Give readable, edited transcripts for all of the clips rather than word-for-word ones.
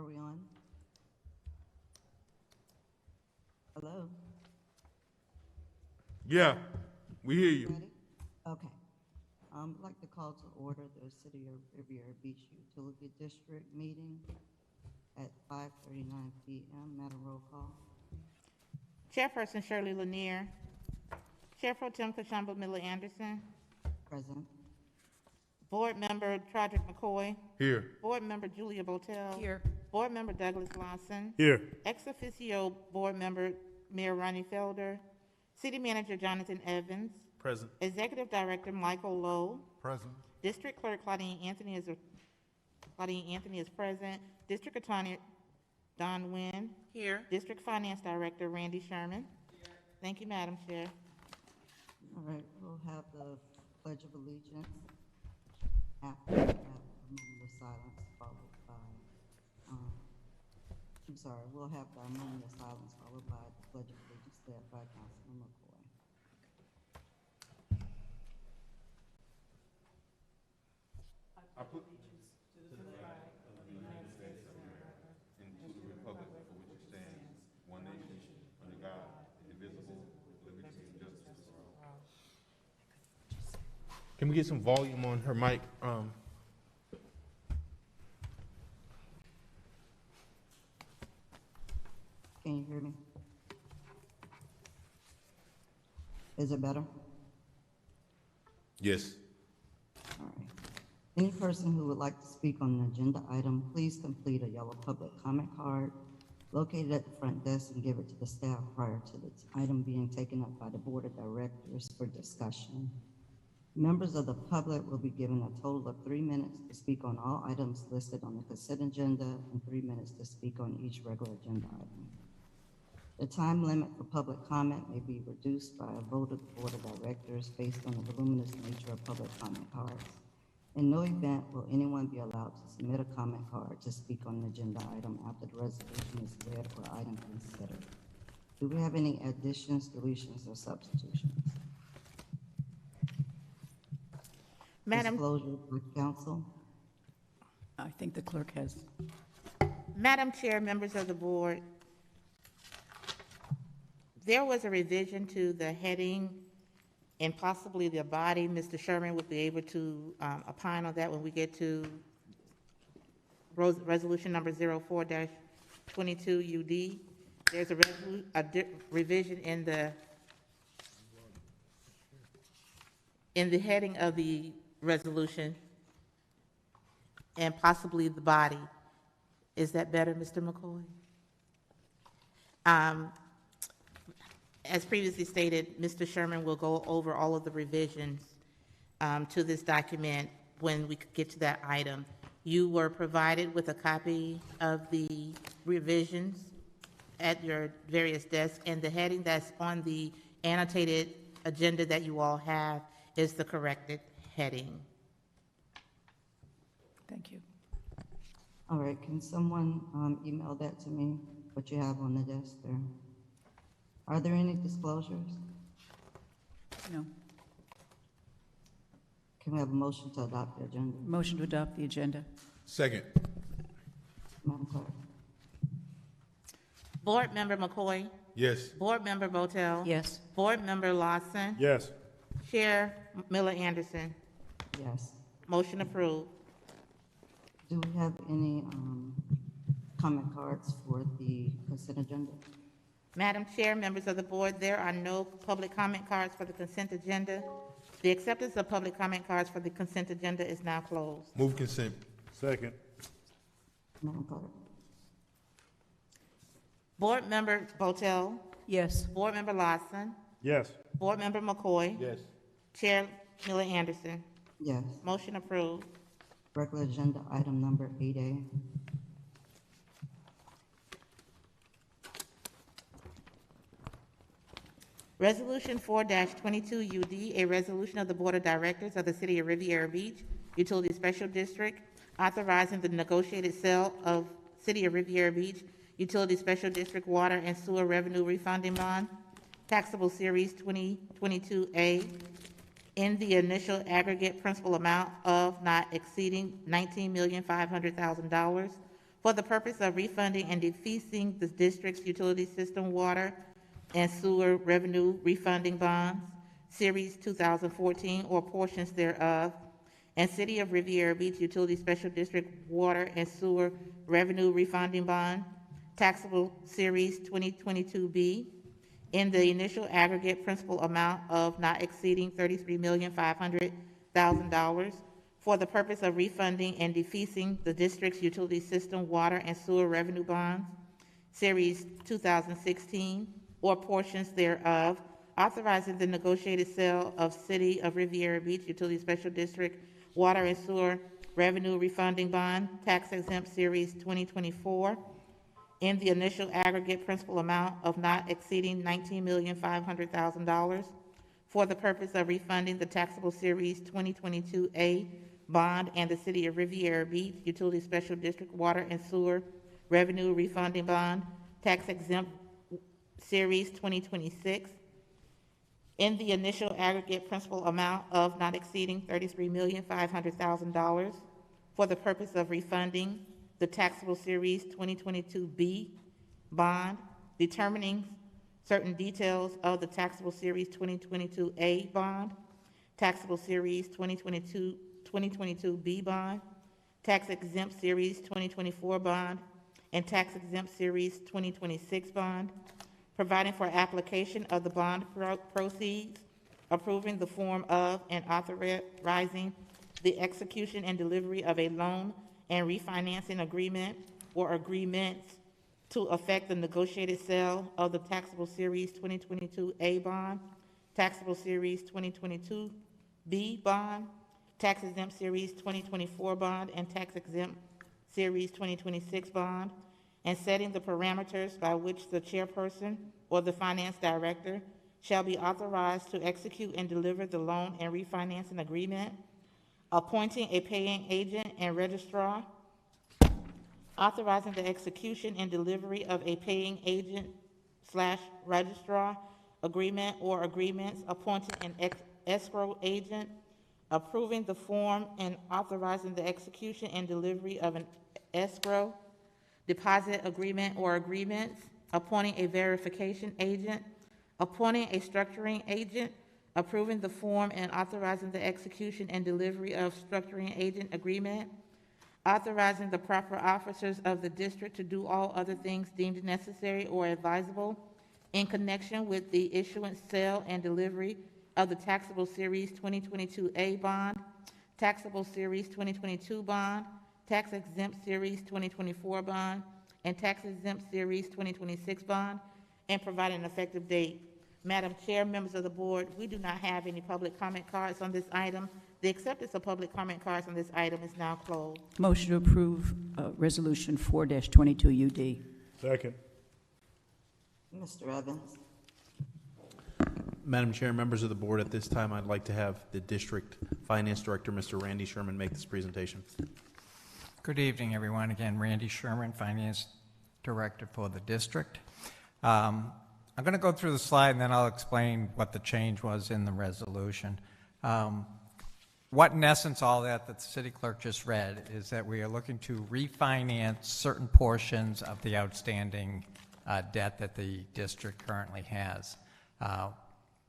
Are we on? Hello? Yeah, we hear you. Ready? Okay. I'd like to call to order the City of Riviera Beach Utility District meeting at 5:39 p.m. Madam, roll call. Chairperson Shirley Lanier. Chair Pro Tem Kashamba Miller Anderson. Present. Board Member Trodrick McCoy. Here. Board Member Julia Botel. Here. Board Member Douglas Lawson. Here. Ex officio Board Member Mayor Ronnie Felder. City Manager Jonathan Evans. Present. Executive Director Michael Lowe. Present. District Clerk Claudine Anthony is present. District Attorney Don Nguyen. Here. District Finance Director Randy Sherman. Thank you, Madam Chair. All right, we'll have the Pledge of Allegiance. After that, a moment of silence followed by, we'll have the moment of silence followed by the Pledge of Allegiance led by Councilman McCoy. I put allegiance to the flag of the United States of America and to the republic for which it stands, one nation, under God, indivisible, with liberty and justice for all. Can we get some volume on her mic? Can you hear me? Is it better? Yes. All right. Any person who would like to speak on an agenda item, please complete a yellow public comment card located at the front desk and give it to the staff prior to the item being taken up by the Board of Directors for discussion. Members of the public will be given a total of 3 minutes to speak on all items listed on the consent agenda and 3 minutes to speak on each regular agenda item. The time limit for public comment may be reduced by a vote of the Board of Directors based on the voluminous nature of public comment cards. In no event will anyone be allowed to submit a comment card to speak on an agenda item after the resolution is read or item considered. Do we have any additions, deletions, or substitutions? Madam Disclosure by council. I think the clerk has. Madam Chair, members of the board, there was a revision to the heading and possibly the body. Mr. Sherman would be able to opine on that when we get to resolution number 04-22 UD. There's a revision in the heading of the resolution and possibly the body. Is that better, Mr. McCoy? As previously stated, Mr. Sherman will go over all of the revisions to this document when we get to that item. You were provided with a copy of the revisions at your various desks, and the heading that's on the annotated agenda that you all have is the corrected heading. Thank you. All right, can someone email that to me, what you have on the desk there? Are there any disclosures? No. Can we have a motion to adopt the agenda? Motion to adopt the agenda. Second. Madam Clerk? Board Member McCoy? Yes. Board Member Botel? Yes. Board Member Lawson? Yes. Chair Miller Anderson? Yes. Motion approved. Do we have any comment cards for the consent agenda? Madam Chair, members of the board, there are no public comment cards for the consent agenda. The acceptance of public comment cards for the consent agenda is now closed. Move consent. Second. Madam Clerk? Board Member Botel? Yes. Board Member Lawson? Yes. Board Member McCoy? Yes. Chair Miller Anderson? Yes. Motion approved. Regular agenda item number 8A. Resolution 4-22 UD, a resolution of the Board of Directors of the City of Riviera Beach Utility Special District authorizing the negotiated sale of City of Riviera Beach Utility Special District Water and Sewer Revenue Refunding Bond, taxable Series 2022A, in the initial aggregate principal amount of not exceeding $19,500,000 for the purpose of refunding and defeasing the district's utility system water and sewer revenue refunding bonds, Series 2014, or portions thereof, and City of Riviera Beach Utility Special District Water and Sewer Revenue Refunding Bond, taxable Series 2022B, in the initial aggregate principal amount of not exceeding $33,500,000 for the purpose of refunding and defeasing the district's utility system water and sewer revenue bonds, Series 2016, or portions thereof, authorizing the negotiated sale of City of Riviera Beach Utility Special District Water and Sewer Revenue Refunding Bond, Tax Exempt Series 2024, in the initial aggregate principal amount of not exceeding $19,500,000 for the purpose of refunding the taxable Series 2022A bond and the City of Riviera Beach Utility Special District Water and Sewer Revenue Refunding Bond, Tax Exempt Series 2026, in the initial aggregate principal amount of not exceeding $33,500,000 for the purpose of refunding the taxable Series 2022B bond, determining certain details of the taxable Series 2022A bond, taxable Series 2022B bond, tax exempt Series 2024 bond, and tax exempt Series 2026 bond, providing for application of the bond proceeds, approving the form of and authorizing the execution and delivery of a loan and refinancing agreement or agreements to effect the negotiated sale of the taxable Series 2022A bond, taxable Series 2022B bond, tax exempt Series 2024 bond, and tax exempt Series 2026 bond, and setting the parameters by which the chairperson or the finance director shall be authorized to execute and deliver the loan and refinancing agreement, appointing a paying agent and registrar, authorizing the execution and delivery of a paying agent / registrar agreement or agreements, appointing an escrow agent, approving the form and authorizing the execution and delivery of an escrow deposit agreement or agreements, appointing a verification agent, appointing a structuring agent, approving the form and authorizing the execution and delivery of structuring agent agreement, authorizing the proper officers of the district to do all other things deemed necessary or advisable in connection with the issuance, sale, and delivery of the taxable Series 2022A bond, taxable Series 2022 bond, tax exempt Series 2024 bond, and tax exempt Series 2026 bond, and provide an effective date. Madam Chair, members of the board, we do not have any public comment cards on this item. The acceptance of public comment cards on this item is now closed. Motion to approve Resolution 4-22 UD. Second. Mr. Evans? Madam Chair, members of the board, at this time, I'd like to have the District Finance Director, Mr. Randy Sherman, make this presentation. Good evening, everyone. Again, Randy Sherman, Finance Director for the district. I'm going to go through the slide, and then I'll explain what the change was in the resolution. What, in essence, all that the city clerk just read is that we are looking to refinance certain portions of the outstanding debt that the district currently has.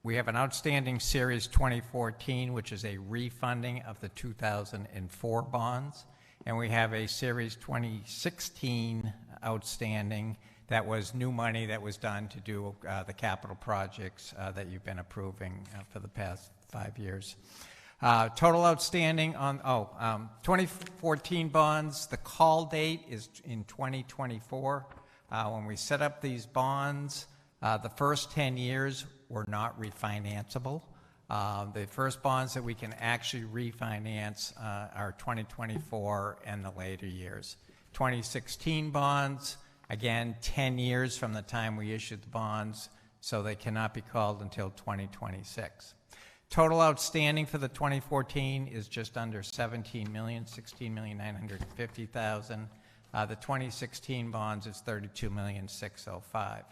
We have an outstanding Series 2014, which is a refunding of the 2004 bonds, and we have a Series 2016 outstanding that was new money that was done to do the capital projects that you've been approving for the past 5 years. Total outstanding on 2014 bonds, the call date is in 2024. When we set up these bonds, the first 10 years were not refinanceable. The first bonds that we can actually refinance are 2024 and the later years. 2016 bonds, again, 10 years from the time we issued the bonds, so they cannot be called until 2026. Total outstanding for the 2014 is just under $17 million, $16,950,000. The 2016 bonds is $32,605,000.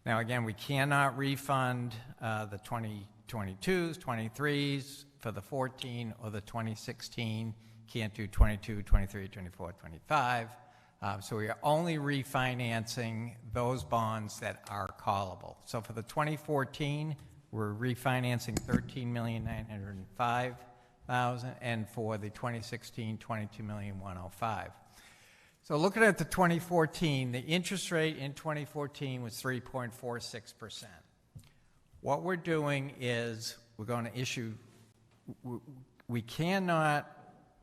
Now, again, we cannot refund the 2022s, 23s for the 14 or the 2016. Can't do 22, 23, 24, 25. So we are only refinancing those bonds that are callable. So for the 2014, we're refinancing $13,905,000, and for the 2016, $22,105,000. So looking at the 2014, the interest rate in 2014 was 3.46%. What we're doing is we're going to issue, we cannot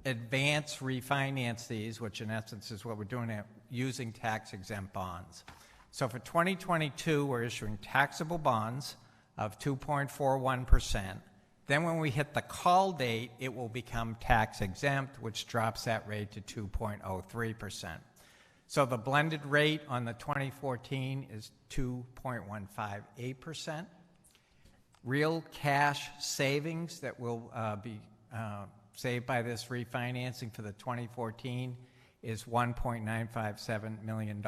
advance refinance these, which in essence is what we're doing using tax-exempt bonds. So for 2022, we're issuing taxable bonds of 2.41%. Then when we hit the call date, it will become tax-exempt, which drops that rate to 2.03%. So the blended rate on the 2014 is 2.158%. Real cash savings that will be saved by this refinancing for the 2014 is $1.957 million.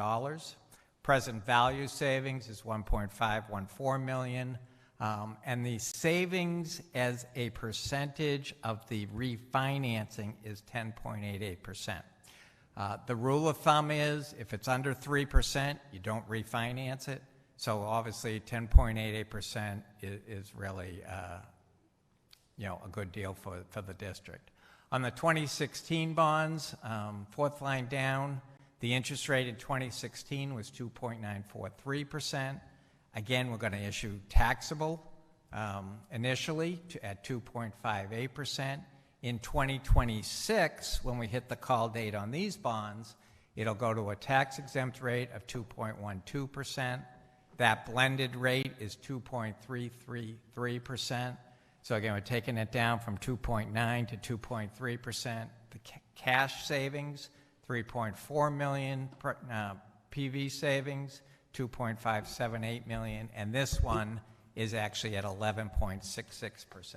Present value savings is $1.514 million. And the savings as a percentage of the refinancing is 10.88%. The rule of thumb is if it's under 3%, you don't refinance it. So obviously 10.88% is really a good deal for the district. On the 2016 bonds, fourth line down, the interest rate in 2016 was 2.943%. Again, we're going to issue taxable initially at 2.58%. In 2026, when we hit the call date on these bonds, it'll go to a tax-exempt rate of 2.12%. That blended rate is 2.333%. So again, we're taking it down from 2.9 to 2.3%. The cash savings, $3.4 million, PV savings, $2.578 million, and this one is actually at 11.66%.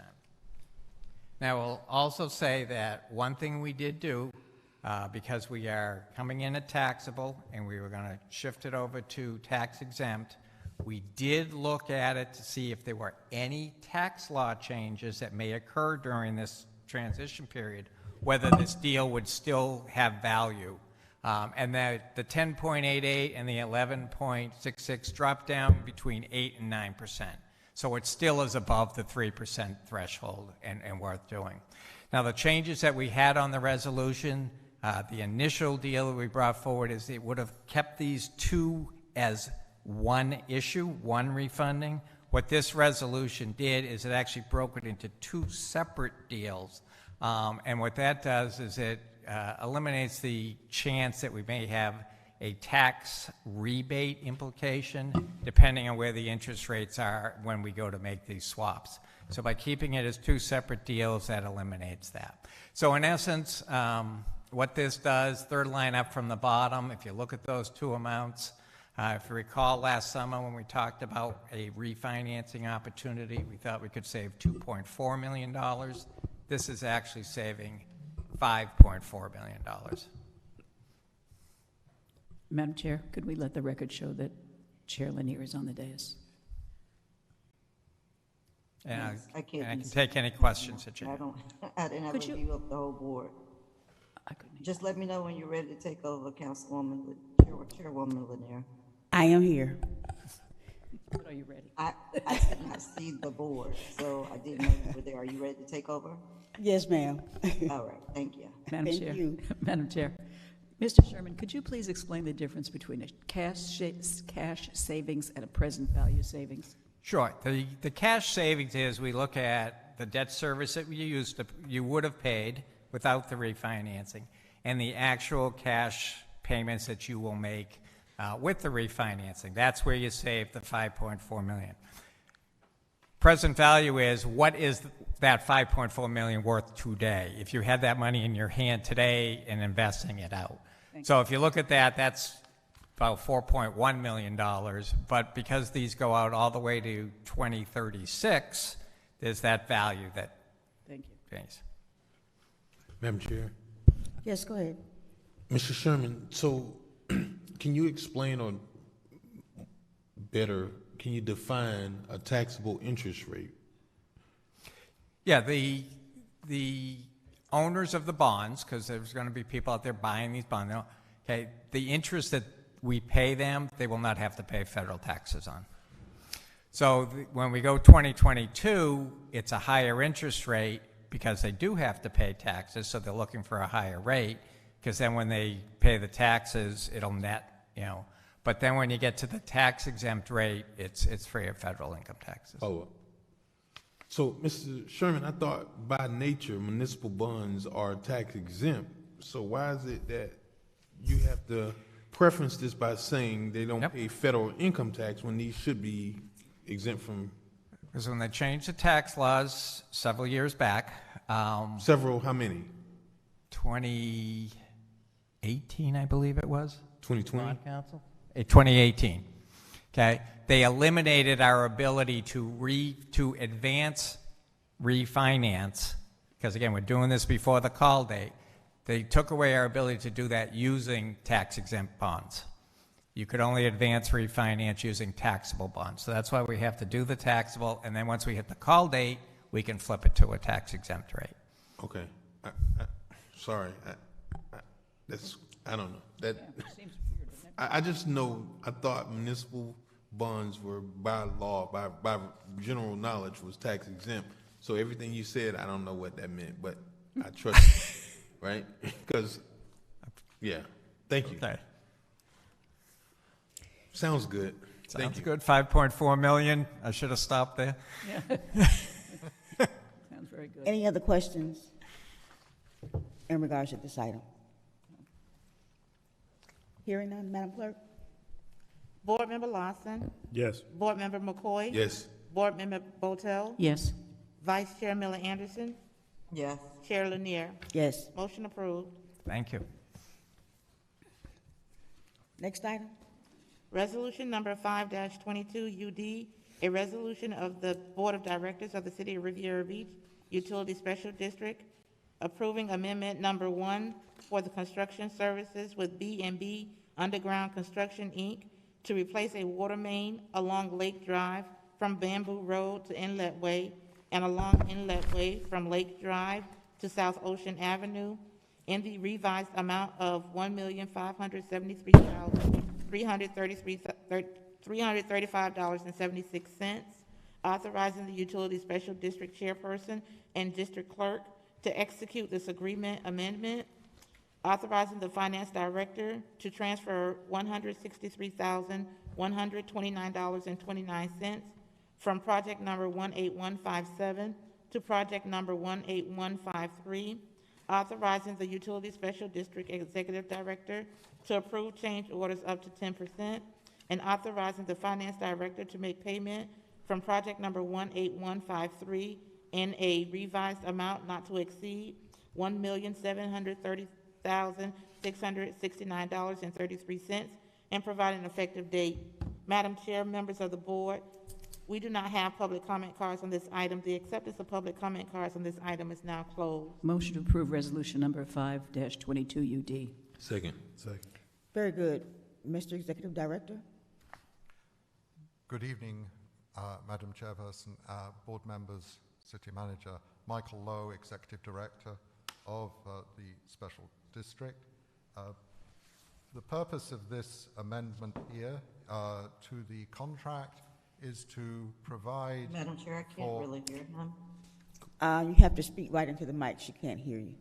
Now, we'll also say that one thing we did do, because we are coming in at taxable and we were going to shift it over to tax exempt, we did look at it to see if there were any tax law changes that may occur during this transition period, whether this deal would still have value. And that the 10.88 and the 11.66 drop down between 8 and 9%. So it still is above the 3% threshold and worth doing. Now, the changes that we had on the resolution, the initial deal that we brought forward is it would have kept these two as one issue, one refunding. What this resolution did is it actually broke it into two separate deals. And what that does is it eliminates the chance that we may have a tax rebate implication depending on where the interest rates are when we go to make these swaps. So by keeping it as two separate deals, that eliminates that. So in essence, what this does, third line up from the bottom, if you look at those two amounts, if you recall last summer when we talked about a refinancing opportunity, we thought we could save $2.4 million. This is actually saving $5.4 million. Madam Chair, could we let the record show that Chair Lanier is on the dais? And Yes, I can't can take any questions that you I have. don't, I didn't have a Could you- view of the whole board. I couldn't. Just let me know when you're ready to take over, Councilwoman, Chairwoman Lanier. I am here. But are you ready? I did not see the board, so I didn't know you were there. Are you ready to take over? Yes, ma'am. All right, thank you. Madam Thank Chair. you. Madam Chair. Mr. Sherman, could you please explain the difference between a cash savings and a present value savings? Sure. The cash savings is we look at the debt service that you would have paid without the refinancing and the actual cash payments that you will make with the refinancing. That's where you save the $5.4 million. Present value is what is that $5.4 million worth today if you had that money in your hand today and investing it out. So if you look at that, that's about $4.1 million, but because these go out all the way to 2036, there's that value that Thank you. pays. Madam Chair. Yes, go ahead. Mr. Sherman, so can you explain or better, can you define a taxable interest rate? Yeah, the owners of the bonds, because there's going to be people out there buying these bonds, Okay, the interest that we pay them, they will not have to pay federal taxes on. So when we go 2022, it's a higher interest rate because they do have to pay taxes, so they're looking for a higher rate, because then when they pay the taxes, it'll net, you know. But then when you get to the tax exempt rate, it's free of federal income taxes. Oh, so, Mr. Sherman, I thought by nature municipal bonds are tax exempt. So why is it that you have to preference this by saying they don't pay federal income tax when these should be exempt from? Because when they changed the tax laws several years back, Several, how many? 2018, I believe it was. 2020? Council? 2018. Okay, they eliminated our ability to advance refinance, because again, we're doing this before the call date. They took away our ability to do that using tax-exempt bonds. You could only advance refinance using taxable bonds. So that's why we have to do the taxable, and then once we hit the call date, we can flip it to a tax-exempt rate. Okay. Sorry. I don't know. I just know, I thought municipal bonds were by law, by general knowledge, was tax exempt. So everything you said, I don't know what that meant, but I trust you, right? Because, yeah. Thank you. Okay. Sounds good. Thank Sounds you. good. 5.4 million. I should have stopped there. Sounds very good. Any other questions in regards to this item? Hearing none, Madam Clerk? Board Member Lawson, Yes. Board Member McCoy. Yes. Board Member Botel, Yes. Vice Chair Miller Anderson, Yes. Chair Lanier. Yes. Motion approved. Thank you. Next item? Resolution number 5-22 UD, a resolution of the Board of Directors of the City of Riviera Beach Utility Special District approving amendment number 1 for the construction services with B&B Underground Construction, Inc. to replace a water main along Lake Drive from Bamboo Road to Inlet Way and along Inlet Way from Lake Drive to South Ocean Avenue in the revised amount of $1,573,335.76, authorizing the Utility Special District Chairperson and District Clerk to execute this agreement amendment, authorizing the Finance Director to transfer $163,129.29 from project number 18157 to project number 18153, authorizing the Utility Special District Executive Director to approve change orders up to 10%, and authorizing the Finance Director to make payment from project number 18153 in a revised amount not to exceed $1,730,669.33 and provide an effective date. Madam Chair, members of the board, we do not have public comment cards on this item. The acceptance of public comment cards on this item is now closed. Motion to approve resolution number 5-22 UD. Second. Very good. Mr. Executive Director? Good evening, Madam Chairperson, board members, City Manager. Michael Lowe, Executive Director of the Special District. The purpose of this amendment here to the contract is to provide... Madam Chair, I can't really hear him. You have to speak right into the mic. She can't hear you.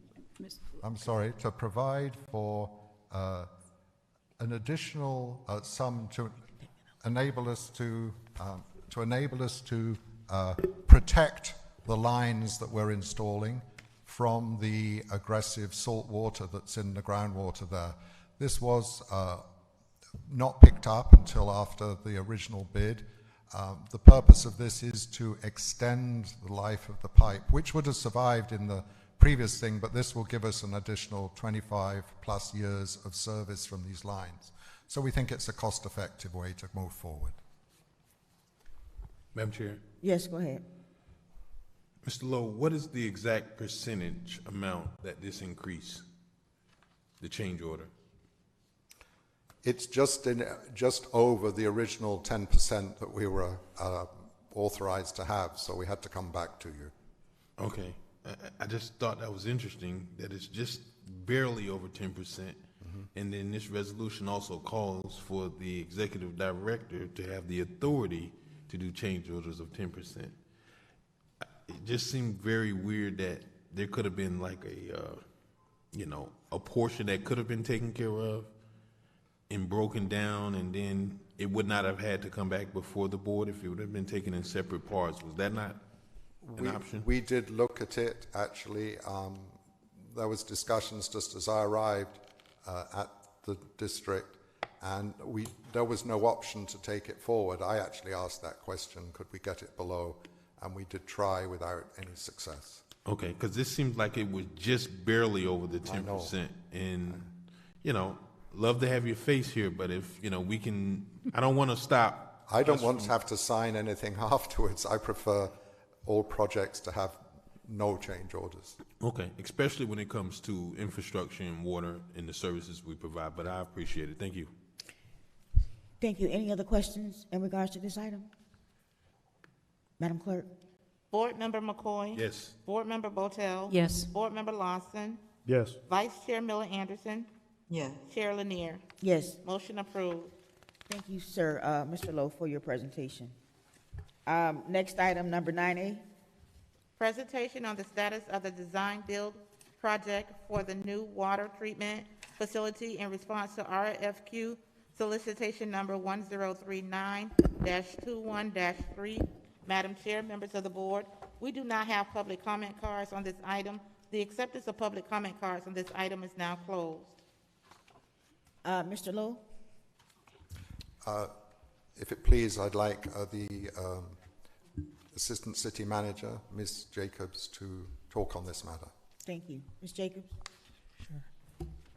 I'm sorry, to provide for an additional sum to enable us to protect the lines that we're installing from the aggressive salt water that's in the groundwater there. This was not picked up until after the original bid. The purpose of this is to extend the life of the pipe, which would have survived in the previous thing, but this will give us an additional 25 plus years of service from these lines. So we think it's a cost-effective way to move forward. Madam Chair. Yes, go ahead. Mr. Lowe, what is the exact percentage amount that this increase, the change order? It's just over the original 10% that we were authorized to have, so we had to come back to you. Okay. I just thought that was interesting, that it's just barely over 10%. And then this resolution also calls for the executive director to have the authority to do change orders of 10%. It just seemed very weird that there could have been like a portion that could have been taken care of and broken down, and then it would not have had to come back before the board if it would have been taken in separate parts. Was that not an option? We did look at it, actually. There was discussions just as I arrived at the district, and there was no option to take it forward. I actually asked that question, could we get it below? And we did try without any success. Okay, because this seems like it was just barely over the 10%. And, love to have your face here, but if, we can, I don't want to stop. I don't want to have to sign anything afterwards. I prefer all projects to have no change orders. Okay, especially when it comes to infrastructure and water and the services we provide, but I appreciate it. Thank you. Thank you. Any other questions in regards to this item? Madam Clerk? Board Member McCoy? Yes. Board Member Botel? Yes. Board Member Lawson? Yes. Vice Chair Miller Anderson? Yes. Chair Lanier? Yes. Motion approved. Thank you, sir, Mr. Lowe, for your presentation. Next item, number 9A. Presentation on the status of the design build project for the new water treatment facility in response to RFQ solicitation number 1039-21-3. Madam Chair, members of the board, we do not have public comment cards on this item. The acceptance of public comment cards on this item is now closed. Mr. Lowe? If it please, I'd like the Assistant City Manager, Ms. Jacobs, to talk on this matter. Thank you. Ms. Jacobs?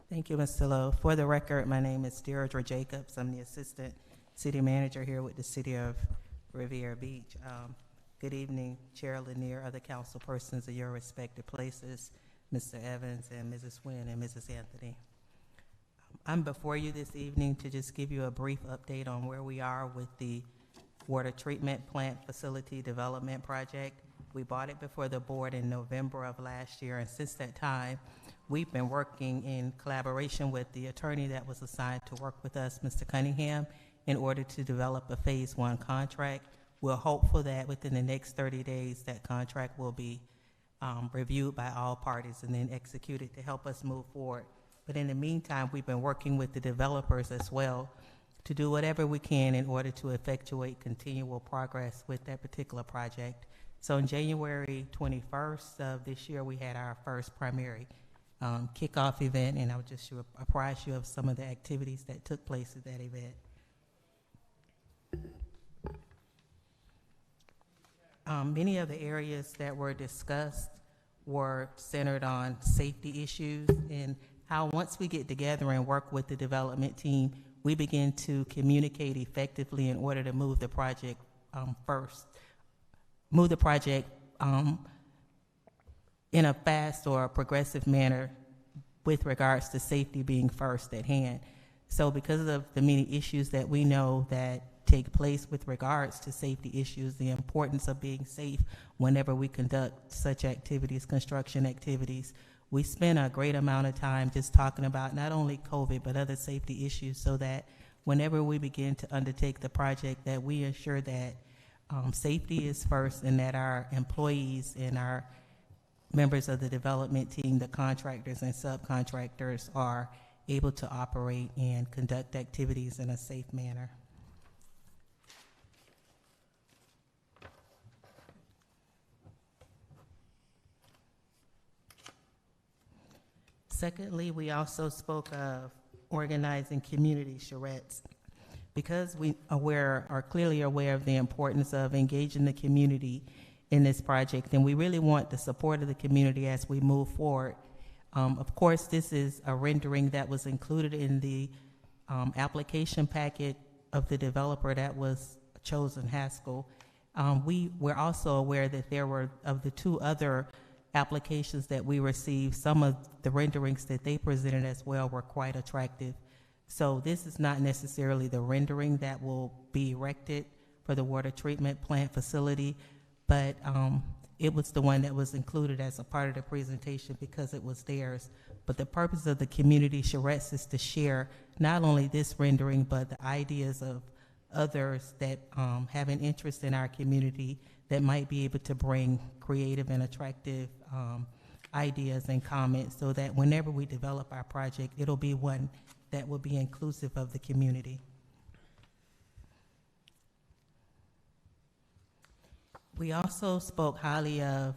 Thank you, Mr. Lowe. For the record, my name is Deirdre Jacobs. I'm the Assistant City Manager here with the City of Riviera Beach. Good evening, Chair Lanier, other council persons of your respective places, Mr. Evans and Mrs. Wynn and Mrs. Anthony. I'm before you this evening to just give you a brief update on where we are with the water treatment plant facility development project. We brought it before the board in November of last year, and since that time, we've been working in collaboration with the attorney that was assigned to work with us, Mr. Cunningham, in order to develop a phase 1 contract. We're hopeful that within the next 30 days, that contract will be reviewed by all parties and then executed to help us move forward. But in the meantime, we've been working with the developers as well to do whatever we can in order to effectuate continual progress with that particular project. So on January 21st of this year, we had our first primary kickoff event, and I'll just apprise you of some of the activities that took place at that event. Many of the areas that were discussed were centered on safety issues and how once we get together and work with the development team, we begin to communicate effectively in order to move the project in a fast or a progressive manner with regards to safety being first at hand. So because of the many issues that we know that take place with regards to safety issues, the importance of being safe whenever we conduct such activities, construction activities, we spend a great amount of time just talking about not only COVID, but other safety issues so that whenever we begin to undertake the project, that we ensure that safety is first and that our employees and our members of the development team, the contractors and subcontractors, are able to operate and conduct activities in a safe manner. Secondly, we also spoke of organizing community charrettes. Because we are clearly aware of the importance of engaging the community in this project, and we really want the support of the community as we move forward. Of course, this is a rendering that was included in the application packet of the developer that was chosen, Haskell. We're also aware that there were, of the two other applications that we received, some of the renderings that they presented as well were quite attractive. So this is not necessarily the rendering that will be erected for the water treatment plant facility, but it was the one that was included as a part of the presentation because it was theirs. But the purpose of the community charrettes is to share not only this rendering, but the ideas of others that have an interest in our community that might be able to bring creative and attractive ideas and comments, so that whenever we develop our project, it'll be one that will be inclusive of the community. We also spoke highly of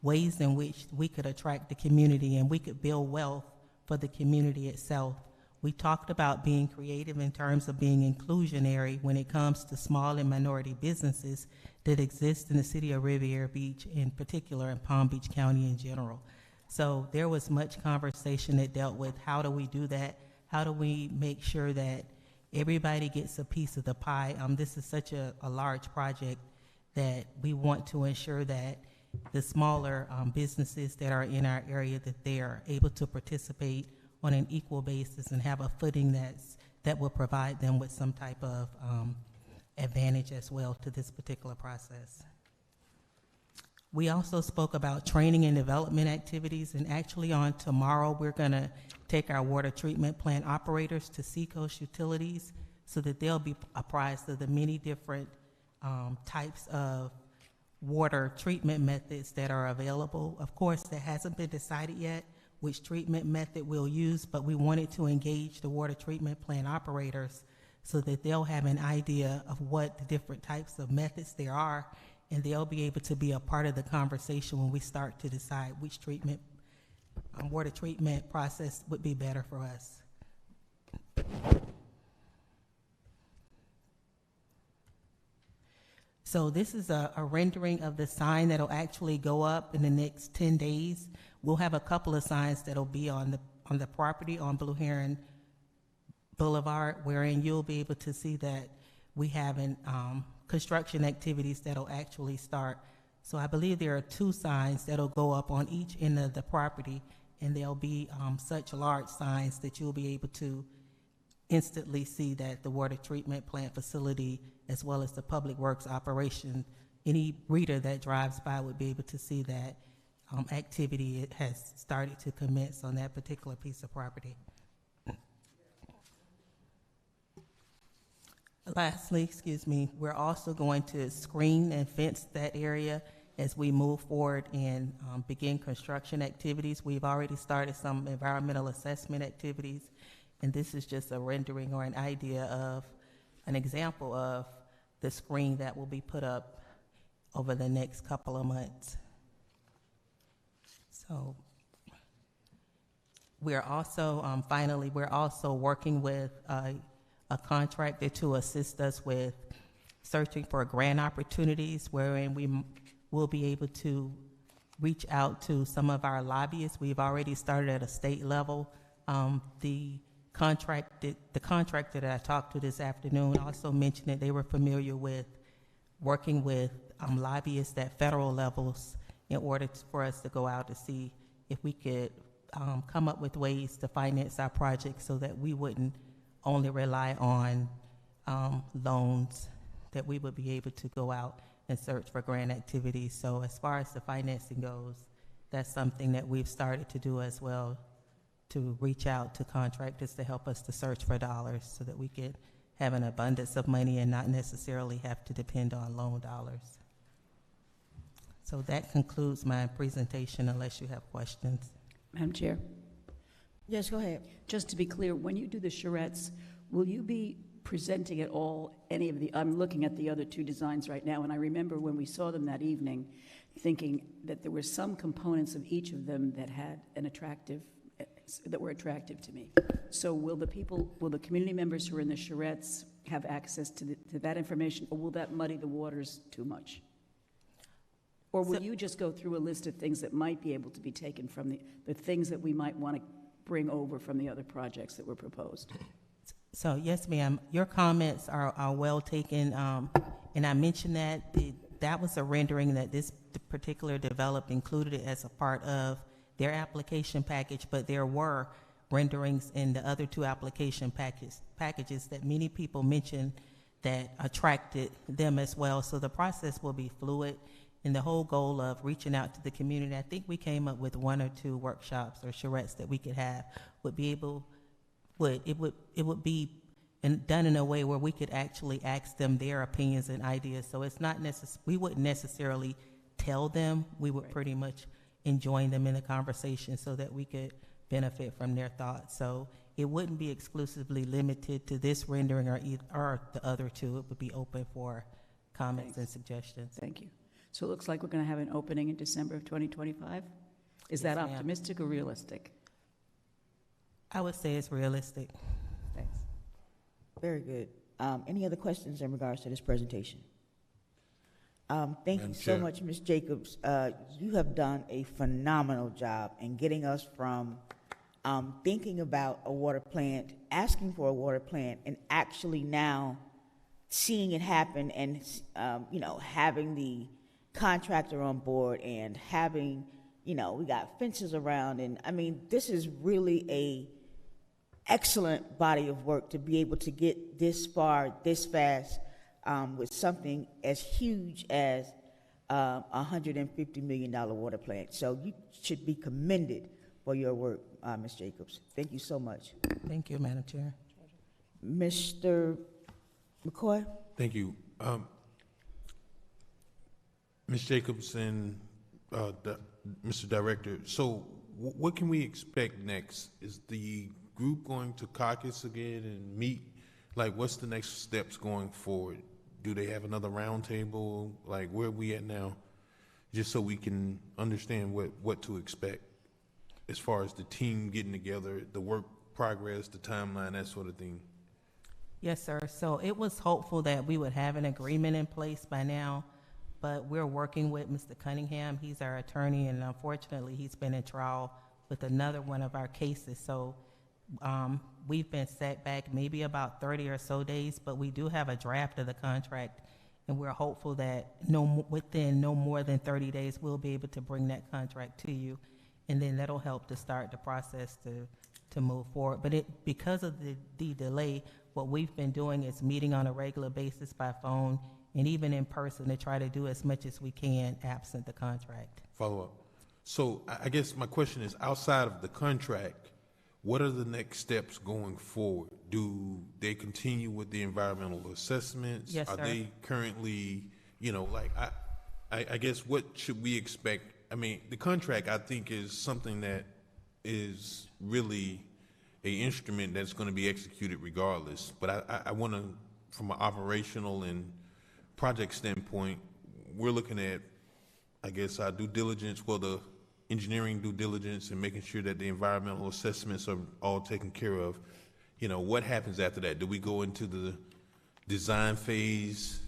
ways in which we could attract the community and we could build wealth for the community itself. We talked about being creative in terms of being inclusionary when it comes to small and minority businesses that exist in the city of Riviera Beach in particular, and Palm Beach County in general. So there was much conversation that dealt with how do we do that? How do we make sure that everybody gets a piece of the pie? This is such a large project that we want to ensure that the smaller businesses that are in our area, that they are able to participate on an equal basis and have a footing that will provide them with some type of advantage as well to this particular process. We also spoke about training and development activities, and actually on tomorrow we're going to take our water treatment plant operators to Seacoast Utilities so that they'll be apprised of the many different types of water treatment methods that are available. Of course, that hasn't been decided yet which treatment method we'll use, but we wanted to engage the water treatment plant operators so that they'll have an idea of what the different types of methods there are, and they'll be able to be a part of the conversation when we start to decide which treatment, water treatment process would be better for us. So this is a rendering of the sign that'll actually go up in the next 10 days. We'll have a couple of signs that'll be on the property on Blue Heron Boulevard, wherein you'll be able to see that we have construction activities that'll actually start. So I believe there are 2 signs that'll go up on each end of the property, and they'll be such large signs that you'll be able to instantly see that the water treatment plant facility, as well as the public works operation, any reader that drives by would be able to see that activity it has started to commence on that particular piece of property. Lastly, we're also going to screen and fence that area as we move forward and begin construction activities. We've already started some environmental assessment activities, and this is just a rendering or an idea of an example of the screen that will be put up over the next couple of months. So we're also, finally, we're also working with a contractor to assist us with searching for grant opportunities, wherein we will be able to reach out to some of our lobbyists. We've already started at a state level. The contractor that I talked to this afternoon also mentioned that they were familiar with working with lobbyists at federal levels in order for us to go out to see if we could come up with ways to finance our projects so that we wouldn't only rely on loans, that we would be able to go out and search for grant activities. So as far as the financing goes, that's something that we've started to do as well, to reach out to contractors to help us to search for dollars so that we could have an abundance of money and not necessarily have to depend on loan dollars. So that concludes my presentation, unless you have questions. Madam Chair, Yes, go ahead. just to be clear, when you do the charrettes, will you be presenting at all any of the, I'm looking at the other 2 designs right now, and I remember when we saw them that evening, thinking that there were some components of each of them that had an attractive, that were attractive to me. So will the community members who are in the charrettes have access to that information, or will that muddy the waters too much? Or will you just go through a list of things that might be able to be taken from the things that we might want to bring over from the other projects that were proposed? So yes, ma'am, your comments are well taken, and I mentioned that that was a rendering that this particular developer included it as a part of their application package, but there were renderings in the other 2 application packages that many people mentioned that attracted them as well. So the process will be fluid, And the whole goal of reaching out to the community, I think we came up with 1 or 2 workshops or charrettes that we could have, would be done in a way where we could actually ask them their opinions and ideas. So it's not we wouldn't necessarily tell them, we would pretty much enjoin them in the conversation so that we could benefit from their thoughts. So it wouldn't be exclusively limited to this rendering or the other 2. It would be open for comments and suggestions. Thank you. So it looks like we're going to have an opening in December of 2025? Is Yes, that ma'am. optimistic or realistic? I would say it's realistic. Thanks. Very good. Any other questions in regards to this presentation? Thank you Madam so Chair. much, Ms. Jacobs. You have done a phenomenal job in getting us from thinking about a water plant, asking for a water plant, and actually now seeing it happen and, having the contractor on board and having, we got fences around. And I mean, this is really a excellent body of work to be able to get this far, this fast, with something as huge as a $150 million water plant. So you should be commended for your work, Ms. Jacobs. Thank you so much. Thank you, Madam Chair. Mr. McCoy? Thank you. Ms. Jacobs and Mr. Director, so what can we expect next? Is the group going to caucus again and meet? Like, what's the next steps going forward? Do they have another roundtable? Like, where are we at now? Just so we can understand what to expect as far as the team getting together, the work progress, the timeline, that sort of thing. Yes, sir. So it was hopeful that we would have an agreement in place by now, but we're working with Mr. Cunningham. He's our attorney, and unfortunately, he's been in trial with another one of our cases. So we've been set back maybe about 30 or so days, but we do have a draft of the contract, and we're hopeful that within no more than 30 days, we'll be able to bring that contract to you, and then that'll help to start the process to move forward. But because of the delay, what we've been doing is meeting on a regular basis by phone and even in person to try to do as much as we can absent the contract. Follow up. So I guess my question is, outside of the contract, what are the next steps going forward? Do they continue with the environmental assessments? Yes, Are sir. they currently, I guess what should we expect? I mean, the contract, I think, is something that is really a instrument that's going to be executed regardless. But I want to, from an operational and project standpoint, we're looking at, I guess, our due diligence, well, the engineering due diligence and making sure that the environmental assessments are all taken care of. What happens after that? Do we go into the design phase?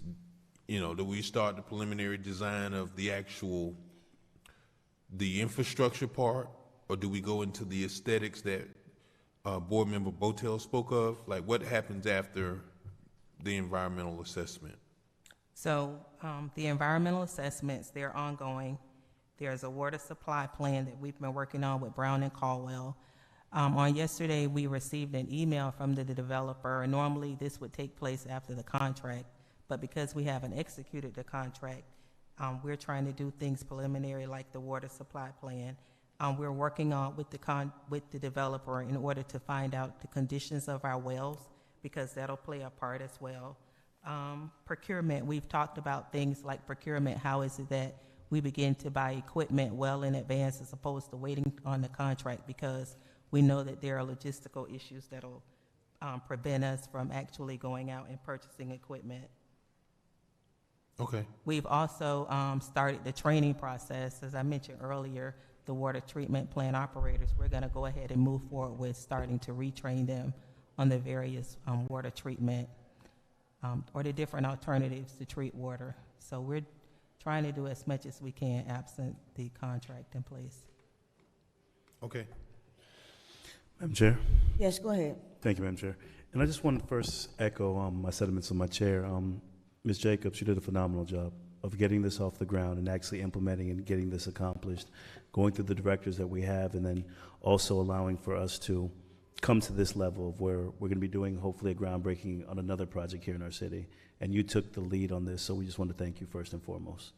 Do we start the preliminary design of the infrastructure part? Or do we go into the aesthetics that Board Member Botel spoke of? Like, what happens after the environmental assessment? So the environmental assessments, they're ongoing. There's a water supply plan that we've been working on with Brown and Caldwell. On yesterday, we received an email from the developer. Normally, this would take place after the contract, but because we haven't executed the contract, we're trying to do things preliminary like the water supply plan. We're working on with the developer in order to find out the conditions of our wells, because that'll play a part as well. Procurement, we've talked about things like procurement. How is it that we begin to buy equipment well in advance as opposed to waiting on the contract, because we know that there are logistical issues that'll prevent us from actually going out and purchasing equipment. Okay. We've also started the training process. As I mentioned earlier, the water treatment plant operators, we're going to go ahead and move forward with starting to retrain them on the various water treatment or the different alternatives to treat water. So we're trying to do as much as we can absent the contract in place. Okay. Madam Chair. Yes, go ahead. Thank you, Madam Chair. And I just want to first echo my sentiments of my chair. Ms. Jacobs, you did a phenomenal job of getting this off the ground and actually implementing and getting this accomplished, going through the directors that we have, and then also allowing for us to come to this level of where we're going to be doing hopefully a groundbreaking on another project here in our city. And you took the lead on this, so we just want to thank you first and foremost.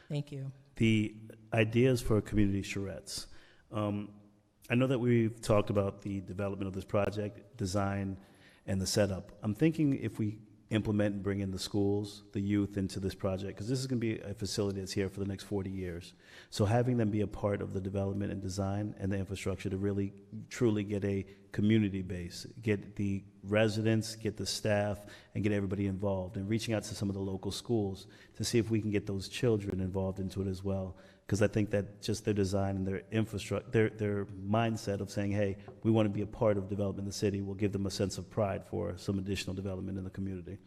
Thank you. The ideas for community charrettes. I know that we've talked about the development of this project, design, and the setup. I'm thinking if we implement and bring in the schools, the youth into this project, because this is going to be a facility that's here for the next 40 years. So having them be a part of the development and design and the infrastructure to really truly get a community base, get the residents, get the staff, and get everybody involved, and reaching out to some of the local schools to see if we can get those children involved into it as well. Because I think that just their design and their infrastructure, their mindset of saying, hey, we want to be a part of developing the city will give them a sense of pride for some additional development in the community.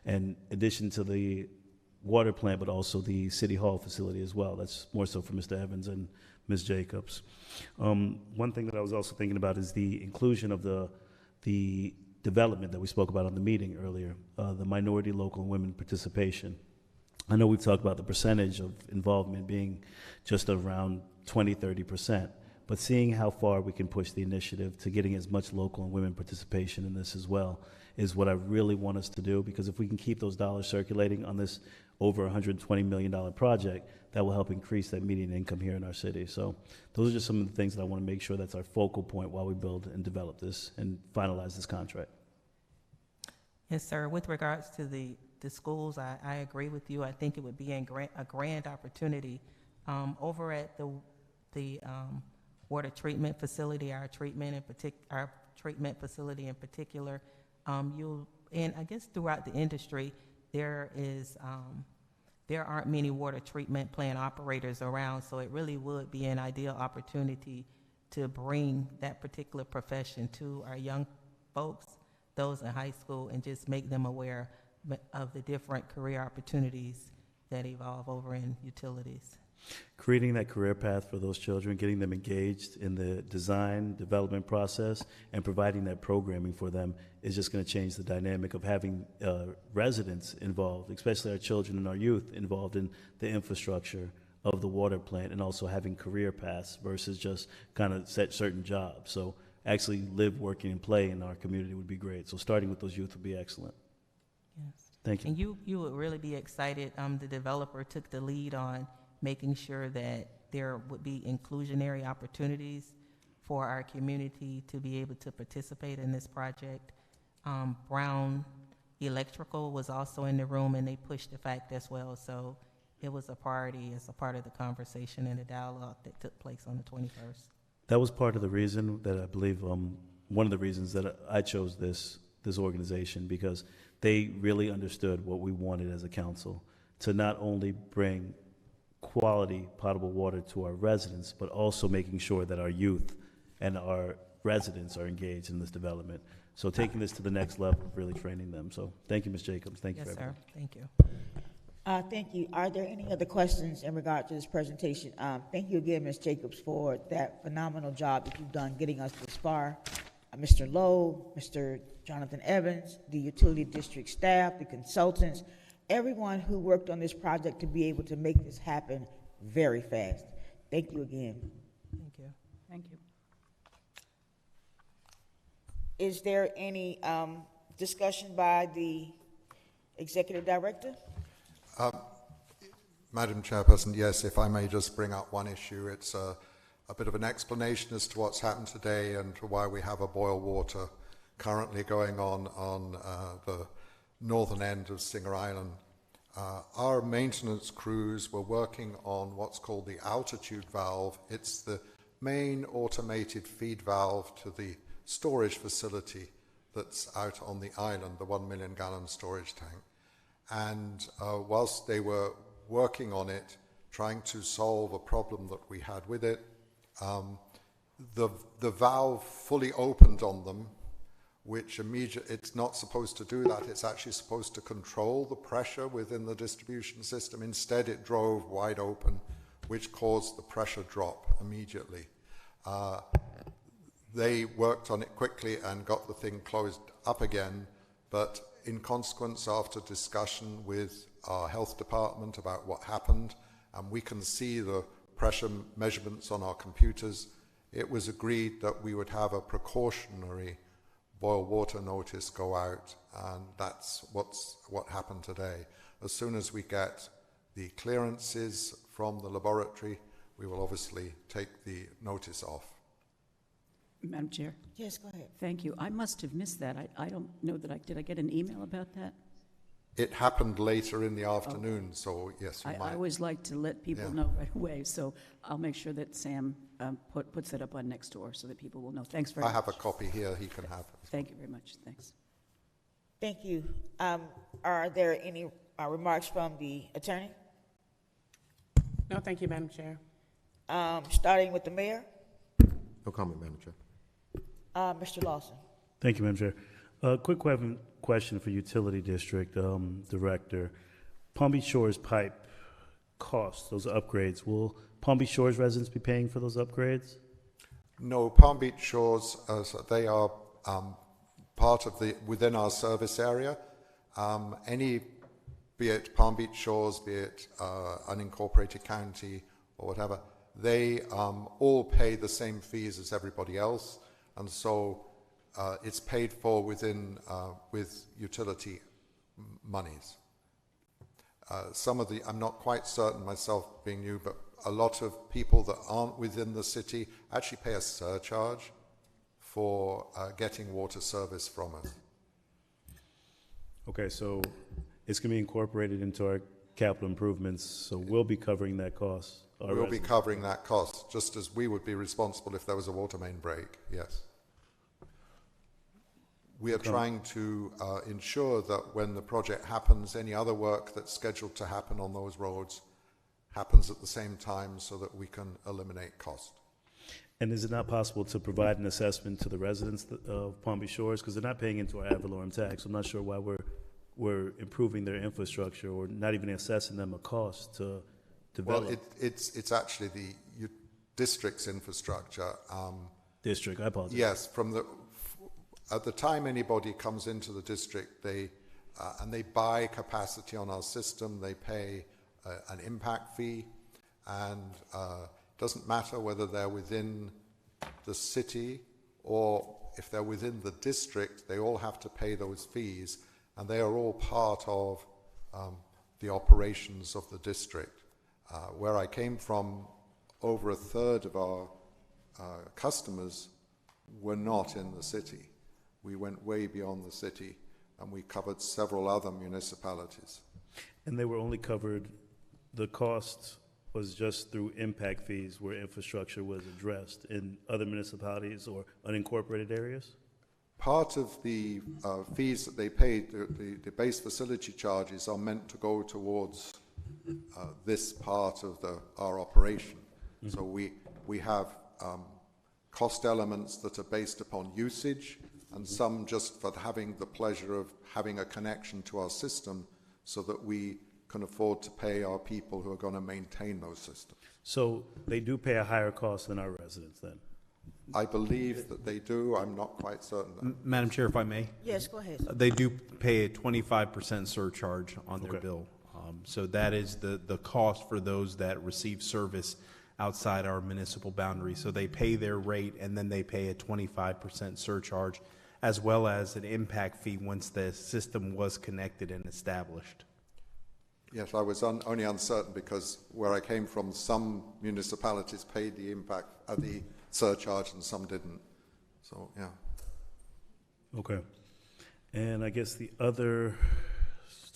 And in addition to the water plant, but also the city hall facility as well. That's more so for Mr. Evans and Ms. Jacobs. One thing that I was also thinking about is the inclusion of the development that we spoke about on the meeting earlier, the minority, local, and women participation. I know we've talked about the percentage of involvement being just around 20-30%, but seeing how far we can push the initiative to getting as much local and women participation in this as well is what I really want us to do, because if we can keep those dollars circulating on this over $120 million project, that will help increase that median income here in our city. So those are just some of the things that I want to make sure that's our focal point while we build and develop this and finalize this contract. Yes, sir. With regards to the schools, I agree with you. I think it would be a grand opportunity. Over at the water treatment facility, our treatment facility in particular, and I guess throughout the industry, there aren't many water treatment plant operators around, so it really would be an ideal opportunity to bring that particular profession to our young folks, those in high school, and just make them aware of the different career opportunities that evolve over in utilities. Creating that career path for those children, getting them engaged in the design, development process, and providing that programming for them is just going to change the dynamic of having residents involved, especially our children and our youth involved in the infrastructure of the water plant, and also having career paths versus just kind of set certain jobs. So actually live, working, and play in our community would be great. So starting with those youth would be excellent. Yes. Thank you. And you would really be excited. The developer took the lead on making sure that there would be inclusionary opportunities for our community to be able to participate in this project. Brown Electrical was also in the room, and they pushed the fact as well. So it was a priority as a part of the conversation and the dialogue that took place on the 21st. That was part of the reason that I believe, one of the reasons that I chose this organization, because they really understood what we wanted as a council, to not only bring quality potable water to our residents, but also making sure that our youth and our residents are engaged in this development. So taking this to the next level, really training them. So thank you, Ms. Jacobs. Thank you. Yes, for sir. Thank you. Thank you. Are there any other questions in regard to this presentation? Thank you again, Ms. Jacobs, for that phenomenal job that you've done getting us this far. Mr. Lowe, Mr. Jonathan Evans, the utility district staff, the consultants, everyone who worked on this project to be able to make this happen very fast. Thank you again. Thank you. Thank you. Is there any discussion by the executive director? Madam Chairperson, yes, if I may just bring up one issue. It's a bit of an explanation as to what's happened today and to why we have a boil water currently going on the northern end of Singer Island. Our maintenance crews were working on what's called the altitude valve. It's the main automated feed valve to the storage facility that's out on the island, the 1 million gallon storage tank. And whilst they were working on it, trying to solve a problem that we had with it, the valve fully opened on them, which immediately, it's not supposed to do that. It's actually supposed to control the pressure within the distribution system. Instead, it drove wide open, which caused the pressure drop immediately. They worked on it quickly and got the thing closed up again, but in consequence, after discussion with our health department about what happened, and we can see the pressure measurements on our computers, it was agreed that we would have a precautionary boil water notice go out, and that's what happened today. As soon as we get the clearances from the laboratory, we will obviously take the notice off. Madam Chair, Yes, go ahead. thank you. I must have missed that. I don't know that did I get an email about that? It happened later in the afternoon, so yes, you I might. always like to let people Yeah. know right away, so I'll make sure that Sam puts it up on Nextdoor so that people will know. Thanks very I much. have a copy here he can have. Thank you very much. Thanks. Thank you. Are there any remarks from the attorney? No, thank you, Madam Chair. Starting with the mayor, No comment, Madam Chair. Mr. Lawson. Thank you, Madam Chair. Quick question for Utility District Director. Palm Beach Shores pipe costs, those upgrades, will Palm Beach Shores residents be paying for those upgrades? No, Palm Beach Shores, they are part of within our service area. Be it Palm Beach Shores, be it unincorporated county or whatever, they all pay the same fees as everybody else, and so it's paid for with utility monies. I'm not quite certain myself being new, but a lot of people that aren't within the city actually pay a surcharge for getting water service from us. Okay, so it's going to be incorporated into our capital improvements, so we'll be covering that cost. We'll be covering that cost, just as we would be responsible if there was a water main break, yes. We are trying to ensure that when the project happens, any other work that's scheduled to happen on those roads happens at the same time so that we can eliminate cost. And is it not possible to provide an assessment to the residents of Palm Beach Shores? Because they're not paying into our ad valorem tax. I'm not sure why we're improving their infrastructure or not even assessing them a cost to develop. Well, it's actually the district's infrastructure. District, I apologize. Yes, at the time anybody comes into the district, they buy capacity on our system, they pay an impact fee, and doesn't matter whether they're within the city or if they're within the district, they all have to pay those fees, and they are all part of the operations of the district. Where I came from, over a third of our customers were not in the city. We went way beyond the city, and we covered several other municipalities. And they were only covered, the cost was just through impact fees where infrastructure was addressed in other municipalities or unincorporated areas? Part of the fees that they paid, the base facility charges, are meant to go towards this part of our operation. Mm-hmm. So we have cost elements that are based upon usage, and some just for having the pleasure of having a connection to our system so that we can afford to pay our people who are going to maintain those systems. So they do pay a higher cost than our residents then? I believe that they do. I'm not quite certain. Madam Chair, if I may? Yes, go ahead. They do pay a 25% surcharge on their Okay. bill. So that is the cost for those that receive service outside our municipal boundary. So they pay their rate, and then they pay a 25% surcharge, as well as an impact fee once the system was connected and established. Yes, I was only uncertain because where I came from, some municipalities paid the the surcharge and some didn't. So, yeah. Okay. And I guess the other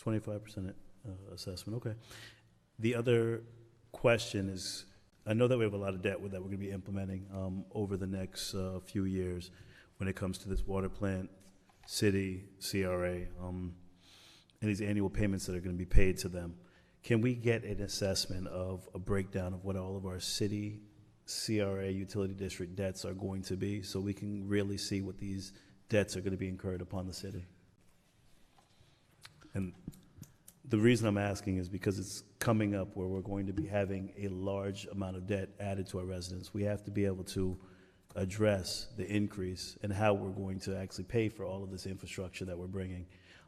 25% assessment, okay. The other question is, I know that we have a lot of debt that we're going to be implementing over the next few years when it comes to this water plant, city, CRA, and these annual payments that are going to be paid to them. Can we get an assessment of a breakdown of what all of our city, CRA, utility district debts are going to be so we can really see what these debts are going to be incurred upon the city? And the reason I'm asking is because it's coming up where we're going to be having a large amount of debt added to our residents. We have to be able to address the increase and how we're going to actually pay for all of this infrastructure that we're bringing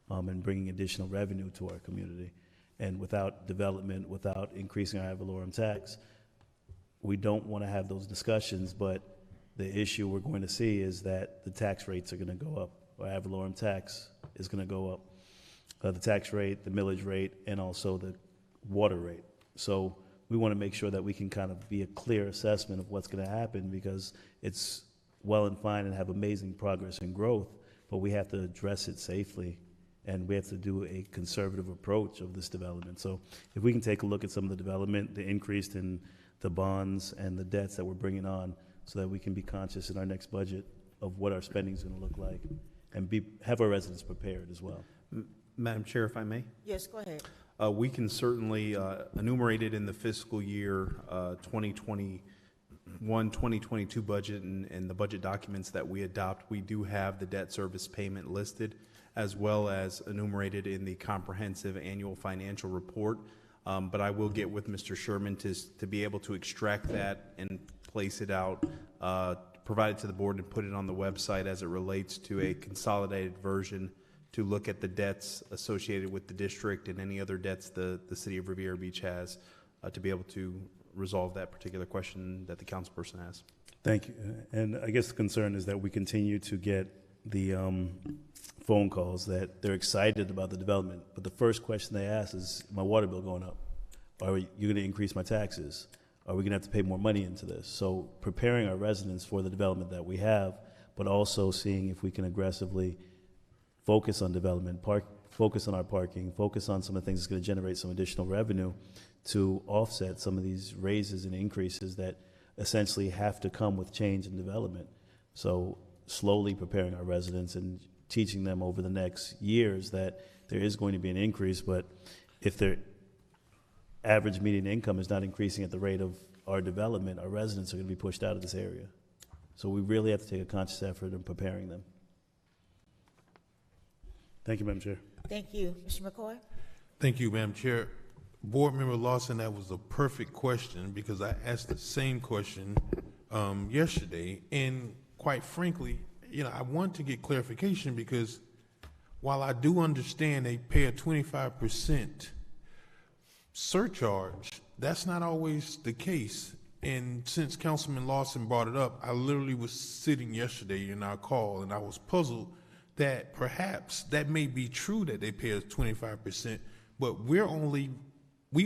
and bringing additional revenue to our community. And without development, without increasing our ad valorem tax, we don't want to have those discussions, but the issue we're going to see is that the tax rates are going to go up. Our ad valorem tax is going to go up. The tax rate, the millage rate, and also the water rate. So we want to make sure that we can kind of be a clear assessment of what's going to happen, because it's well and fine and have amazing progress and growth, but we have to address it safely, and we have to do a conservative approach of this development. So if we can take a look at some of the development, the increase in the bonds and the debts that we're bringing on, so that we can be conscious in our next budget of what our spending is going to look like, and have our residents prepared as well. Madam Chair, if I may? Yes, go ahead. We can certainly enumerate it in the fiscal year 2021, 2022 budget and the budget documents that we adopt. We do have the debt service payment listed, as well as enumerated in the comprehensive annual financial report. But I will get with Mr. Sherman to be able to extract that and place it out, provide it to the board and put it on the website as it relates to a consolidated version to look at the debts associated with the district and any other debts the city of Riviera Beach has, to be able to resolve that particular question that the councilperson has. Thank you. And I guess the concern is that we continue to get the phone calls that they're excited about the development, but the first question they ask is, my water bill going up? Are you going to increase my taxes? Are we going to have to pay more money into this? So preparing our residents for the development that we have, but also seeing if we can aggressively focus on development, focus on our parking, focus on some of the things that's going to generate some additional revenue to offset some of these raises and increases that essentially have to come with change and development. So slowly preparing our residents and teaching them over the next years that there is going to be an increase, but if their average median income is not increasing at the rate of our development, our residents are going to be pushed out of this area. So we really have to take a conscious effort in preparing them. Thank you, Madam Chair. Thank you. Mr. McCoy? Thank you, Madam Chair. Board Member Lawson, that was a perfect question, because I asked the same question yesterday, and quite frankly, I want to get clarification, because while I do understand they pay a 25% surcharge, that's not always the case. And since Councilman Lawson brought it up, I literally was sitting yesterday in our call, and I was puzzled that perhaps that may be true that they pay us 25%, but we only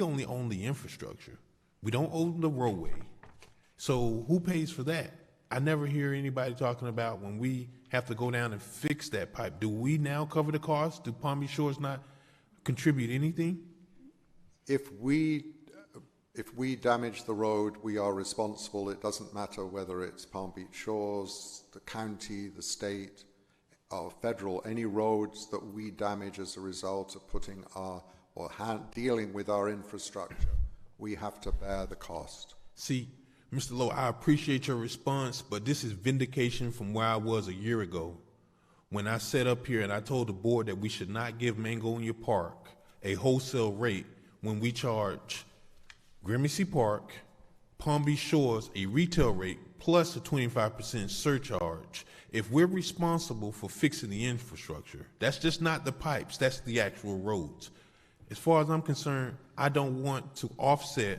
own the infrastructure. We don't own the roadway. So who pays for that? I never hear anybody talking about when we have to go down and fix that pipe. Do we now cover the cost? Do Palm Beach Shores not contribute anything? If we damage the road, we are responsible. It doesn't matter whether it's Palm Beach Shores, the county, the state, or federal. Any roads that we damage as a result of putting dealing with our infrastructure, we have to bear the cost. See, Mr. Lowe, I appreciate your response, but this is vindication from where I was a year ago when I sat up here and I told the board that we should not give Mangonia Park a wholesale rate when we charge Gramercy Park, Palm Beach Shores a retail rate plus a 25% surcharge. If we're responsible for fixing the infrastructure, that's just not the pipes, that's the actual roads. As far as I'm concerned, I don't want to offset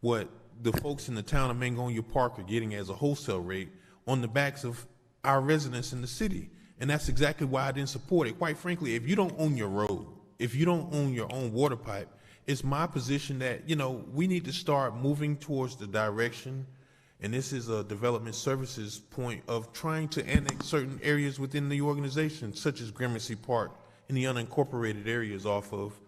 what the folks in the town of Mangonia Park are getting as a wholesale rate on the backs of our residents in the city. And that's exactly why I didn't support it. Quite frankly, if you don't own your road, if you don't own your own water pipe, it's my position that, we need to start moving towards the direction, and this is a development services point, of trying to annex certain areas within the organization, such as Gramercy Park and the unincorporated areas off of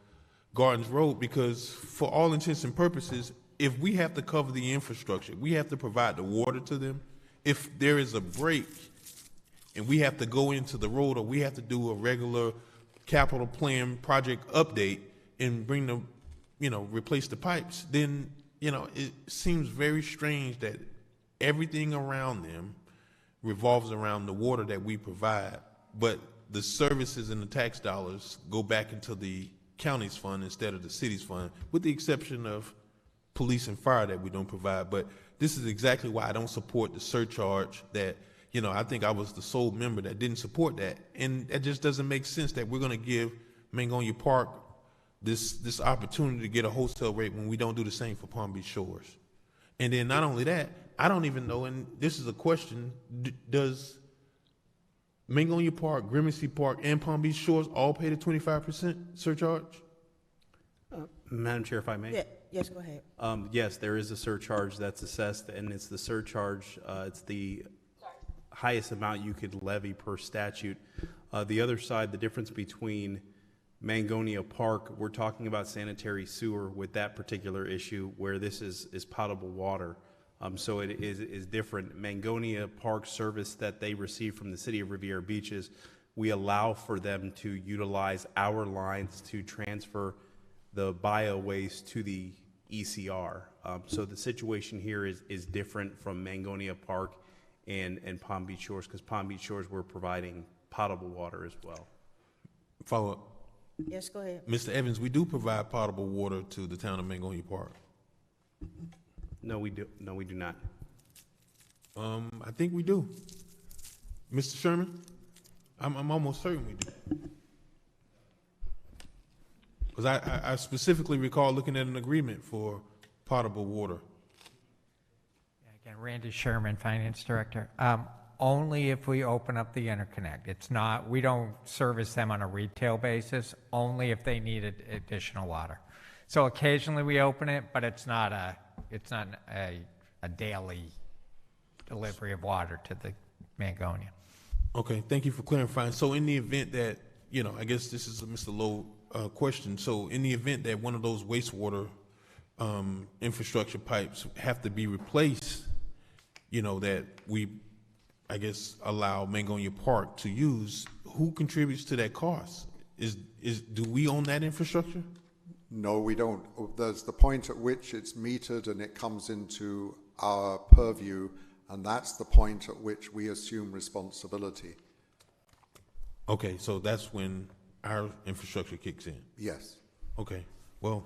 Gardens Road, because for all intents and purposes, if we have to cover the infrastructure, we have to provide the water to them. If there is a break and we have to go into the road, or we have to do a regular capital plan project update and bring the, replace the pipes, then, it seems very strange that everything around them revolves around the water that we provide, but the services and the tax dollars go back into the county's fund instead of the city's fund, with the exception of police and fire that we don't provide. But this is exactly why I don't support the surcharge that, I think I was the sole member that didn't support that. And it just doesn't make sense that we're going to give Mangonia Park this opportunity to get a wholesale rate when we don't do the same for Palm Beach Shores. And then not only that, I don't even know, and this is a question, does Mangonia Park, Gramercy Park, and Palm Beach Shores all pay the 25% surcharge? Madam Chair, if I may? Yeah, yes, go ahead. Yes, there is a surcharge that's assessed, and it's the surcharge, it's the highest amount you could levy per statute. The other side, the difference between Mangonia Park, we're talking about sanitary sewer with that particular issue, where this is potable water. So it is different. Mangonia Park service that they receive from the city of Riviera Beaches, we allow for them to utilize our lines to transfer the bio waste to the ECR. So the situation here is different from Mangonia Park and Palm Beach Shores, because Palm Beach Shores, we're providing potable water as well. Follow up. Yes, go ahead. Mr. Evans, we do provide potable water to the town of Mangonia Park. No, we do not. I think we do. Mr. Sherman, I'm almost certain we do. Because I specifically recall looking at an agreement for potable water. Again, Randy Sherman, Finance Director. Only if we open up the interconnect. It's not, we don't service them on a retail basis, only if they need additional water. So occasionally we open it, but it's not a daily delivery of water to the Mangonia. Okay, thank you for clarifying. So in the event that, I guess this is a Mr. Lowe question. So in the event that one of those wastewater infrastructure pipes have to be replaced, that we, I guess, allow Mangonia Park to use, who contributes to that cost? Do we own that infrastructure? No, we don't. There's the point at which it's metered and it comes into our purview, and that's the point at which we assume responsibility. Okay, so that's when our infrastructure kicks in. Yes. Okay, well,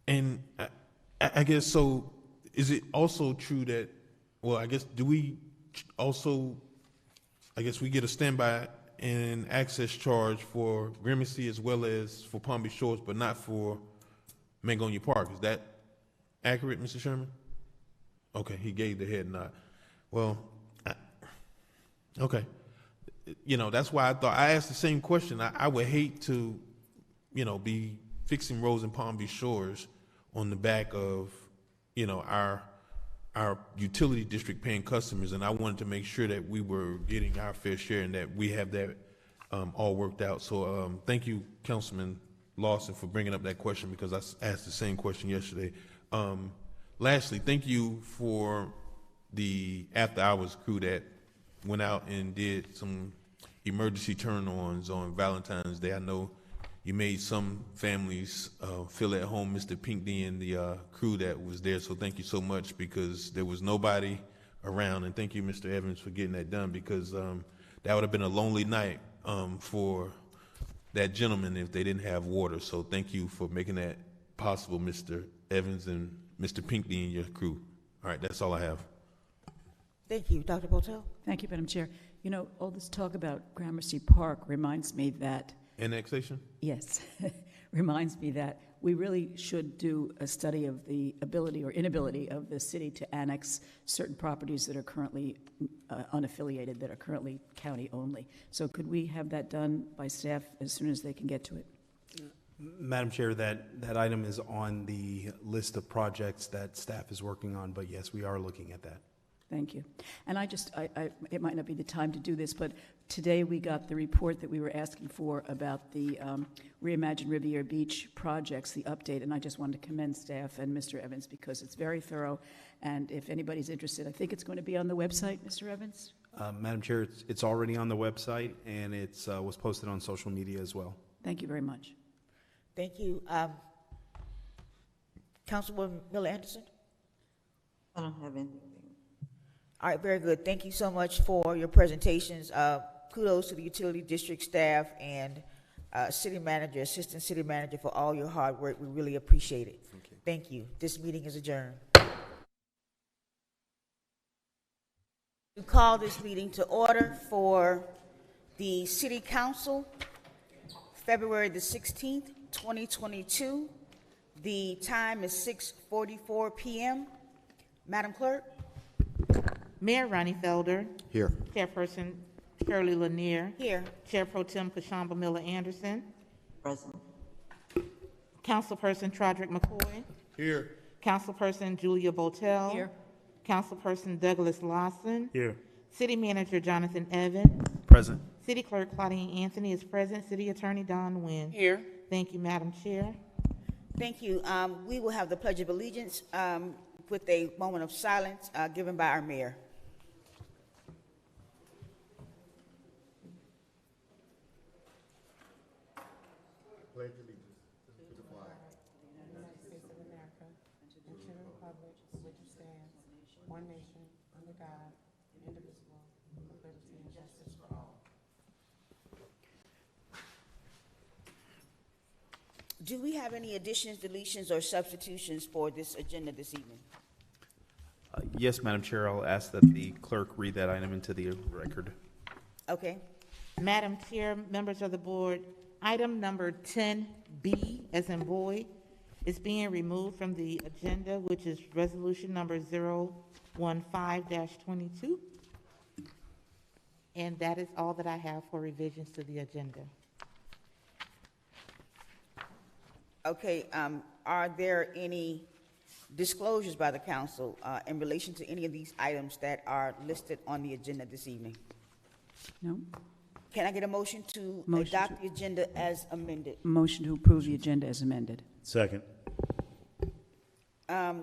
and I guess, so is it also true that, well, I guess, do we also, I guess we get a standby and access charge for Gramercy as well as for Palm Beach Shores, but not for Mangonia Park? Is that accurate, Mr. Sherman? Okay, he gave the head nod. Well, okay. That's why I asked the same question. I would hate to, be fixing roads in Palm Beach Shores on the back of, our utility district paying customers, and I wanted to make sure that we were getting our fair share and that we have that all worked out. So thank you, Councilman Lawson, for bringing up that question, because I asked the same question yesterday. Lastly, thank you for the after-hours crew that went out and did some emergency turn-ons on Valentine's Day. I know you made some families feel at home, Mr. Pinckney and the crew that was there, so thank you so much, because there was nobody around, and thank you, Mr. Evans, for getting that done, because that would have been a lonely night for that gentleman if they didn't have water. So thank you for making that possible, Mr. Evans and Mr. Pinckney and your crew. All right, that's all I have. Thank you. Dr. Botel? Thank you, Madam Chair. All this talk about Gramercy Park reminds me that, Annexation? yes, reminds me that we really should do a study of the ability or inability of the city to annex certain properties that are currently unaffiliated, that are currently county only. So could we have that done by staff as soon as they can get to it? Madam Chair, that item is on the list of projects that staff is working on, but yes, we are looking at that. Thank you. And it might not be the time to do this, but today we got the report that we were asking for about the Reimagine Riviera Beach projects, the update, and I just wanted to commend staff and Mr. Evans because it's very thorough, and if anybody's interested, I think it's going to be on the website, Mr. Evans? Madam Chair, it's already on the website, and it was posted on social media as well. Thank you very much. Thank you. Councilwoman Miller Anderson? I don't have anything. All right, very good. Thank you so much for your presentations. Kudos to the utility district staff and city manager, assistant city manager for all your hard work. We really appreciate it. Thank you. This meeting is adjourned. We call this meeting to order for the City Council, February the 16th, 2022. The time is 6:44 p.m. Madam Clerk? Mayor Ronnie Felder. Here. Chairperson Shirley Lanier. Here. Chair Pro Tem Kashamba Miller Anderson. Present. Councilperson Troderick McCoy. Here. Councilperson Julia Botel. Here. Councilperson Douglas Lawson. Here. City Manager Jonathan Evans. Present. City Clerk Claudine Anthony is present. City Attorney Don Nguyen. Here. Thank you, Madam Chair. Thank you. We will have the Pledge of Allegiance with a moment of silence given by our mayor. Pledge allegiance to the flag. United States of America, and to the republic for which it stands, one nation, under God, indivisible, with liberty and justice for all. Do we have any additions, deletions, or substitutions for this agenda this evening? Yes, Madam Chair, I'll ask that the clerk read that item into the record. Okay. Madam Chair, members of the board, item number 10B, as in boy, is being removed from the agenda, which is resolution number 015-22. And that is all that I have for revisions to the agenda. Okay, are there any disclosures by the council in relation to any of these items that are listed on the agenda this evening? No? Can I get a motion to Motion adopt the agenda as amended? Motion to approve the agenda as amended. Second.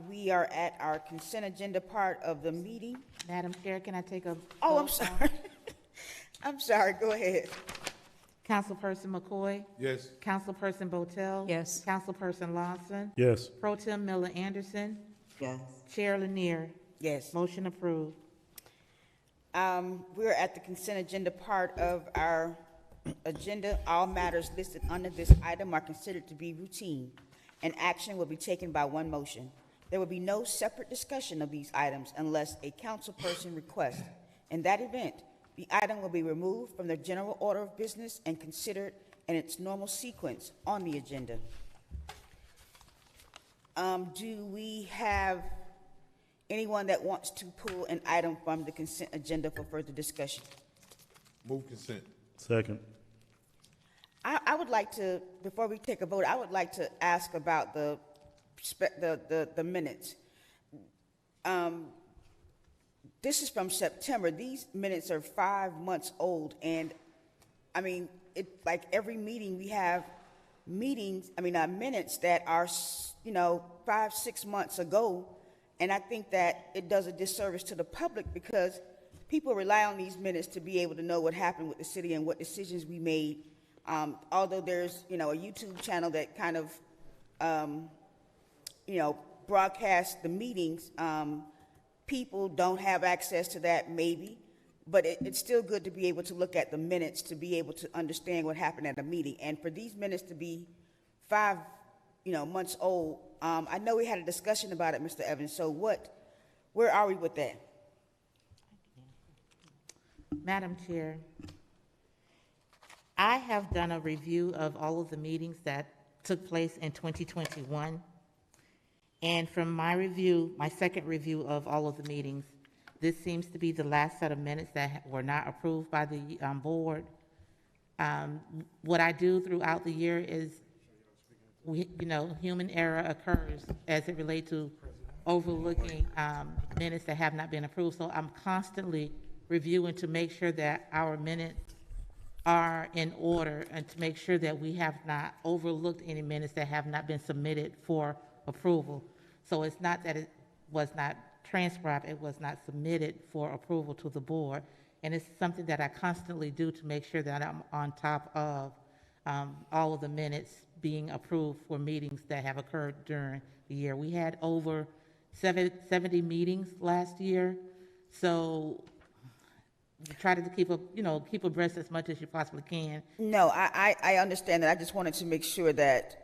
We are at our consent agenda part of the meeting. Madam Chair, can I take a Oh, I'm vote? sorry. I'm sorry, go ahead. Councilperson McCoy? Yes. Councilperson Botel? Yes. Councilperson Lawson? Yes. Pro Tem Miller Anderson? Yes. Chair Lanier? Yes. Motion approved. We're at the consent agenda part of our agenda. All matters listed under this item are considered to be routine, and action will be taken by one motion. There will be no separate discussion of these items unless a councilperson requests. In that event, the item will be removed from the general order of business and considered in its normal sequence on the agenda. Do we have anyone that wants to pull an item from the consent agenda for further discussion? Move consent. Second. I would like to, before we take a vote, I would like to ask about the minutes. This is from September. These minutes are 5 months old, and I mean, like every meeting we have minutes that are, 5-6 months ago, and I think that it does a disservice to the public because people rely on these minutes to be able to know what happened with the city and what decisions we made. Although there's, a YouTube channel that kind of, broadcasts the meetings, people don't have access to that maybe, but it's still good to be able to look at the minutes to be able to understand what happened at a meeting. And for these minutes to be 5, months old, I know we had a discussion about it, Mr. Evans, so where are we with that? Madam Chair, I have done a review of all of the meetings that took place in 2021. And from my review, my second review of all of the meetings, this seems to be the last set of minutes that were not approved by the board. What I do throughout the year is, human error occurs as it relates to overlooking minutes that have not been approved. So I'm constantly reviewing to make sure that our minutes are in order and to make sure that we have not overlooked any minutes that have not been submitted for approval. So it's not that it was not transcribed, it was not submitted for approval to the board. And it's something that I constantly do to make sure that I'm on top of all of the minutes being approved for meetings that have occurred during the year. We had over 70 meetings last year, so try to keep abreast as much as you possibly can. No, I understand that. I just wanted to make sure that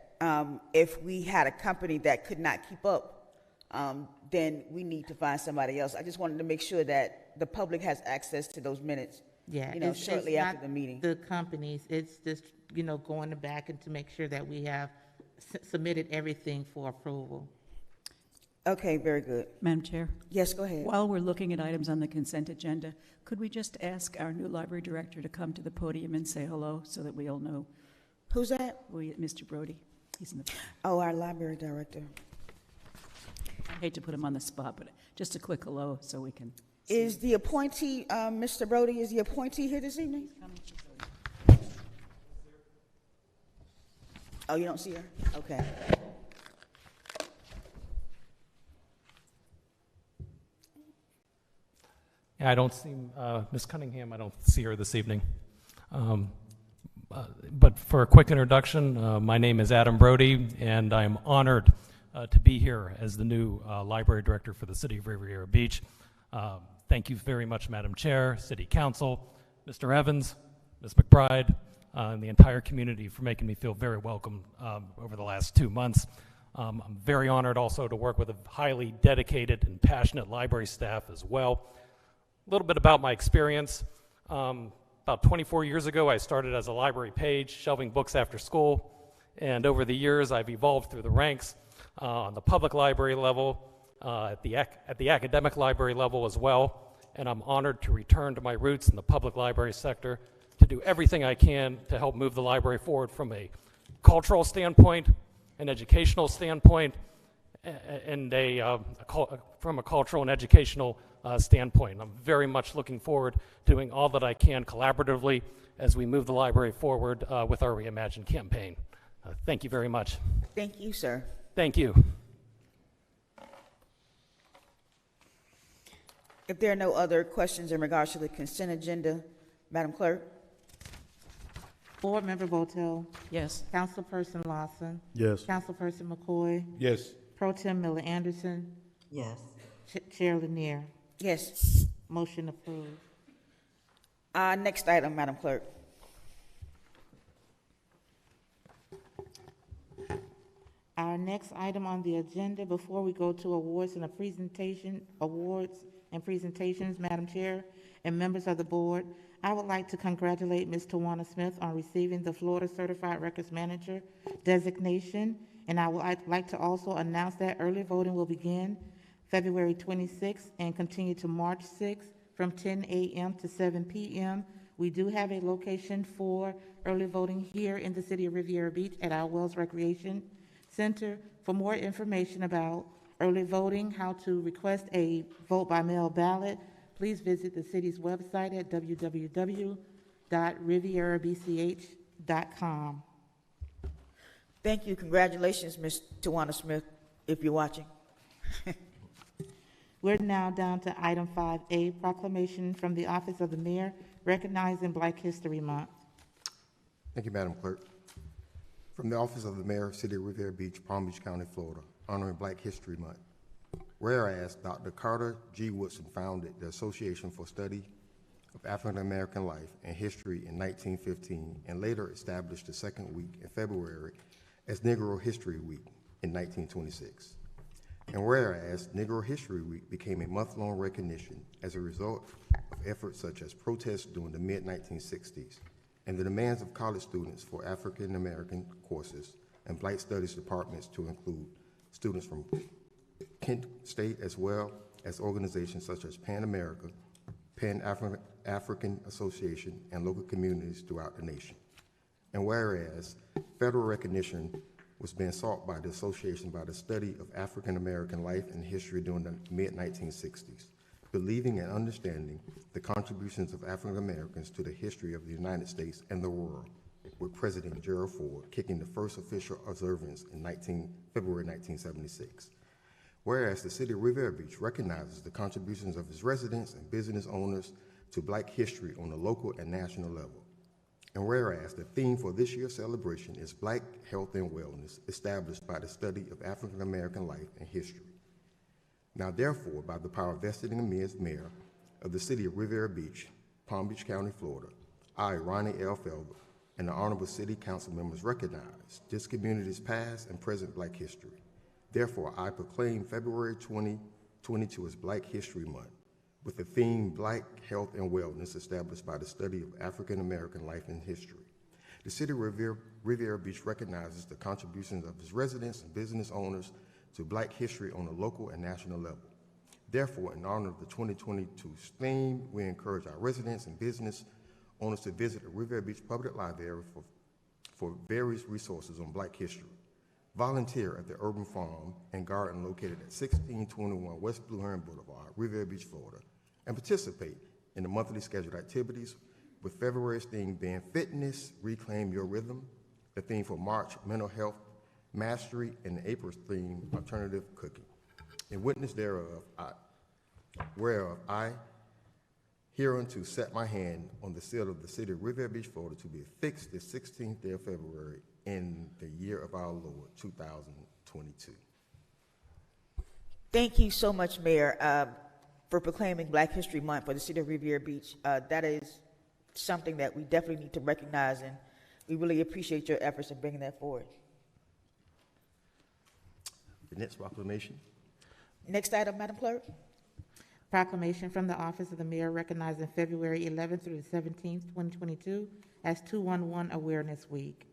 if we had a company that could not keep up, then we need to find somebody else. I just wanted to make sure that the public has access to those minutes. Yeah, Shortly it's after not the meeting. the companies, it's just, going back and to make sure that we have submitted everything for approval. Okay, very good. Madam Chair, Yes, go ahead. while we're looking at items on the consent agenda, could we just ask our new library director to come to the podium and say hello so that we all know? Who's that? Mr. Brody. He's in the, Oh, our library director. I hate to put him on the spot, but just a quick hello so we can. Is the appointee, Mr. Brody, is the appointee here this evening? Oh, you don't see her? Okay. Yeah, I don't see Ms. Cunningham. I don't see her this evening. But for a quick introduction, my name is Adam Brody, and I'm honored to be here as the new library director for the City of Riviera Beach. Thank you very much, Madam Chair, City Council, Mr. Evans, Ms. McBride, and the entire community for making me feel very welcome over the last 2 months. I'm very honored also to work with a highly dedicated and passionate library staff as well. A little bit about my experience. About 24 years ago, I started as a library page, shelving books after school, and over the years, I've evolved through the ranks on the public library level, at the academic library level as well, and I'm honored to return to my roots in the public library sector to do everything I can to help move the library forward from a cultural standpoint, an educational standpoint, and from a cultural and educational standpoint. I'm very much looking forward to doing all that I can collaboratively as we move the library forward with our Reimagine campaign. Thank you very much. Thank you, sir. Thank you. If there are no other questions in regards to the consent agenda, Madam Clerk? Board Member Votel. Yes. Councilperson Lawson. Yes. Councilperson McCoy. Yes. Pro Tem Miller Anderson. Yes. Chair Lanier. Yes. Motion approved. Next item, Madam Clerk. Our next item on the agenda, before we go to awards and presentations, Madam Chair and members of the board, I would like to congratulate Ms. Tawana Smith on receiving the Florida Certified Records Manager designation, and I would like to also announce that early voting will begin February 26th and continue to March 6th from 10 a.m. to 7 p.m. We do have a location for early voting here in the city of Riviera Beach at our Wells Recreation Center. For more information about early voting, how to request a vote by mail ballot, please visit the city's website at www.rivierabch.com. Thank you. Congratulations, Ms. Tawana Smith, if you're watching. We're now down to item 5A, proclamation from the Office of the Mayor recognizing Black History Month. Thank you, Madam Clerk. From the Office of the Mayor, City of Riviera Beach, Palm Beach County, Florida, honoring Black History Month. Whereas Dr. Carter G. Woodson founded the Association for Study of African American Life and History in 1915 and later established the second week in February as Negro History Week in 1926. And whereas Negro History Week became a month-long recognition as a result of efforts such as protests during the mid-1960s and the demands of college students for African American courses and Black Studies departments to include students from Kent State as well as organizations such as Pan America, Pan African Association, and local communities throughout the nation. And whereas federal recognition was being sought by the association by the study of African American life and history during the mid-1960s, believing and understanding the contributions of African Americans to the history of the United States and the world, with President Gerald Ford kicking the first official observance in February 1976. Whereas the City of Riviera Beach recognizes the contributions of its residents and business owners to Black history on the local and national level. And whereas the theme for this year's celebration is Black Health and Wellness, established by the study of African American life and history. Now therefore, by the power vested in me as mayor of the City of Riviera Beach, Palm Beach County, Florida, I, Ronnie L. Felber, and the honorable city council members recognize this community's past and present Black history. Therefore, I proclaim February 2022 as Black History Month, with the theme Black Health and Wellness, established by the study of African American life and history. The City of Riviera Beach recognizes the contributions of its residents and business owners to Black history on a local and national level. Therefore, in honor of the 2022 theme, we encourage our residents and business owners to visit the Riviera Beach Public Library for various resources on Black history. volunteer at the Urban Farm and Garden located at 1621 West Blue Heron Boulevard, Riviera Beach, Florida, and participate in the monthly scheduled activities, with February's theme being Fitness, Reclaim Your Rhythm, the theme for March, Mental Health, Mastery, and April's theme, Alternative Cooking. In witness thereof, I hereunto set my hand on the seal of the city of Riviera Beach, Florida, to be affixed the 16th day of February in the year of our Lord, 2022. Thank you so much, Mayor, for proclaiming Black History Month for the city of Riviera Beach. That is something that we definitely need to recognize, and we really appreciate your efforts in bringing that forward. The next proclamation. Next item, Madam Clerk. Proclamation from the Office of the Mayor recognizing February 11th through the 17th, 2022 as 211 Awareness Week.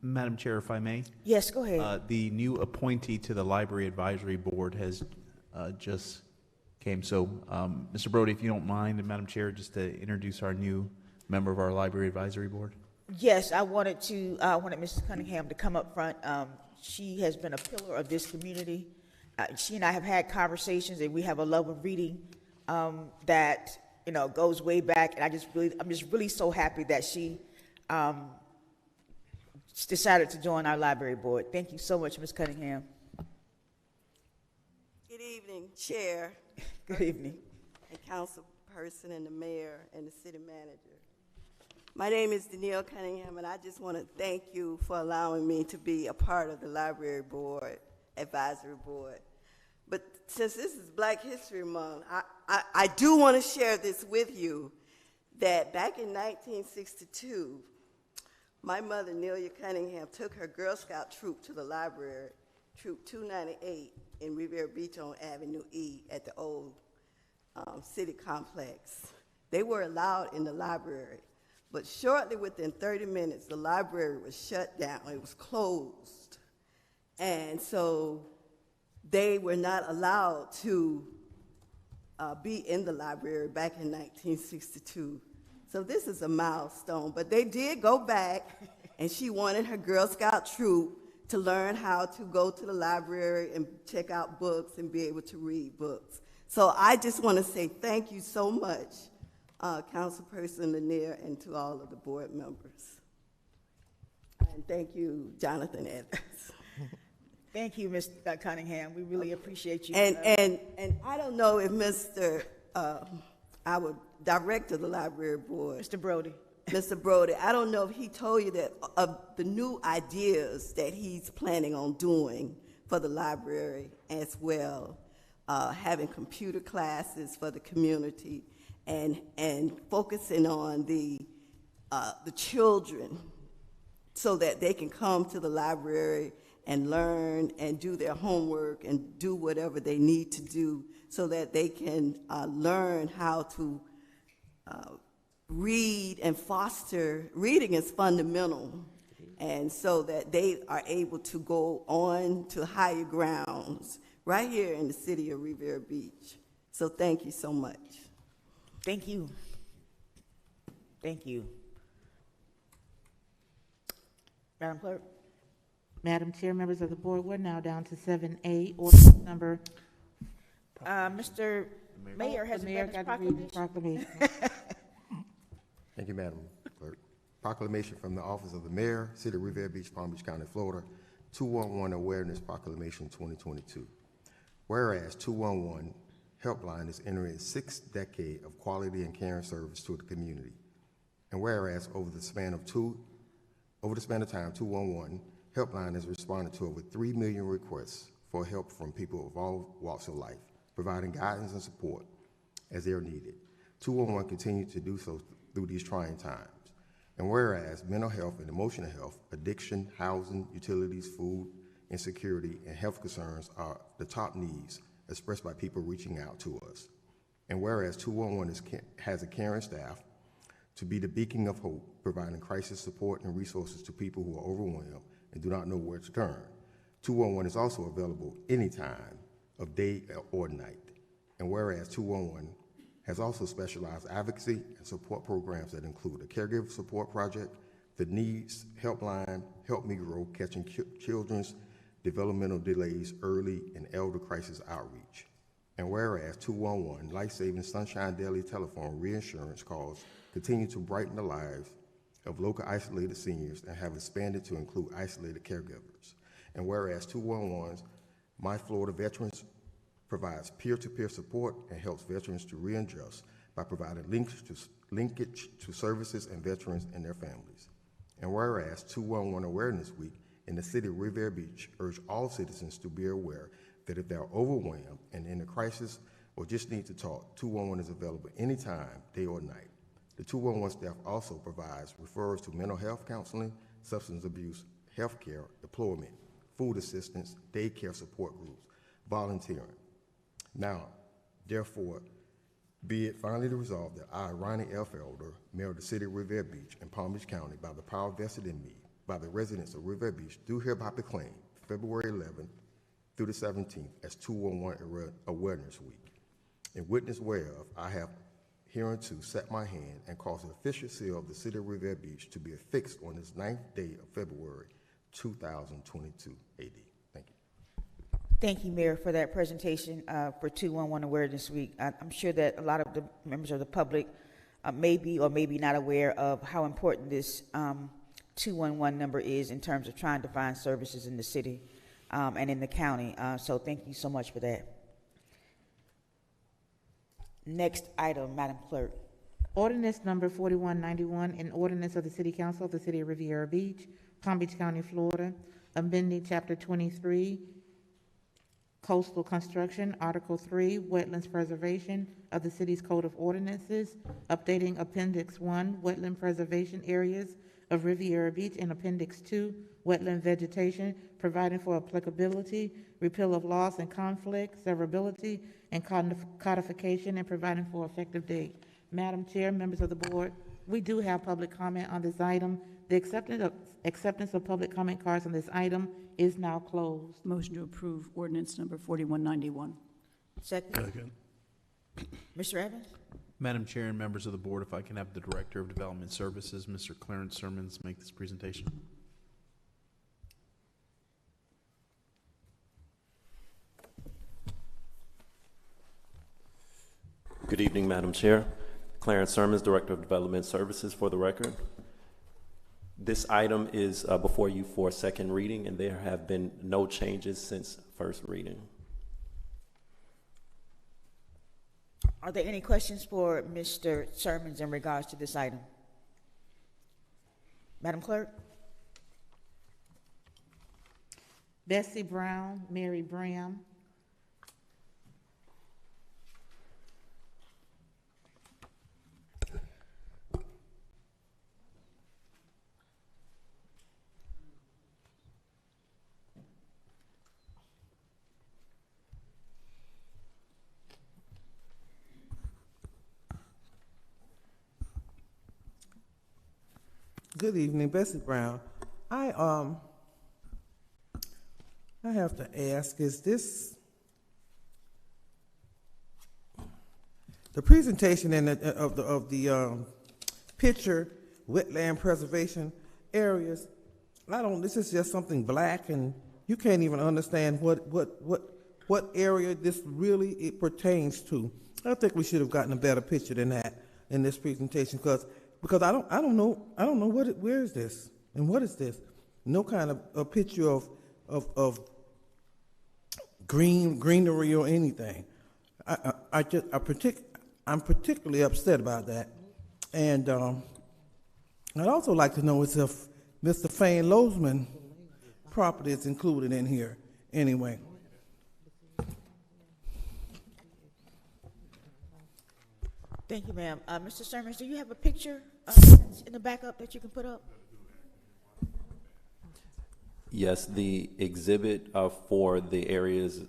Madam Chair, if I may. Yes, go ahead. The new appointee to the Library Advisory Board has just came. So, Mr. Brody, if you don't mind, and Madam Chair, just to introduce our new member of our Library Advisory Board. Yes, I wanted Mrs. Cunningham to come up front. She has been a pillar of this community. She and I have had conversations, and we have a love of reading that goes way back. And I'm just really so happy that she decided to join our library board. Thank you so much, Ms. Cunningham. Good evening, Chair. Good evening. And council person and the mayor and the city manager. My name is Danielle Cunningham, and I just want to thank you for allowing me to be a part of the library board, advisory board. But since this is Black History Month, I do want to share this with you, that back in 1962, my mother, Nelia Cunningham, took her Girl Scout troop to the library, Troop 298 in Riviera Beach on Avenue E at the old city complex. They were allowed in the library, but shortly within 30 minutes, the library was shut down. It was closed. And so they were not allowed to be in the library back in 1962. So this is a milestone, but they did go back, and she wanted her Girl Scout troop to learn how to go to the library and check out books and be able to read books. So I just want to say thank you so much, Councilperson Lanier, and to all of the board members. And thank you, Jonathan Evans. Thank you, Ms. Cunningham. We really appreciate you. And I don't know if Mr. Our director of the library board, Mr. Brody. Mr. Brody, I don't know if he told you that of the new ideas that he's planning on doing for the library as well, having computer classes for the community and focusing on the children so that they can come to the library and learn and do their homework and do whatever they need to do so that they can learn how to read and foster. Reading is fundamental, and so that they are able to go on to higher grounds right here in the city of Riviera Beach. So thank you so much. Thank you. Thank you. Madam Clerk. Madam Chair, members of the board, we're now down to 7A, ordinance number. Mr. Mayor has the mayor got to read the proclamation. Thank you, Madam Clerk. Proclamation from the Office of the Mayor, City of Riviera Beach, Palm Beach County, Florida, 211 Awareness Proclamation 2022. Whereas 211 Helpline is entering its 6th decade of quality and caring service to the community. And whereas over the span of time, 211 Helpline has responded to over 3 million requests for help from people of all walks of life, providing guidance and support as they are needed. 211 continues to do so through these trying times. And whereas mental health and emotional health, addiction, housing, utilities, food, insecurity, and health concerns are the top needs expressed by people reaching out to us. And whereas 211 has a caring staff to be the beacon of hope, providing crisis support and resources to people who are overwhelmed and do not know where to turn. 211 is also available any time of day or night. And whereas 211 has also specialized advocacy and support programs that include a caregiver support project, the Needs Helpline, Help Me Grow, catching children's developmental delays, early and elder crisis outreach. And whereas 211 life-saving Sunshine Daily telephone reinsurance calls continue to brighten the lives of local isolated seniors and have expanded to include isolated caregivers. And whereas 211's My Florida Veterans provides peer-to-peer support and helps veterans to readjust by providing linkage to services and veterans and their families. And whereas 211 Awareness Week in the city of Riviera Beach urge all citizens to be aware that if they are overwhelmed and in a crisis or just need to talk, 211 is available anytime, day or night. The 211 staff also provides referrals to mental health counseling, substance abuse, healthcare, employment, food assistance, daycare support groups, volunteering. Now, therefore, be it finally resolved that I, Ronnie F. Elder, Mayor of the City of Riviera Beach and Palm Beach County, by the power vested in me, by the residents of Riviera Beach, do hereby proclaim February 11th through the 17th as 211 Awareness Week. In witness whereof, I have hereunto set my hand and caused the official seal of the City of Riviera Beach to be affixed on this 9th day of February 2022 AD. Thank you. Thank you, Mayor, for that presentation for 211 Awareness Week. I'm sure that a lot of the members of the public may be or may be not aware of how important this 211 number is in terms of trying to find services in the city and in the county. So thank you so much for that. Next item, Madam Clerk. Ordinance number 4191, an ordinance of the City Council of the City of Riviera Beach, Palm Beach County, Florida, amending Chapter 23, Coastal Construction, Article 3, Wetlands Preservation of the City's Code of Ordinances, updating Appendix 1, Wetland Preservation Areas of Riviera Beach, and Appendix 2, Wetland Vegetation, providing for applicability, repeal of laws and conflict, severability, and codification, and providing for effective date. Madam Chair, members of the board, we do have public comment on this item. The acceptance of public comment cards on this item is now closed. Motion to approve ordinance number 4191. Second. Mr. Evans? Madam Chair and members of the board, if I can have the Director of Development Services, Mr. Clarence Sermons, make this presentation. Good evening, Madam Chair. Clarence Sermons, Director of Development Services, for the record. This item is before you for second reading, and there have been no changes since first reading. Are there any questions for Mr. Sermons in regards to this item? Madam Clerk? Bessie Brown, Mary Bram. Good evening, Bessie Brown. I have to ask, is this the presentation of the picture wetland preservation areas? This is just something black, and you can't even understand what area this really it pertains to. I think we should have gotten a better picture than that in this presentation, because I don't know where is this and what is this? No kind of a picture of greenery or anything. I'm particularly upset about that, and I'd also like to know is if Mr. Fane Lozman property is included in here anyway. Thank you, ma'am. Mr. Sermons, do you have a picture in the backup that you can put up? Yes, the exhibit for the areas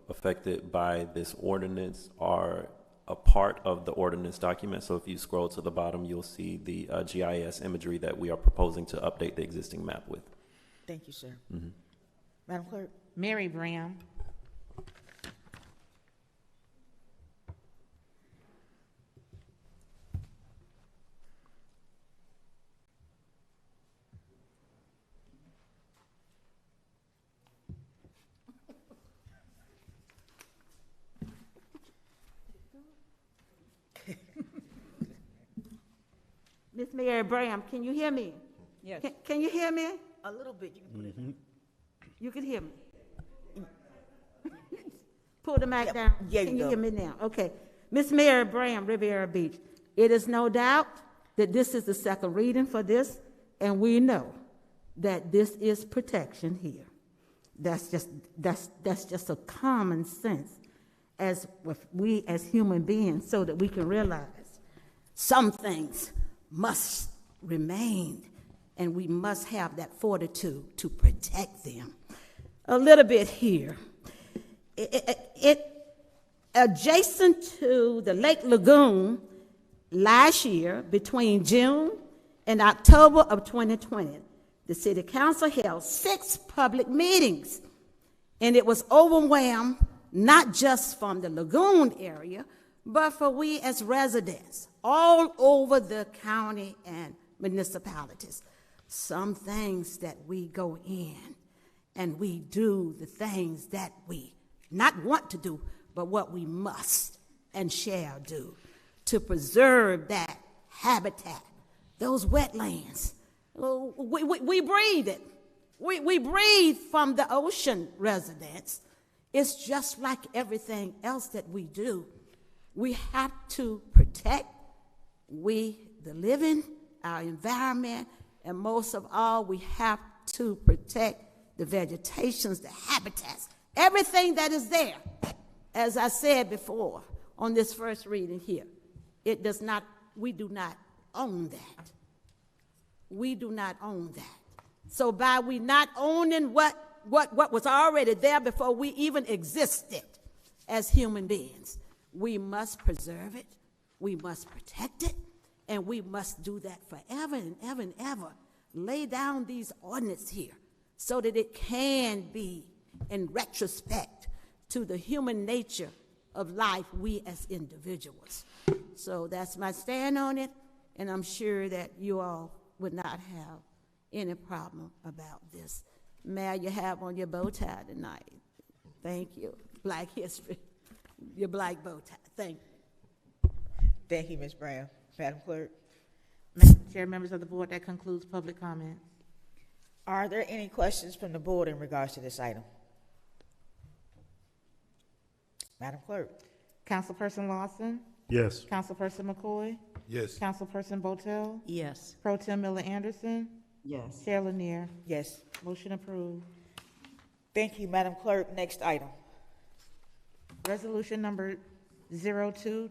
affected by this ordinance are a part of the ordinance document. So if you scroll to the bottom, you'll see the GIS imagery that we are proposing to update the existing map with. Thank you, sir. Mm-hmm. Madam Clerk? Mary Bram. Miss Mary Bram, can you hear me? Yes. Can you hear me? A little bit, you can put it. You can hear me. Pull the mic down. Yeah, Can you you go. hear me now? Okay. Miss Mary Bram, Riviera Beach. It is no doubt that this is the second reading for this, and we know that this is protection here. That's just a common sense as with we as human beings, so that we can realize some things must remain, and we must have that fortitude to protect them. A little bit here. It adjacent to the Lake Lagoon last year, between June and October of 2020, the City Council held 6 public meetings, and it was overwhelmed not just from the lagoon area, but for we as residents all over the county and municipalities. Some things that we go in and we do the things that we not want to do, but what we must and shall do to preserve that habitat, those wetlands. We breathe it. We breathe from the ocean residents. It's just like everything else that we do. We have to protect the living, our environment, and most of all, we have to protect the vegetations, the habitats, everything that is there. As I said before on this first reading here, we do not own that. We do not own that. So by we not owning what was already there before we even existed as human beings, we must preserve it, we must protect it, and we must do that forever and ever and ever. Lay down these ordinances here so that it can be in retrospect to the human nature of life, we as individuals. So that's my stand on it, and I'm sure that you all would not have any problem about this. Mayor, you have on your bow tie tonight. Thank you. Black history, your black bow tie. Thank you. Thank you, Ms. Brown. Madam Clerk. Madam Chair, members of the board, that concludes public comment. Are there any questions from the board in regards to this item? Madam Clerk. Councilperson Lawson? Yes. Councilperson McCoy? Yes. Councilperson Botel? Yes. Pro Tem Miller Anderson? Yes. Chair Lanier? Yes. Motion approved. Thank you, Madam Clerk. Next item. Resolution number 022-22,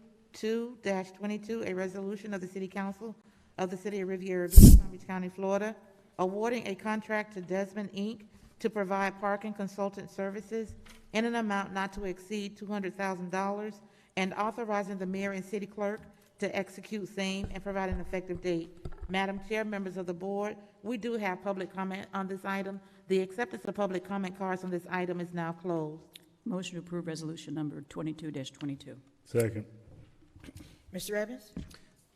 a resolution of the City Council of the City of Riviera Beach, Palm Beach County, Florida, awarding a contract to Desmond, Inc. to provide parking consultant services in an amount not to exceed $200,000 and authorizing the mayor and city clerk to execute same and provide an effective date. Madam Chair, members of the board, we do have public comment on this item. The acceptance of public comment cards on this item is now closed. Motion to approve resolution number 22-22. Second. Mr. Evans?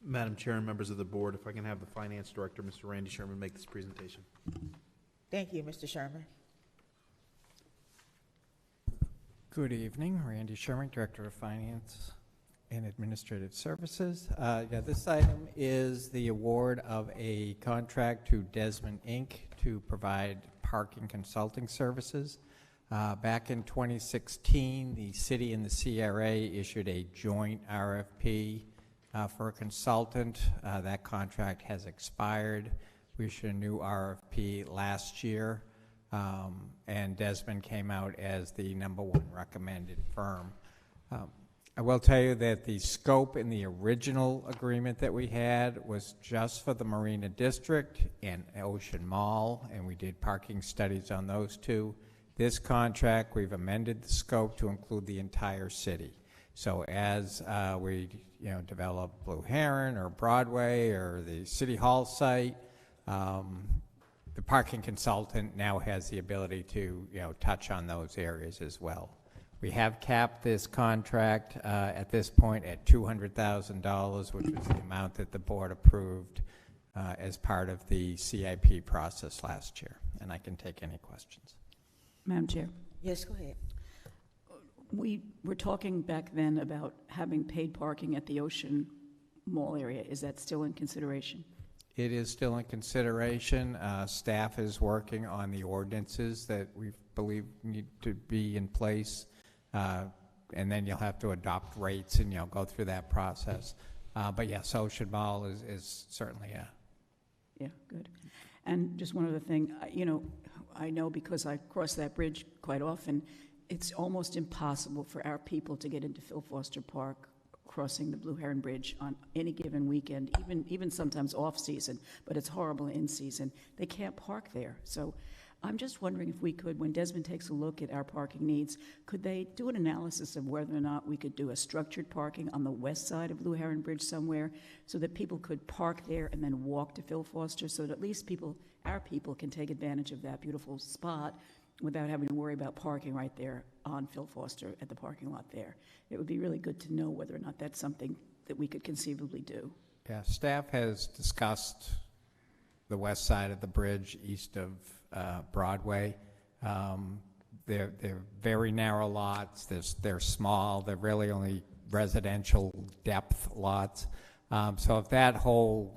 Madam Chair and members of the board, if I can have the Finance Director, Mr. Randy Sherman, make this presentation. Thank you, Mr. Sherman. Good evening, Randy Sherman, Director of Finance and Administrative Services. This item is the award of a contract to Desmond, Inc. to provide parking consulting services. Back in 2016, the city and the CRA issued a joint RFP for a consultant. That contract has expired. We issued a new RFP last year, and Desmond came out as the #1 recommended firm. I will tell you that the scope in the original agreement that we had was just for the Marina District and Ocean Mall, and we did parking studies on those two. This contract, we've amended the scope to include the entire city. So as we develop Blue Heron or Broadway or the City Hall site, the parking consultant now has the ability to touch on those areas as well. We have capped this contract at this point at $200,000, which was the amount that the board approved as part of the CIP process last year. And I can take any questions. Madam Chair. Yes, go ahead. We were talking back then about having paid parking at the Ocean Mall area. Is that still in consideration? It is still in consideration. Staff is working on the ordinances that we believe need to be in place. And then you'll have to adopt rates and you'll go through that process. But yes, Ocean Mall is certainly a. Yeah, good. And just one other thing, I know because I cross that bridge quite often, it's almost impossible for our people to get into Phil Foster Park crossing the Blue Heron Bridge on any given weekend, even sometimes off-season, but it's horrible in season. They can't park there. So I'm just wondering if we could, when Desmond takes a look at our parking needs, could they do an analysis of whether or not we could do a structured parking on the west side of Blue Heron Bridge somewhere so that people could park there and then walk to Phil Foster so that at least our people can take advantage of that beautiful spot without having to worry about parking right there on Phil Foster at the parking lot there. It would be really good to know whether or not that's something that we could conceivably do. Yeah, staff has discussed the west side of the bridge east of Broadway. They're very narrow lots. They're small. They're really only residential depth lots. So if that whole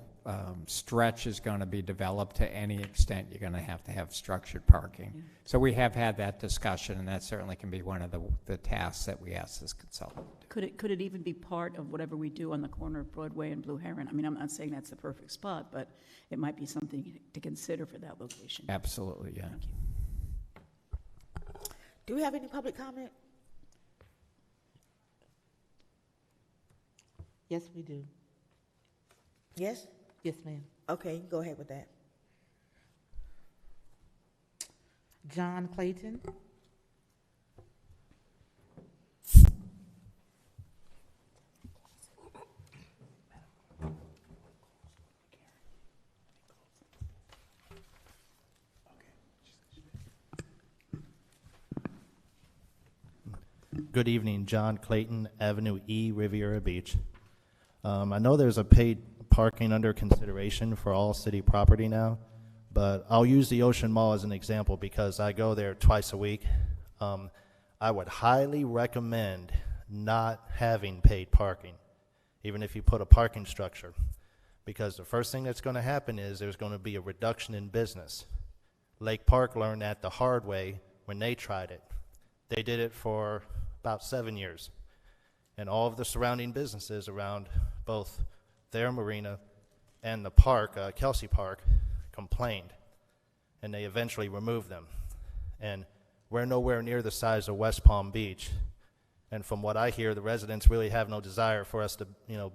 stretch is going to be developed to any extent, you're going to have structured parking. Yeah. So we have had that discussion, and that certainly can be one of the tasks that we ask this consultant. Could it even be part of whatever we do on the corner of Broadway and Blue Heron? I mean, I'm not saying that's the perfect spot, but it might be something to consider for that location. Absolutely, yeah. Thank you. Do we have any public comment? Yes, we do. Yes? Yes, ma'am. Okay, go ahead with that. John Clayton. Good evening, John Clayton, Avenue E, Riviera Beach. I know there's a paid parking under consideration for all city property now, but I'll use the Ocean Mall as an example because I go there twice a week. I would highly recommend not having paid parking, even if you put a parking structure, because the first thing that's going to happen is there's going to be a reduction in business. Lake Park learned that the hard way when they tried it. They did it for about 7 years, and all of the surrounding businesses around both their marina and the park, Kelsey Park, complained, and they eventually removed them. And we're nowhere near the size of West Palm Beach, and from what I hear, the residents really have no desire for us to,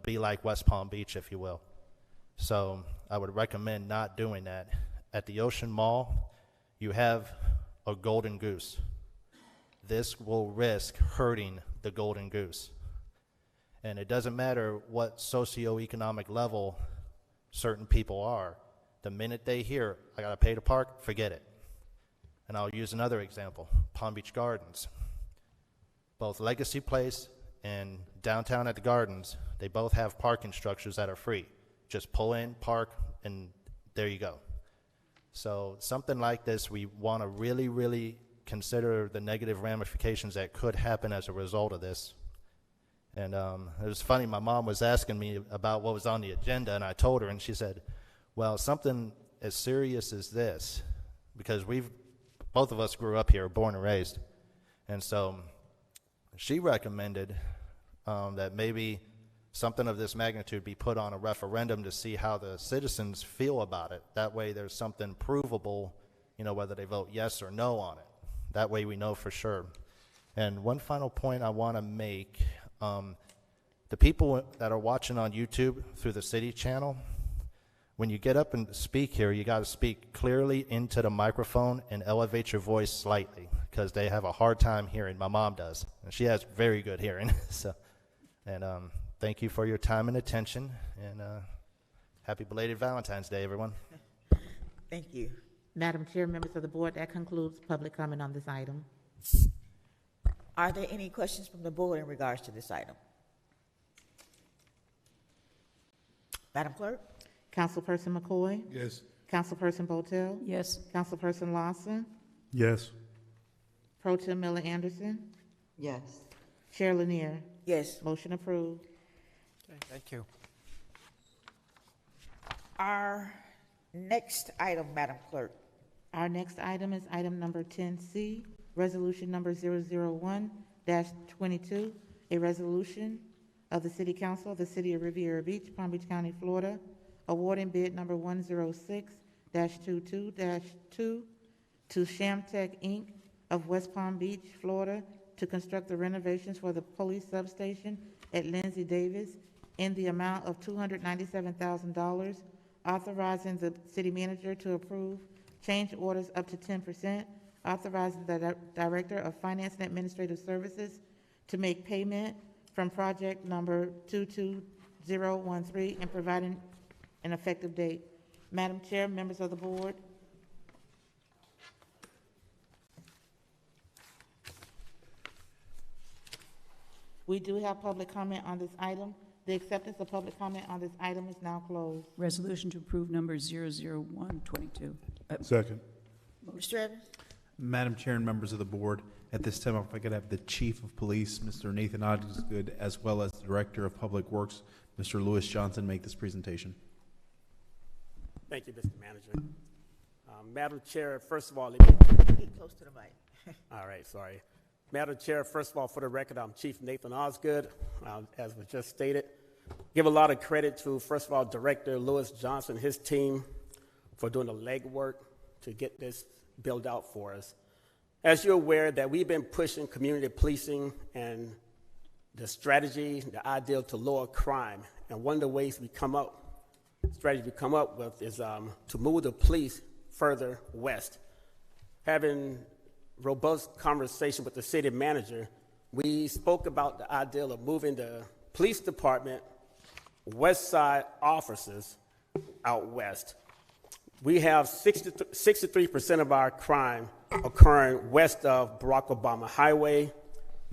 be like West Palm Beach, if you will. So I would recommend not doing that. At the Ocean Mall, you have a golden goose. This will risk hurting the golden goose. And it doesn't matter what socioeconomic level certain people are. The minute they hear, I got to pay to park, forget it. And I'll use another example, Palm Beach Gardens. Both Legacy Place and downtown at the Gardens, they both have parking structures that are free. Just pull in, park, and there you go. So something like this, we want to really, really consider the negative ramifications that could happen as a result of this. And it was funny, my mom was asking me about what was on the agenda, and I told her, and she said, well, something as serious as this, because both of us grew up here, born and raised, and so she recommended that maybe something of this magnitude be put on a referendum to see how the citizens feel about it. That way there's something provable, whether they vote yes or no on it. That way we know for sure. And one final point I want to make, the people that are watching on YouTube through the city channel, when you get up and speak here, you got to speak clearly into the microphone and elevate your voice slightly because they have a hard time hearing. My mom does, and she has very good hearing. Thank you for your time and attention, and happy belated Valentine's Day, everyone. Thank you. Madam Chair, members of the board, that concludes public comment on this item. Are there any questions from the board in regards to this item? Madam Clerk? Councilperson McCoy? Yes. Councilperson Botel? Yes. Councilperson Lawson? Yes. Pro Tem Miller Anderson? Yes. Chair Lanier? Yes. Motion approved. Okay, thank you. Our next item, Madam Clerk. Our next item is item number 10C, resolution number 001-22, a resolution of the City Council of the City of Riviera Beach, Palm Beach County, Florida, awarding bid number 106-22-2 to Shamtech, Inc. of West Palm Beach, Florida, to construct the renovations for the police substation at Lindsay Davis in the amount of $297,000, authorizing the city manager to approve change orders up to 10%, authorizing the Director of Finance and Administrative Services to make payment from project number 22013 and providing an effective date. Madam Chair, members of the board. We do have public comment on this item. The acceptance of public comment on this item is now closed. Resolution to approve number 00122. Second. Mr. Evans? Madam Chair and members of the board, at this time, if I could have the Chief of Police, Mr. Nathan Osgood, as well as the Director of Public Works, Mr. Lewis Johnson, make this presentation. Thank you, Mr. Manager. Madam Chair, first of all, Get close to the mic. all right, sorry. Madam Chair, first of all, for the record, I'm Chief Nathan Osgood, as was just stated. Give a lot of credit to, first of all, Director Lewis Johnson, his team, for doing the legwork to get this built out for us. As you're aware that we've been pushing community policing and the strategy, the ideal to lower crime. And one of the ways we come up with is to move the police further west. Having robust conversation with the city manager, we spoke about the ideal of moving the police department west side officers out west. We have 63% of our crime occurring west of Barack Obama Highway,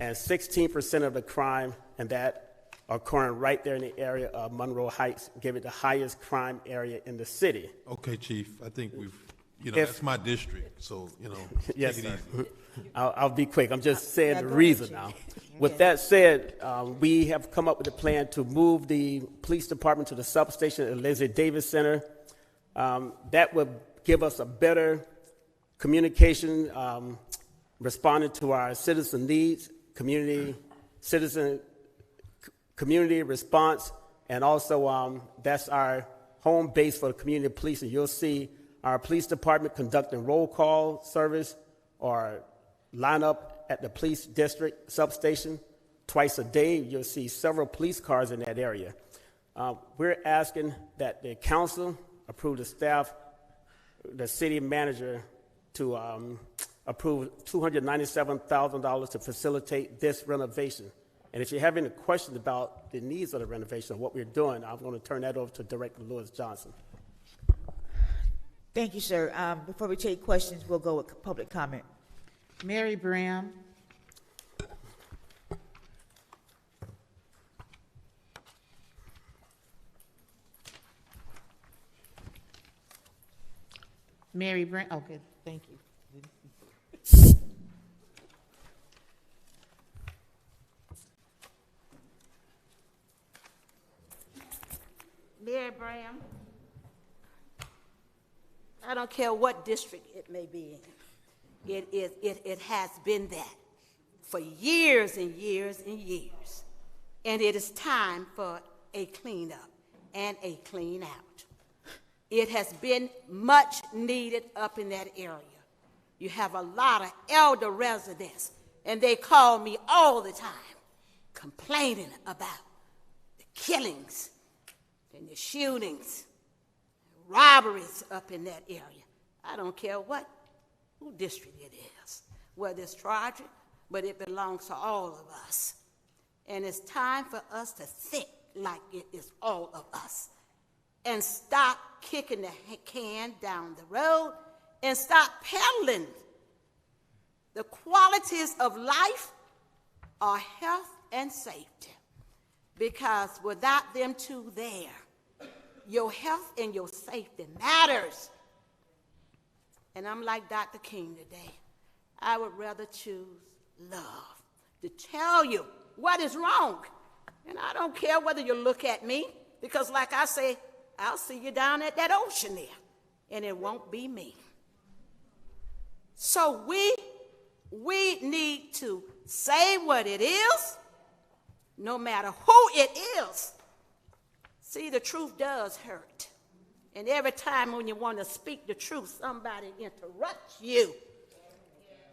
and 16% of the crime and that occurring right there in the area of Monroe Heights, giving it the highest crime area in the city. Okay, Chief, I think that's my district, so, Yes, take it sir. easy. I'll be quick. I'm just saying the reason now. With that said, we have come up with a plan to move the police department to the substation at Lindsay Davis Center. That would give us a better communication, responding to our citizen needs, community response, and also that's our home base for the community policing. You'll see our police department conducting roll call service or line up at the police district substation twice a day. You'll see several police cars in that area. We're asking that the council approve the staff, the city manager to approve $297,000 to facilitate this renovation. And if you have any questions about the needs of the renovation, what we're doing, I'm going to turn that over to Director Lewis Johnson. Thank you, sir. Before we take questions, we'll go with public comment. Mary Bram. Mary Bram, okay, thank you. Mary Bram, I don't care what district it may be in. It has been that for years and years and years. And it is time for a cleanup and a clean out. It has been much needed up in that area. You have a lot of elder residents, and they call me all the time complaining about the killings and the shootings, robberies up in that area. I don't care who district it is, whether it's tragic, but it belongs to all of us. And it's time for us to think like it is all of us and stop kicking the can down the road and stop peddling. The qualities of life are health and safety, because without them two there, your health and your safety matters. And I'm like Dr. King today. I would rather choose love to tell you what is wrong. And I don't care whether you look at me, because like I say, I'll see you down at that ocean there, and it won't be me. So we need to say what it is, no matter who it is. See, the truth does hurt. And every time when you want to speak the truth, somebody interrupts you.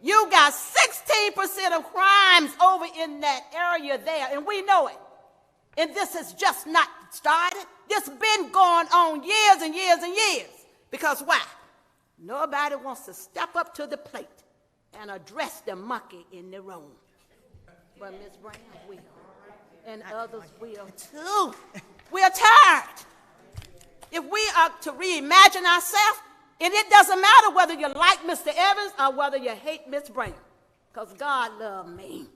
You got 16% of crimes over in that area there, and we know it. And this has just not started. This has been going on years and years and years. Because why? Nobody wants to step up to the plate and address the monkey in the room. But Ms. Brown will, and others will too. We're tired. If we are to reimagine ourselves, and it doesn't matter whether you like Mr. Evans or whether you hate Ms. Brown, because God loved me.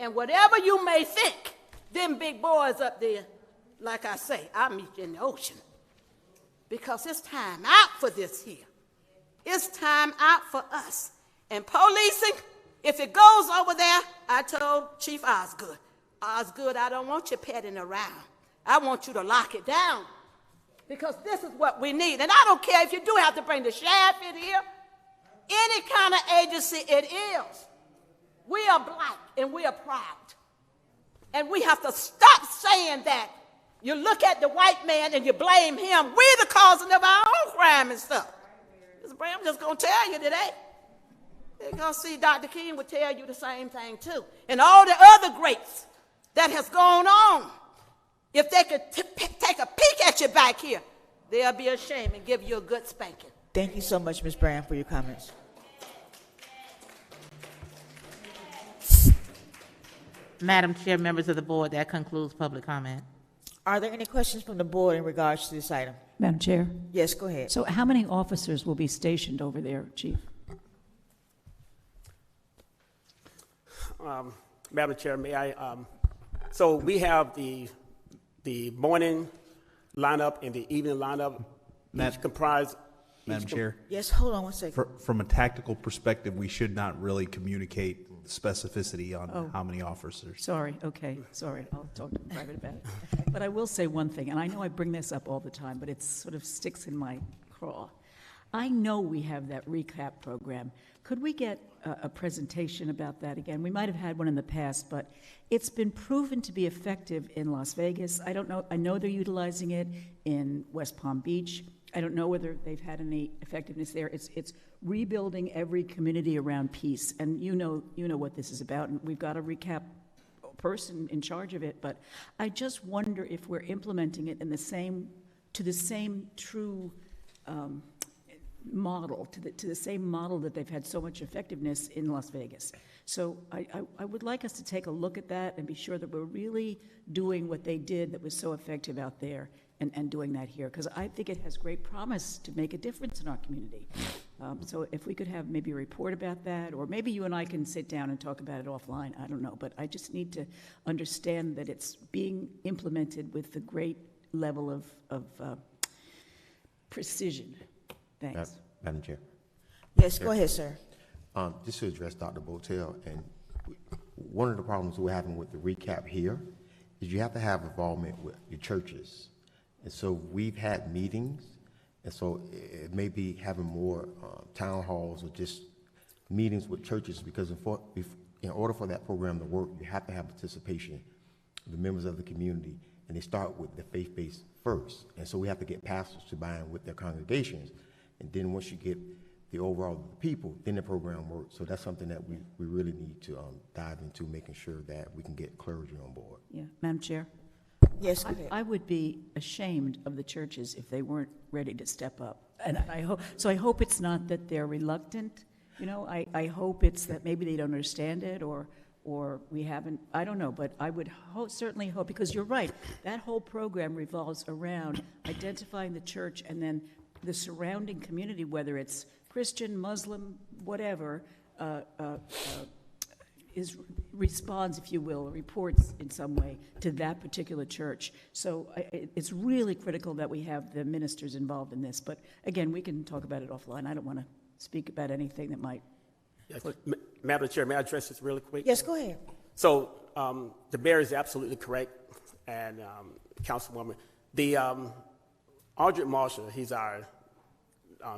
And whatever you may think, them big boys up there, like I say, I'll meet you in the ocean. Because it's time out for this here. It's time out for us. And policing, if it goes over there, I told Chief Osgood, I don't want you petting around. I want you to lock it down. Because this is what we need. And I don't care if you do have to bring the sheriff in here, any kind of agency it is. We are black and we are proud. And we have to stop saying that. You look at the white man and you blame him. We're the cause of our own crime and stuff. Mr. Brown, I'm just going to tell you today. You're going to see Dr. King would tell you the same thing too. And all the other greats that has gone on. If they could take a peek at you back here, they'll be ashamed and give you a good spanking. Thank you so much, Ms. Brand, for your comments. Madam Chair, members of the board, that concludes public comment. Are there any questions from the board in regards to this item? Madam Chair? Yes, go ahead. So how many officers will be stationed over there, Chief? Madam Chair, may I? So we have the morning lineup and the evening lineup, each comprise. Madam Chair? Yes, hold on one second. From a tactical perspective, we should not really communicate specificity on how many officers. Sorry, okay, sorry, I'll talk to private about it. But I will say one thing, and I know I bring this up all the time, but it sort of sticks in my craw. I know we have that recap program. Could we get a presentation about that again? We might have had one in the past, but it's been proven to be effective in Las Vegas. I don't know, I know they're utilizing it in West Palm Beach. I don't know whether they've had any effectiveness there. It's rebuilding every community around peace, and you know what this is about, and we've got a recap person in charge of it, but I just wonder if we're implementing it in the same true model, to the same model that they've had so much effectiveness in Las Vegas. So I would like us to take a look at that and be sure that we're really doing what they did that was so effective out there and doing that here, because I think it has great promise to make a difference in our community. So if we could have maybe a report about that, or maybe you and I can sit down and talk about it offline, I don't know, but I just need to understand that it's being implemented with the great level of precision. Thanks. Madam Chair. Yes, go ahead, sir. Just to address Dr. Botel, and one of the problems we're having with the recap here is you have to have involvement with your churches. And so we've had meetings, and so it may be having more town halls or just meetings with churches, because in order for that program to work, you have to have participation of the members of the community, and they start with the faith-based first. And so we have to get pastors to buy in with their congregations. And then once you get the overall people, then the program works. So that's something that we really need to dive into, making sure that we can get clergy on board. Yeah, Madam Chair? Yes, go ahead. I would be ashamed of the churches if they weren't ready to step up. And I hope it's not that they're reluctant. You know, I hope it's that maybe they don't understand it, or we haven't, I don't know, but I would certainly hope, because you're right, that whole program revolves around identifying the church and then the surrounding community, whether it's Christian, Muslim, whatever, responds, if you will, reports in some way to that particular church. So it's really critical that we have the ministers involved in this. But again, we can talk about it offline. I don't want to speak about anything that might. Yes. Madam Chair, may I address this really quick? Yes, go ahead. So the mayor is absolutely correct, and Councilwoman, Aldrich Marshall, he's our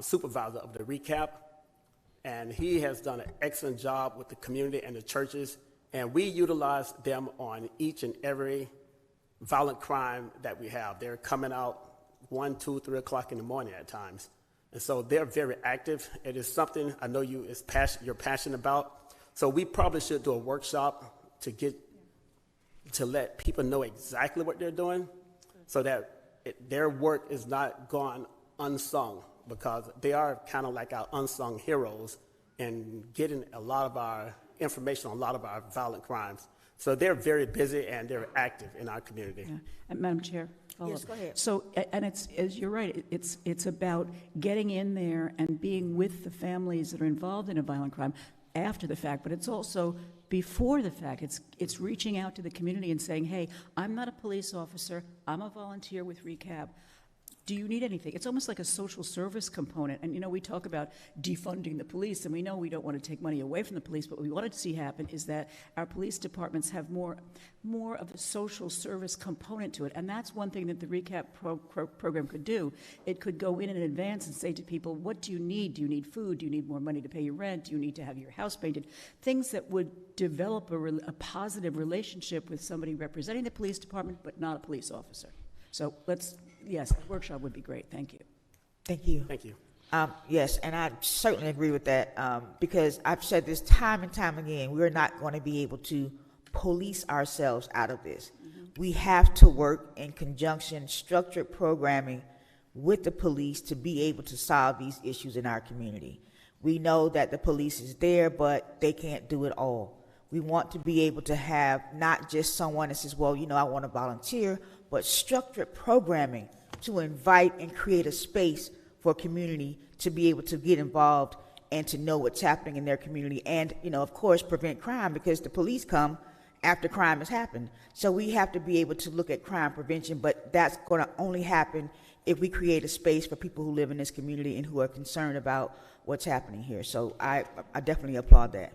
supervisor of the recap, and he has done an excellent job with the community and the churches, and we utilize them on each and every violent crime that we have. They're coming out 1, 2, 3 o'clock in the morning at times. And so they're very active. It is something I know you're passionate about. So we probably should do a workshop to let people know exactly what they're doing so that their work is not gone unsung, because they are kind of like our unsung heroes in getting a lot of our information on a lot of our violent crimes. So they're very busy and they're active in our community. Yeah. And Madam Chair? Yes, go ahead. So, and as you're right, it's about getting in there and being with the families that are involved in a violent crime after the fact, but it's also before the fact. It's reaching out to the community and saying, hey, I'm not a police officer, I'm a volunteer with RECAB. Do you need anything? It's almost like a social service component. And, you know, we talk about defunding the police, and we know we don't want to take money away from the police, but what we want to see happen is that our police departments have more of a social service component to it. And that's one thing that the RECAP program could do. It could go in advance and say to people, what do you need? Do you need food? Do you need more money to pay your rent? Do you need to have your house painted? Things that would develop a positive relationship with somebody representing the police department, but not a police officer. So yes, a workshop would be great. Thank you. Thank you. Thank you. Yes, and I certainly agree with that, because I've said this time and time again, we're not going to be able to police ourselves out of this. We have to work in conjunction, structured programming with the police to be able to solve these issues in our community. We know that the police is there, but they can't do it all. We want to be able to have not just someone that says, well, you know, I want to volunteer, but structured programming to invite and create a space for community to be able to get involved and to know what's happening in their community and, you know, of course, prevent crime, because the police come after crime has happened. So we have to be able to look at crime prevention, but that's going to only happen if we create a space for people who live in this community and who are concerned about what's happening here. So I definitely applaud that.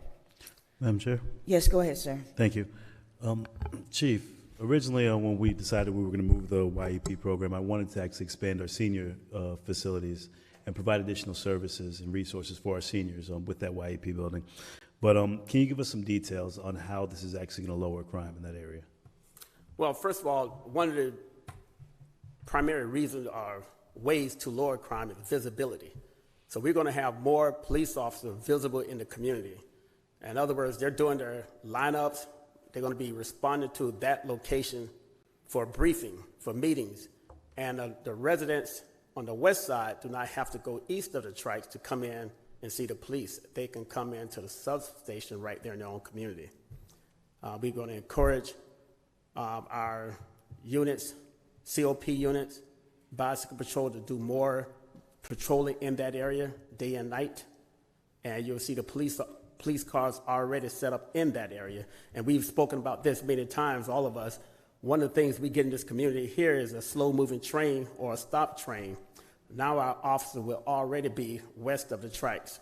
Madam Chair? Yes, go ahead, sir. Thank you. Chief, originally when we decided we were going to move the YEP program, I wanted to actually expand our senior facilities and provide additional services and resources for our seniors with that YEP building. But can you give us some details on how this is actually going to lower crime in that area? Well, first of all, one of the primary reasons or ways to lower crime is visibility. So we're going to have more police officers visible in the community. In other words, they're doing their lineups. They're going to be responding to that location for briefing, for meetings. And the residents on the west side do not have to go east of the tracks to come in and see the police. They can come into the substation right there in their own community. We're going to encourage our units, COP units, bicycle patrol, to do more patrolling in that area day and night. And you'll see the police cars already set up in that area. And we've spoken about this many times, all of us. One of the things we get in this community here is a slow-moving train or a stop train. Now our officer will already be west of the tracks.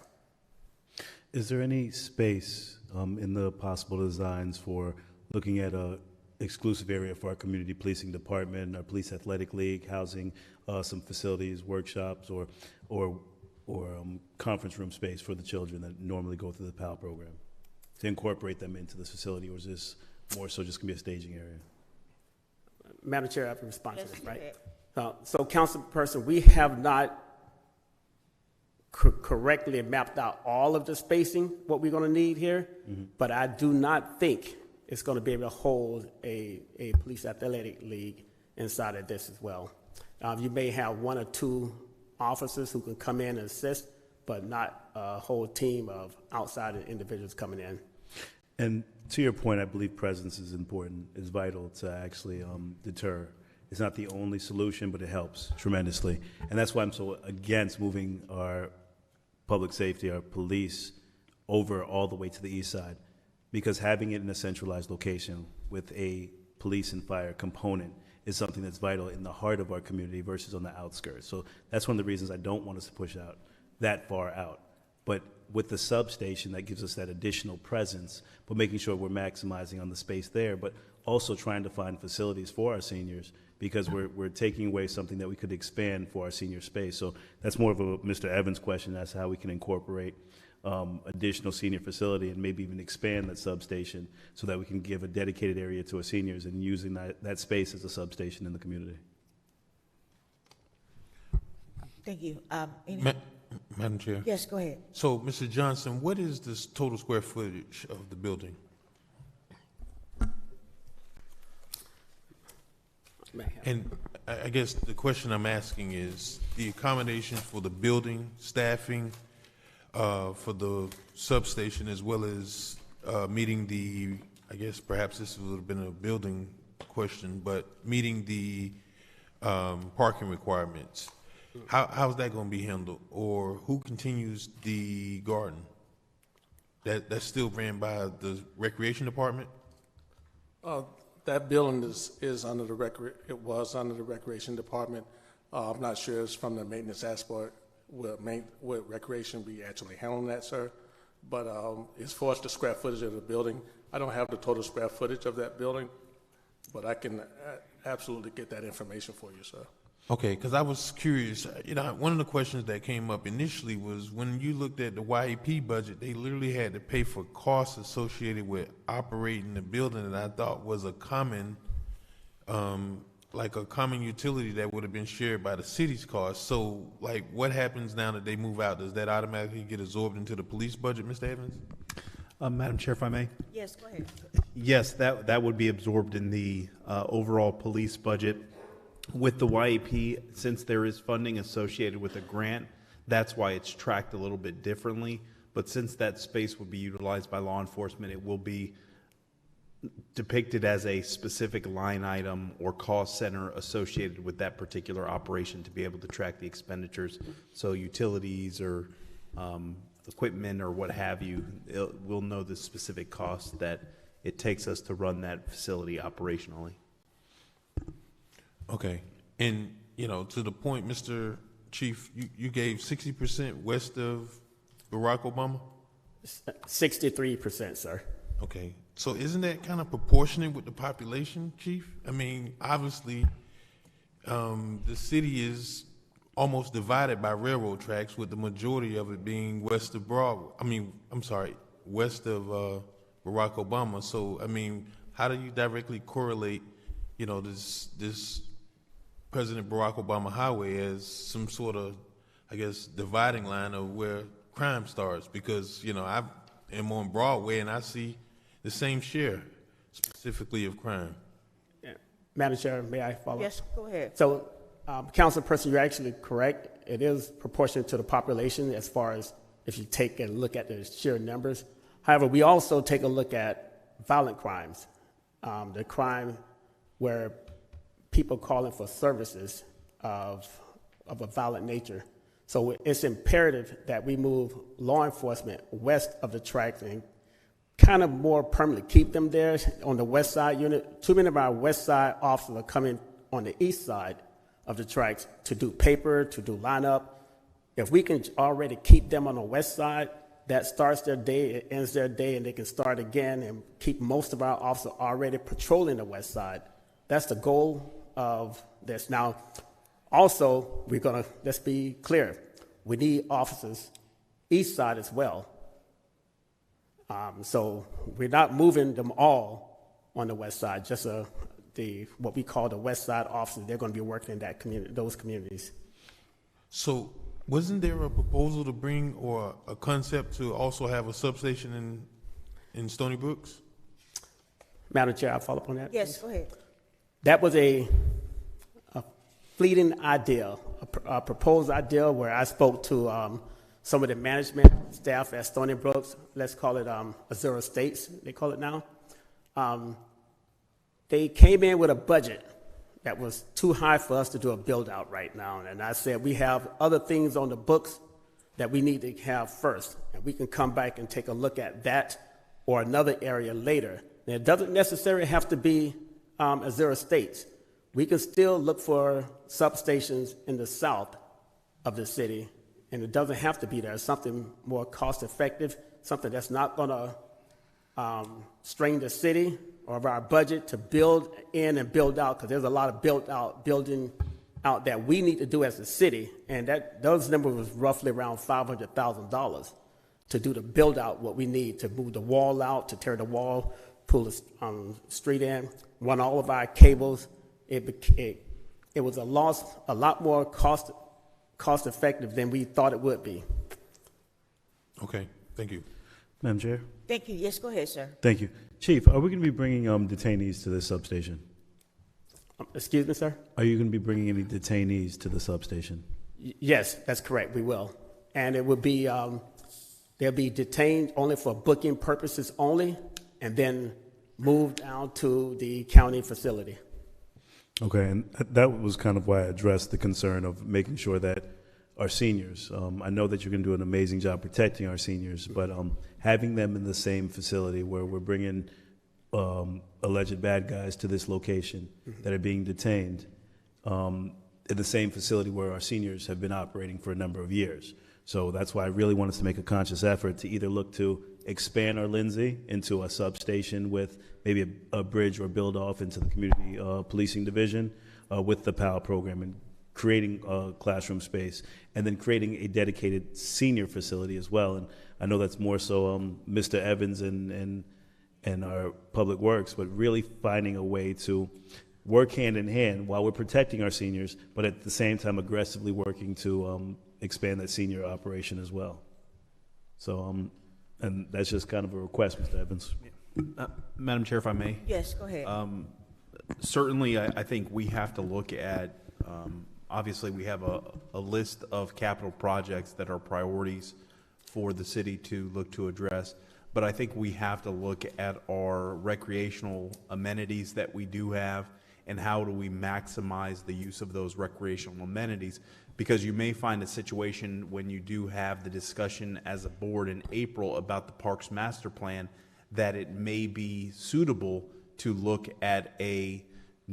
Is there any space in the possible designs for looking at a exclusive area for our community policing department, our police athletic league, housing some facilities, workshops, or conference room space for the children that normally go through the PAL program, to incorporate them into this facility, or is this more so just going to be a staging area? Madam Chair, I have to respond Yes, to this, go right? ahead. So, Councilperson, we have not correctly mapped out all of the spacing, what we're going to need here, but I do not think it's going to be able to hold a police athletic league inside of this as well. You may have 1 or 2 officers who can come in and assist, but not a whole team of outside individuals coming in. And to your point, I believe presence is important, is vital to actually deter. It's not the only solution, but it helps tremendously. And that's why I'm so against moving our public safety, our police, over all the way to the east side, because having it in a centralized location with a police and fire component is something that's vital in the heart of our community versus on the outskirts. So that's one of the reasons I don't want us to push out that far out. But with the substation, that gives us that additional presence, but making sure we're maximizing on the space there, but also trying to find facilities for our seniors because we're taking away something that we could expand for our senior space. So that's more of a Mr. Evans question as to how we can incorporate additional senior facility and maybe even expand that substation so that we can give a dedicated area to our seniors and using that space as a substation in the community. Thank you. Madam Chair? Yes, go ahead. So, Mr. Johnson, what is this total square footage of the building? And I guess the question I'm asking is the accommodations for the building, staffing, for the substation, as well as meeting the, I guess perhaps this would have been a building question, but meeting the parking requirements. How's that going to be handled? Or who continues the garden? That's still ran by the recreation department? That building is under the it was under the recreation department. I'm not sure it's from the maintenance aspect. Will recreation be actually handling that, sir? But as far as the square footage of the building, I don't have the total square footage of that building, but I can absolutely get that information for you, sir. Okay, because I was curious. You know, one of the questions that came up initially was when you looked at the YEP budget, they literally had to pay for costs associated with operating the building that I thought was a common, like a common utility that would have been shared by the city's costs. So, like, what happens now that they move out? Does that automatically get absorbed into the police budget, Mr. Evans? Madam Chair, if I may? Yes, go ahead. Yes, that would be absorbed in the overall police budget. With the YEP, since there is funding associated with a grant, that's why it's tracked a little bit differently. But since that space would be utilized by law enforcement, it will be depicted as a specific line item or cost center associated with that particular operation to be able to track the expenditures. So utilities or equipment or what have you, we'll know the specific cost that it takes us to run that facility operationally. Okay, and you know, to the point, Mr. Chief, you gave 60% west of Barack Obama? 63%, sir. Okay, so isn't that kind of proportionate with the population, Chief? I mean, obviously, the city is almost divided by railroad tracks, with the majority of it being west of west of Barack Obama. So, I mean, how do you directly correlate, you know, this President Barack Obama highway as some sort of, I guess, dividing line of where crime starts? Because, you know, I am on Broadway and I see the same share specifically of crime. Yeah. Madam Chair, may I follow? Yes, go ahead. So, Councilperson, you're actually correct. It is proportionate to the population as far as if you take a look at the sheer numbers. However, we also take a look at violent crimes, the crime where people calling for services of a violent nature. So it's imperative that we move law enforcement west of the tracks and kind of more permanently keep them there on the west side unit. Too many of our west side officers are coming on the east side of the tracks to do paper, to do lineup. If we can already keep them on the west side, that starts their day, it ends their day, and they can start again and keep most of our officers already patrolling the west side. That's the goal of this. Now, also, let's be clear, we need officers east side as well. So we're not moving them all on the west side, just what we call the west side officers. They're going to be working in that community, those communities. So wasn't there a proposal to bring, or a concept to also have a substation in Stony Brooks? Madam Chair, I'll follow up on that. Yes, go ahead. That was a fleeting idea, a proposed idea where I spoke to some of the management staff at Stony Brooks. Let's call it Azure Estates, they call it now. They came in with a budget that was too high for us to do a build out right now. And I said, we have other things on the books that we need to have first. And we can come back and take a look at that or another area later. And it doesn't necessarily have to be Azure Estates. We can still look for substations in the south of the city, and it doesn't have to be there. It's something more cost effective, something that's not going to strain the city of our budget to build in and build out, because there's a lot of building out that we need to do as a city, and those numbers was roughly around $500,000 to do the build out what we need to move the wall out, to tear the wall, pull the street in, run all of our cables. It was a lot more cost effective than we thought it would be. Okay, thank you. Madam Chair? Thank you. Yes, go ahead, sir. Thank you. Chief, are we going to be bringing detainees to this substation? Excuse me, sir? Are you going to be bringing any detainees to the substation? Yes, that's correct. We will. And it will be, they'll be detained only for booking purposes only, and then moved out to the county facility. Okay, and that was kind of why I addressed the concern of making sure that our seniors, I know that you're going to do an amazing job protecting our seniors, but having them in the same facility where we're bringing alleged bad guys to this location that are being detained in the same facility where our seniors have been operating for a number of years. So that's why I really want us to make a conscious effort to either look to expand our Lindsay into a substation with maybe a bridge or build off into the community policing division with the PAL program, and creating classroom space, and then creating a dedicated senior facility as well. And I know that's more so Mr. Evans and our public works, but really finding a way to work hand in hand while we're protecting our seniors, but at the same time aggressively working to expand that senior operation as well. So, and that's just kind of a request, Mr. Evans. Madam Chair, if I may? Yes, go ahead. Certainly, I think we have to look at, obviously, we have a list of capital projects that are priorities for the city to look to address. But I think we have to look at our recreational amenities that we do have, and how do we maximize the use of those recreational amenities. Because you may find a situation when you do have the discussion as a board in April about the Parks Master Plan, that it may be suitable to look at a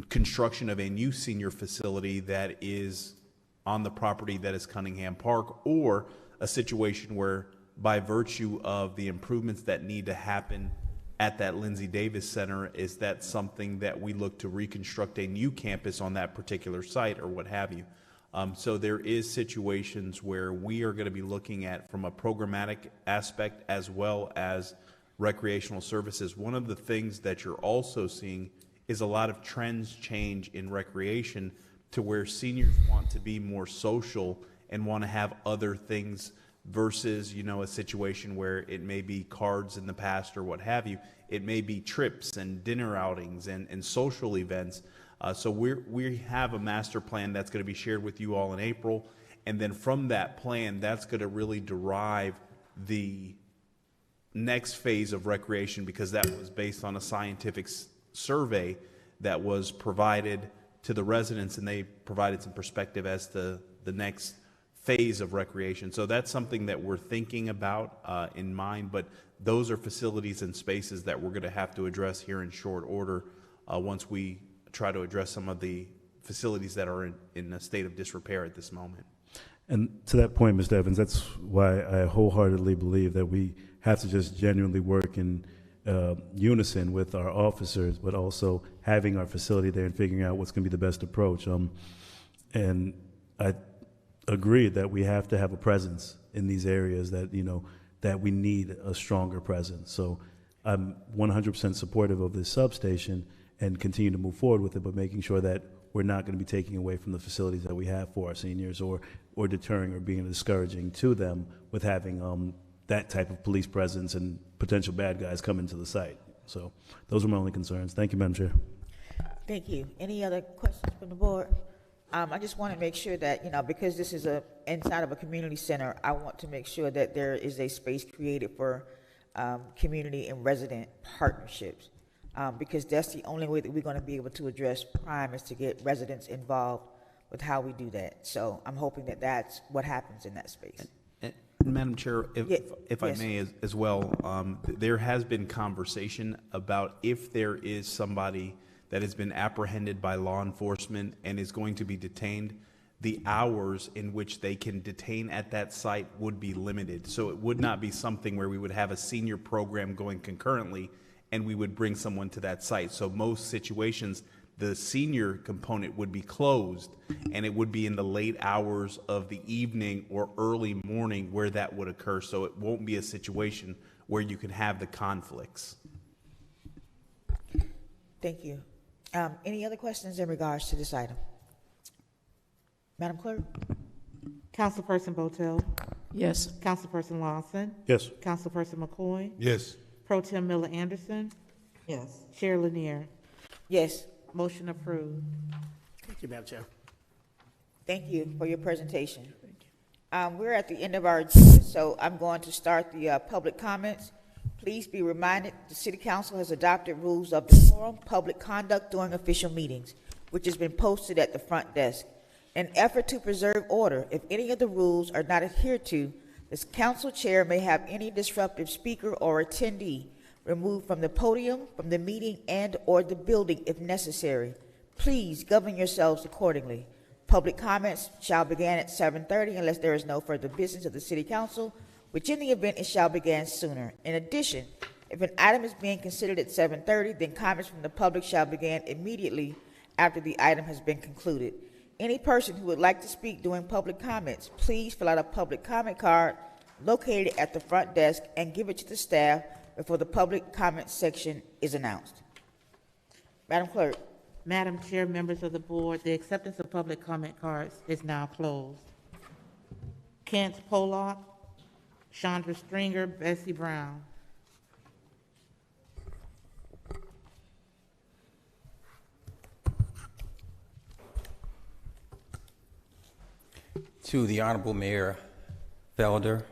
construction of a new senior facility that is on the property that is Cunningham Park, or a situation where, by virtue of the improvements that need to happen at that Lindsay Davis Center, is that something that we look to reconstruct a new campus on that particular site, or what have you. So there is situations where we are going to be looking at, from a programmatic aspect as well as recreational services. One of the things that you're also seeing is a lot of trends change in recreation to where seniors want to be more social and want to have other things versus, you know, a situation where it may be cards in the past or what have you. It may be trips and dinner outings and social events. So we have a master plan that's going to be shared with you all in April. And then from that plan, that's going to really derive the next phase of recreation, because that was based on a scientific survey that was provided to the residents, and they provided some perspective as to the next phase of recreation. So that's something that we're thinking about in mind, but those are facilities and spaces that we're going to have to address here in short order once we try to address some of the facilities that are in a state of disrepair at this moment. And to that point, Mr. Evans, that's why I wholeheartedly believe that we have to just genuinely work in unison with our officers, but also having our facility there and figuring out what's going to be the best approach. And I agree that we have to have a presence in these areas, that, you know, that we need a stronger presence. So I'm 100% supportive of this substation and continue to move forward with it, but making sure that we're not going to be taking away from the facilities that we have for our seniors, or deterring or being discouraging to them with having that type of police presence and potential bad guys come into the site. So those are my only concerns. Thank you, Madam Chair. Thank you. Any other questions from the board? I just want to make sure that, you know, because this is inside of a community center, I want to make sure that there is a space created for community and resident partnerships, because that's the only way that we're going to be able to address crime, is to get residents involved with how we do that. So I'm hoping that that's what happens in that space. Madam Chair, if I may as well, there has been conversation about if there is somebody that has been apprehended by law enforcement and is going to be detained, the hours in which they can detain at that site would be limited. So it would not be something where we would have a senior program going concurrently and we would bring someone to that site. So most situations, the senior component would be closed, and it would be in the late hours of the evening or early morning where that would occur. So it won't be a situation where you can have the conflicts. Thank you. Any other questions in regards to this item? Madam Clerk? Councilperson Botel? Yes. Councilperson Lawson? Yes. Councilperson McCoy? Yes. Pro Tem Miller Anderson? Yes. Chair Lanier? Yes. Motion approved. Thank you, Madam Chair. Thank you for your presentation. We're at the end of our agenda, so I'm going to start the public comments. Please be reminded the City Council has adopted rules of decorum, public conduct during official meetings, which has been posted at the front desk. In an effort to preserve order, if any of the rules are not adhered to, the council chair may have any disruptive speaker or attendee removed from the podium, from the meeting, and or the building if necessary. Please govern yourselves accordingly. Public comments shall begin at 7:30 unless there is no further business of the City Council, which in the event it shall begin sooner. In addition, if an item is being considered at 7:30, then comments from the public shall begin immediately after the item has been concluded. Any person who would like to speak during public comments, please fill out a public comment card located at the front desk and give it to the staff before the public comment section is announced. Madam Clerk. Madam Chair, members of the board, the acceptance of public comment cards is now closed. Kent Pollock, Chandra Stringer, Bessie Brown. To the Honorable Mayor Felder,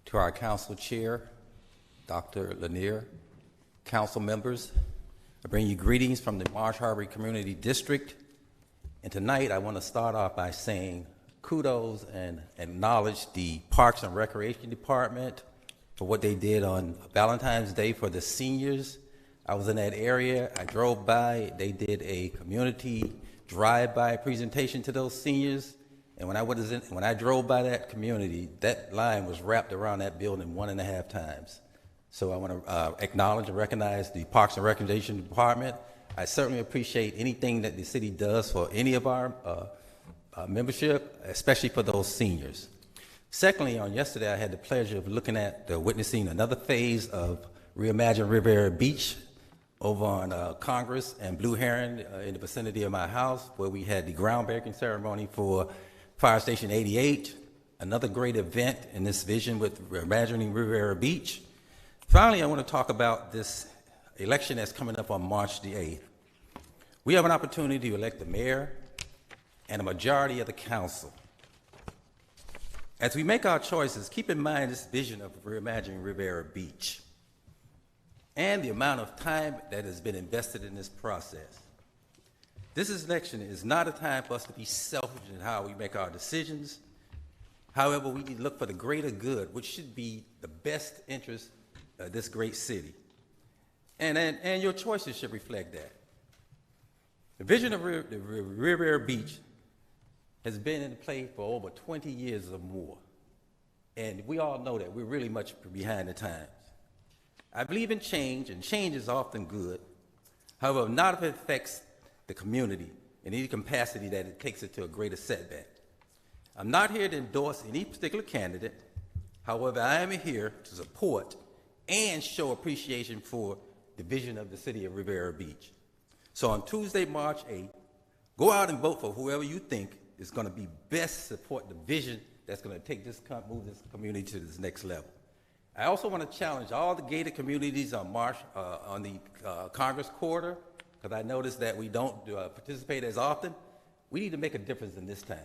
to our Council Chair, Dr. Lanier, Council members, I bring you greetings from the Marsh Harbor Community District. And tonight I want to start off by saying kudos and acknowledge the Parks and Recreation Department for what they did on Valentine's Day for the seniors. I was in that area, I drove by, they did a community drive-by presentation to those seniors. And when I drove by that community, that line was wrapped around that building 1.5 times. So I want to acknowledge and recognize the Parks and Recreation Department. I certainly appreciate anything that the city does for any of our membership, especially for those seniors. Secondly, on yesterday, I had the pleasure of witnessing another phase of Reimagine Riviera Beach over on Congress and Blue Heron in the vicinity of my house, where we had the groundbreaking ceremony for Fire Station 88, another great event in this vision with Reimagining Riviera Beach. Finally, I want to talk about this election that's coming up on March the 8th. We have an opportunity to elect the mayor and a majority of the council. As we make our choices, keep in mind this vision of Reimagining Riviera Beach and the amount of time that has been invested in this process. This election is not a time for us to be selfish in how we make our decisions. However, we need to look for the greater good, which should be the best interest of this great city. And your choices should reflect that. The vision of Riviera Beach has been in play for over 20 years or more. And we all know that we're really much behind the times. I believe in change, and change is often good. However, not if it affects the community in any capacity that it takes it to a greater setback. I'm not here to endorse any particular candidate. However, I am here to support and show appreciation for the vision of the city of Riviera Beach. So on Tuesday, March 8th, go out and vote for whoever you think is going to be best support the vision that's going to take move this community to this next level. I also want to challenge all the gated communities on the Congress corridor, because I noticed that we don't participate as often. We need to make a difference in this time.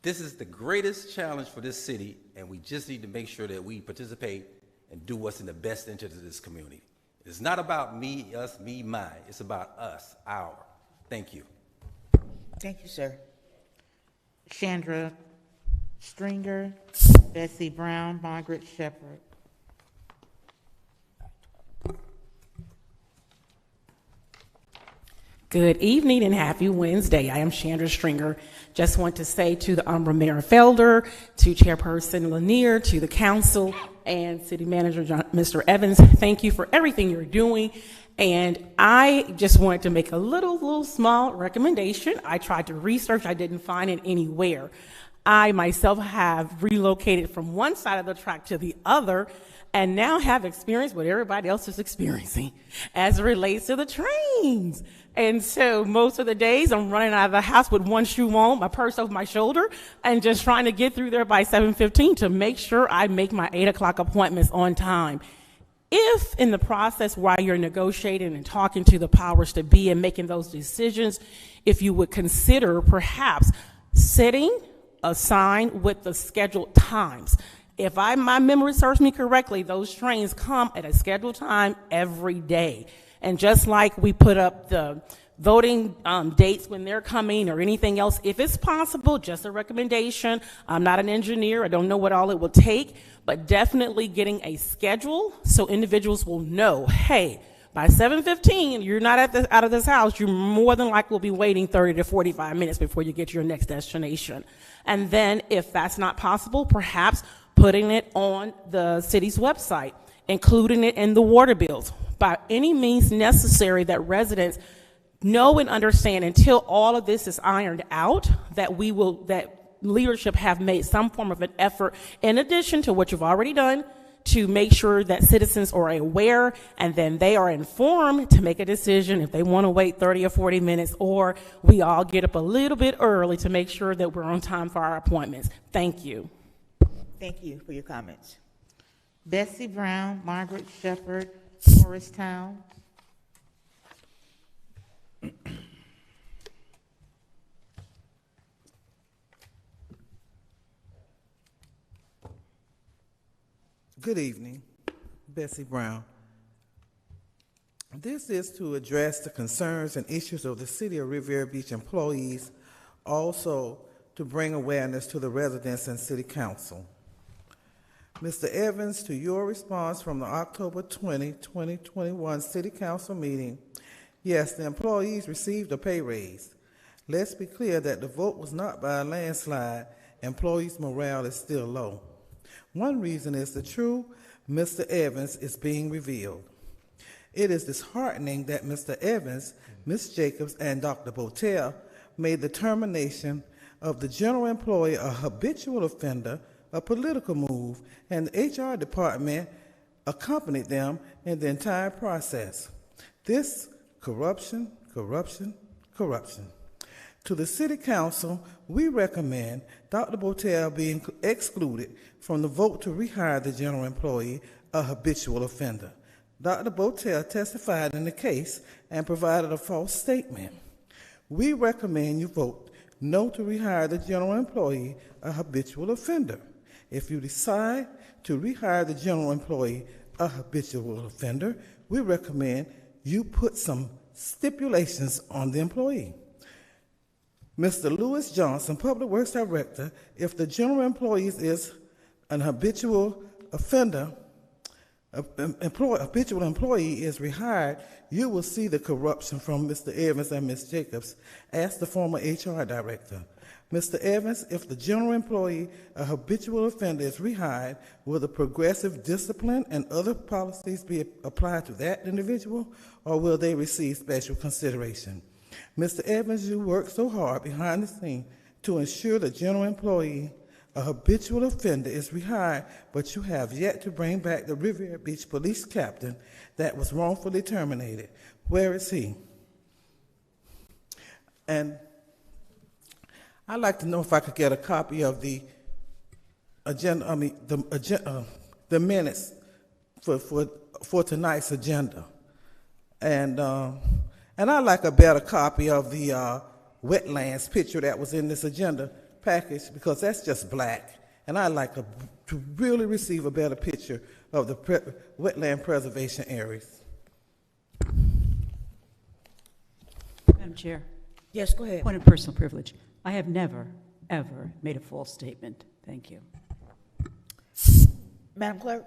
This is the greatest challenge for this city, and we just need to make sure that we participate and do what's in the best interest of this community. It's not about me, us, me, mine. It's about us, our. Thank you. Thank you, sir. Chandra Stringer, Bessie Brown, Margaret Shepherd. Good evening and happy Wednesday. I am Chandra Stringer. Just want to say to the Honorable Mayor Felder, to Chairperson Lanier, to the council, and City Manager Mr. Evans, thank you for everything you're doing. And I just wanted to make a little small recommendation. I tried to research, I didn't find it anywhere. I myself have relocated from one side of the track to the other, and now have experienced what everybody else is experiencing as it relates to the trains. And so most of the days I'm running out of the house with one shoe on, my purse over my shoulder, and just trying to get through there by 7:15 to make sure I make my 8 o'clock appointments on time. If in the process while you're negotiating and talking to the powers to be and making those decisions, if you would consider perhaps setting a sign with the scheduled times. If my memory serves me correctly, those trains come at a scheduled time every day. And just like we put up the voting dates when they're coming or anything else, if it's possible, just a recommendation. I'm not an engineer. I don't know what all it will take, but definitely getting a schedule so individuals will know, hey, by 7:15, you're not out of this house. You more than likely will be waiting 30 to 45 minutes before you get to your next destination. And then if that's not possible, perhaps putting it on the city's website, including it in the water bills, by any means necessary that residents know and understand until all of this is ironed out, that leadership have made some form of an effort in addition to what you've already done to make sure that citizens are aware, and then they are informed to make a decision if they want to wait 30 or 40 minutes, or we all get up a little bit early to make sure that we're on time for our appointments. Thank you. Thank you for your comments. Bessie Brown, Margaret Shepherd, Morristown. Good evening, Bessie Brown. This is to address the concerns and issues of the City of Riviera Beach employees, also to bring awareness to the residents and City Council. Mr. Evans, to your response from the October 20, 2021 City Council meeting, yes, the employees received a pay raise. Let's be clear that the vote was not by a landslide. Employees' morale is still low. One reason is the true Mr. Evans is being revealed. It is disheartening that Mr. Evans, Ms. Jacobs, and Dr. Botel made the termination of the general employee a habitual offender, a political move, and the HR department accompanied them in the entire process. This corruption. To the City Council, we recommend Dr. Botel being excluded from the vote to rehire the general employee, a habitual offender. Dr. Botel testified in the case and provided a false statement. We recommend you vote no to rehire the general employee, a habitual offender. If you decide to rehire the general employee, a habitual offender, we recommend you put some stipulations on the employee. Mr. Lewis Johnson, Public Works Director, if the general employee is an habitual offender, habitual employee is rehired, you will see the corruption from Mr. Evans and Ms. Jacobs as the former HR director. Mr. Evans, if the general employee, a habitual offender, is rehired, will the progressive discipline and other policies be applied to that individual, or will they receive special consideration? Mr. Evans, you work so hard behind the scene to ensure the general employee, a habitual offender, is rehired, but you have yet to bring back the Riviera Beach police captain that was wrongfully terminated. Where is he? And I'd like to know if I could get a copy of the agenda, the minutes for tonight's agenda. And I'd like a better copy of the wetlands picture that was in this agenda package, because that's just black. And I'd like to really receive a better picture of the wetland preservation areas. Madam Chair. Yes, go ahead. Point of personal privilege. I have never, ever made a false statement. Thank you. Madam Clerk.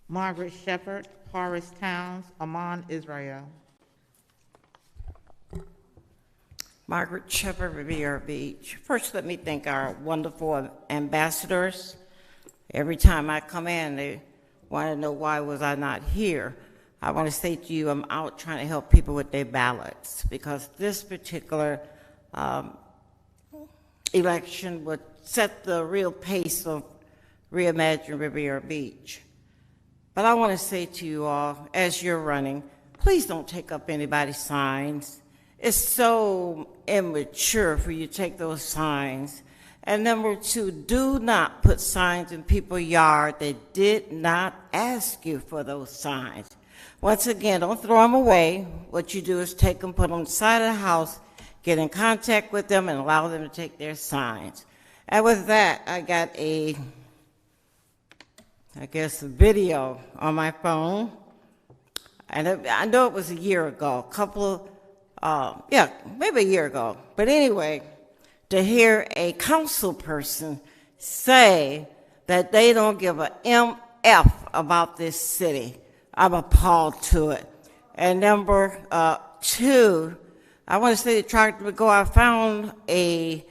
Margaret Shepherd, Horace Towns, Amon Israel. Margaret Shepherd, Riviera Beach. First, let me thank our wonderful ambassadors. Every time I come in, they want to know why was I not here. I want to say to you, I'm out trying to help people with their ballots, because this particular election would set the real pace of Reimagine Riviera Beach. But I want to say to you all, as you're running, please don't take up anybody's signs. It's so immature for you to take those signs. And number two, do not put signs in people's yard that did not ask you for those signs. Once again, don't throw them away. What you do is take them, put them on the side of the house, get in contact with them, and allow them to take their signs. And with that, I got a video on my phone. And I know it was a year ago, maybe a year ago. But anyway, to hear a council person say that they don't give a MF about this city, I'm appalled to it. And number two, I want to say that tried to go, I found a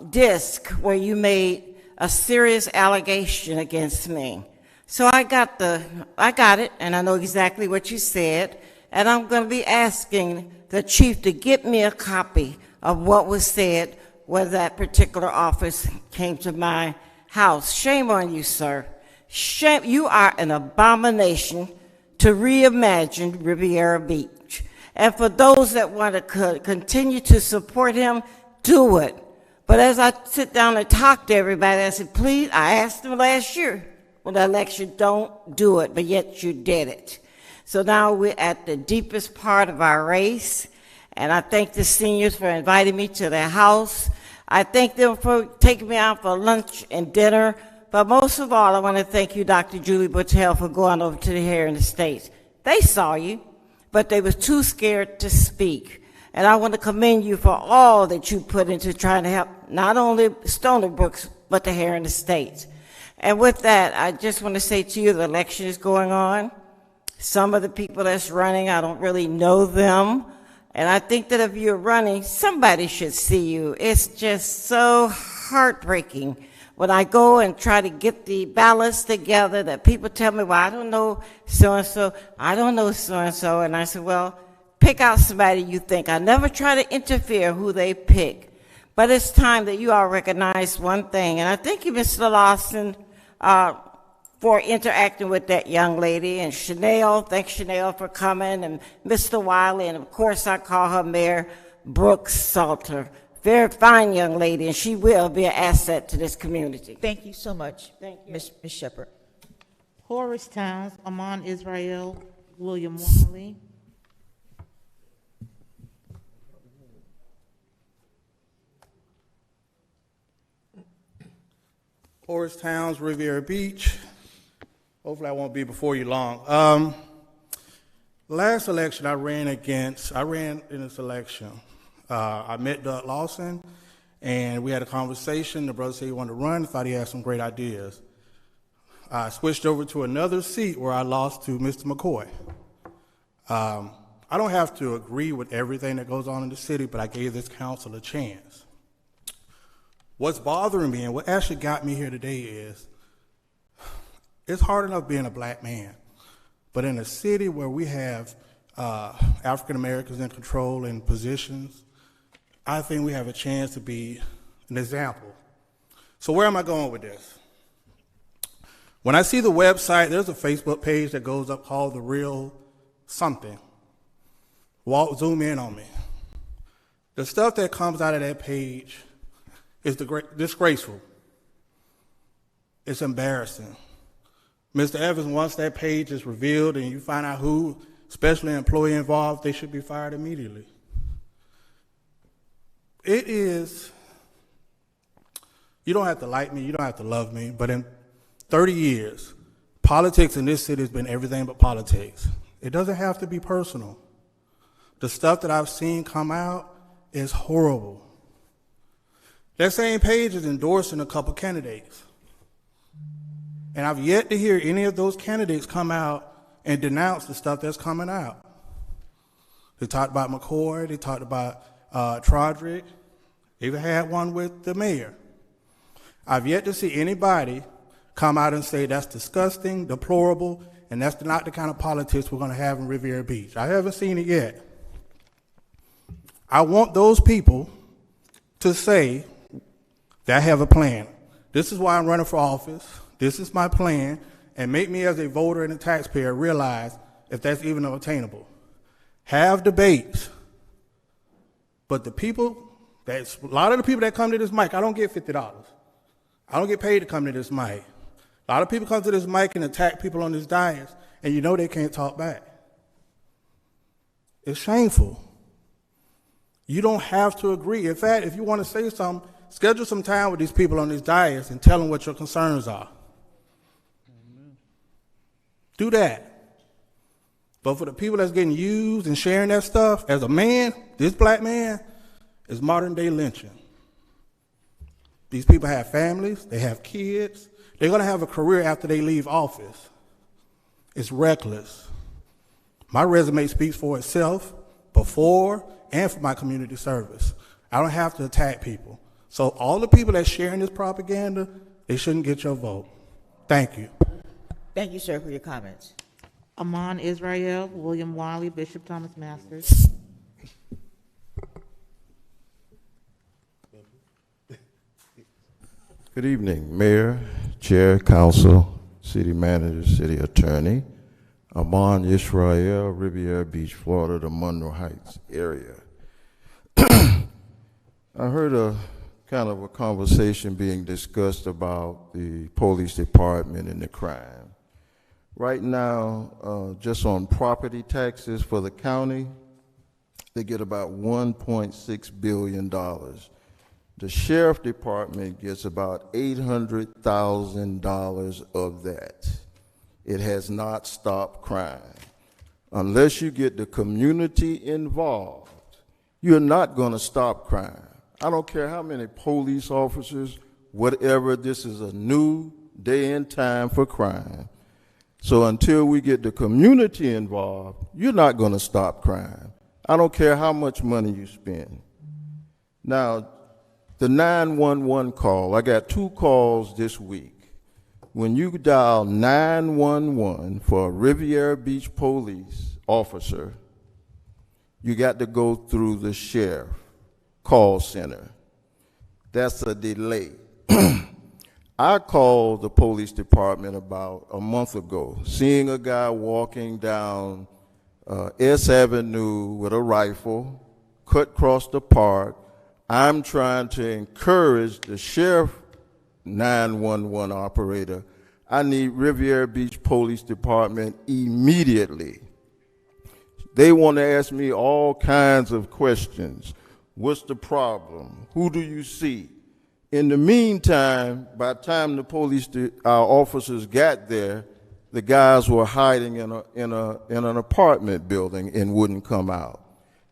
disc where you made a serious allegation against me. So I got it, and I know exactly what you said, and I'm going to be asking the chief to get me a copy of what was said when that particular office came to my house. Shame on you, sir. Shame. You are an abomination to reimagine Riviera Beach. And for those that want to continue to support him, do it. But as I sit down and talk to everybody, I said, please, I asked them last year when the election, don't do it, but yet you did it. So now we're at the deepest part of our race, and I thank the seniors for inviting me to their house. I thank them for taking me out for lunch and dinner, but most of all, I want to thank you, Dr. Julie Buttel, for going over to here in the States. They saw you, but they was too scared to speak. And I want to commend you for all that you put into trying to help not only Stony Brooks, but the here in the States. And with that, I just want to say to you, the election is going on. Some of the people that's running, I don't really know them. And I think that if you're running, somebody should see you. It's just so heartbreaking when I go and try to get the ballots together that people tell me, well, I don't know so-and-so, I don't know so-and-so. And I said, well, pick out somebody you think. I never try to interfere who they pick. But it's time that you all recognize one thing. And I thank you, Mr. Lawson, for interacting with that young lady. And Chanel, thanks Chanel for coming. And Mr. Wiley, and of course I call her Mayor Brooks Salter. Very fine young lady, and she will be an asset to this community. Thank you so much, Thank you. Ms. Shepherd. Horace Towns, Amon Israel, William Wiley. Horace Towns, Riviera Beach. Hopefully I won't be before you long. Last election I ran in this election. I met Doug Lawson, and we had a conversation. The brother said he wanted to run, thought he had some great ideas. I switched over to another seat where I lost to Mr. McCoy. I don't have to agree with everything that goes on in the city, but I gave this council a chance. What's bothering me and what actually got me here today is it's hard enough being a black man, but in a city where we have African Americans in control and positions, I think we have a chance to be an example. So where am I going with this? When I see the website, there's a Facebook page that goes up called The Real Something. Zoom in on me. The stuff that comes out of that page is disgraceful. It's embarrassing. Mr. Evans, once that page is revealed and you find out who, especially an employee involved, they should be fired immediately. It is, you don't have to like me, you don't have to love me, but in 30 years, politics in this city has been everything but politics. It doesn't have to be personal. The stuff that I've seen come out is horrible. That same page is endorsing a couple candidates. And I've yet to hear any of those candidates come out and denounce the stuff that's coming out. They talked about McCoy. They talked about Trodrick. They even had one with the mayor. I've yet to see anybody come out and say that's disgusting, deplorable, and that's not the kind of politics we're going to have in Riviera Beach. I haven't seen it yet. I want those people to say that I have a plan. This is why I'm running for office. This is my plan, and make me as a voter and a taxpayer realize if that's even obtainable. Have debates, but the people, a lot of the people that come to this mic, I don't get $50. I don't get paid to come to this mic. A lot of people come to this mic and attack people on this dais, and you know they can't talk back. It's shameful. You don't have to agree. In fact, if you want to say something, schedule some time with these people on this dais and tell them what your concerns are. Do that. But for the people that's getting used and sharing that stuff, as a man, this black man is modern day lynching. These people have families, they have kids, they're going to have a career after they leave office. It's reckless. My resume speaks for itself before and for my community service. I don't have to attack people. So all the people that's sharing this propaganda, they shouldn't get your vote. Thank you. Thank you, sir, for your comments. Amon Israel, William Wiley, Bishop Thomas Masters. Good evening, Mayor, Chair, Council, City Manager, City Attorney. Amon Israel, Riviera Beach, Florida, the Monroe Heights area. I heard a kind of a conversation being discussed about the police department and the crime. Right now, just on property taxes for the county, they get about $1.6 billion. The sheriff department gets about $800,000 of that. It has not stopped crime. Unless you get the community involved, you're not going to stop crime. I don't care how many police officers, whatever, this is a new day and time for crime. So until we get the community involved, you're not going to stop crime. I don't care how much money you spend. Now, the 911 call, I got 2 calls this week. When you dial 911 for a Riviera Beach police officer, you got to go through the sheriff call center. That's a delay. I called the police department about a month ago, seeing a guy walking down S Avenue with a rifle, cut across the park. I'm trying to encourage the sheriff 911 operator. I need Riviera Beach Police Department immediately. They want to ask me all kinds of questions. What's the problem? Who do you see? In the meantime, by the time the police, our officers got there, the guys were hiding in an apartment building and wouldn't come out.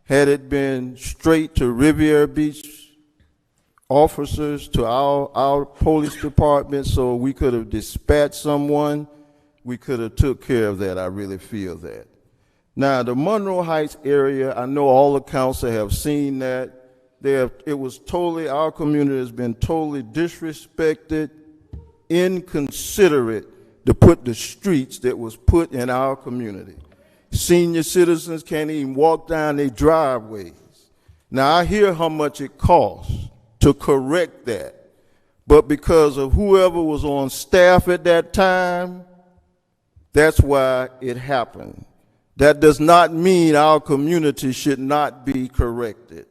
Had it been straight to Riviera Beach officers, to our police department, so we could have dispatched someone, we could have took care of that. I really feel that. Now, the Monroe Heights area, I know all the council have seen that. It was totally, our community has been totally disrespected, inconsiderate to put the streets that was put in our community. Senior citizens can't even walk down their driveways. Now, I hear how much it costs to correct that, but because of whoever was on staff at that time, that's why it happened. That does not mean our community should not be corrected.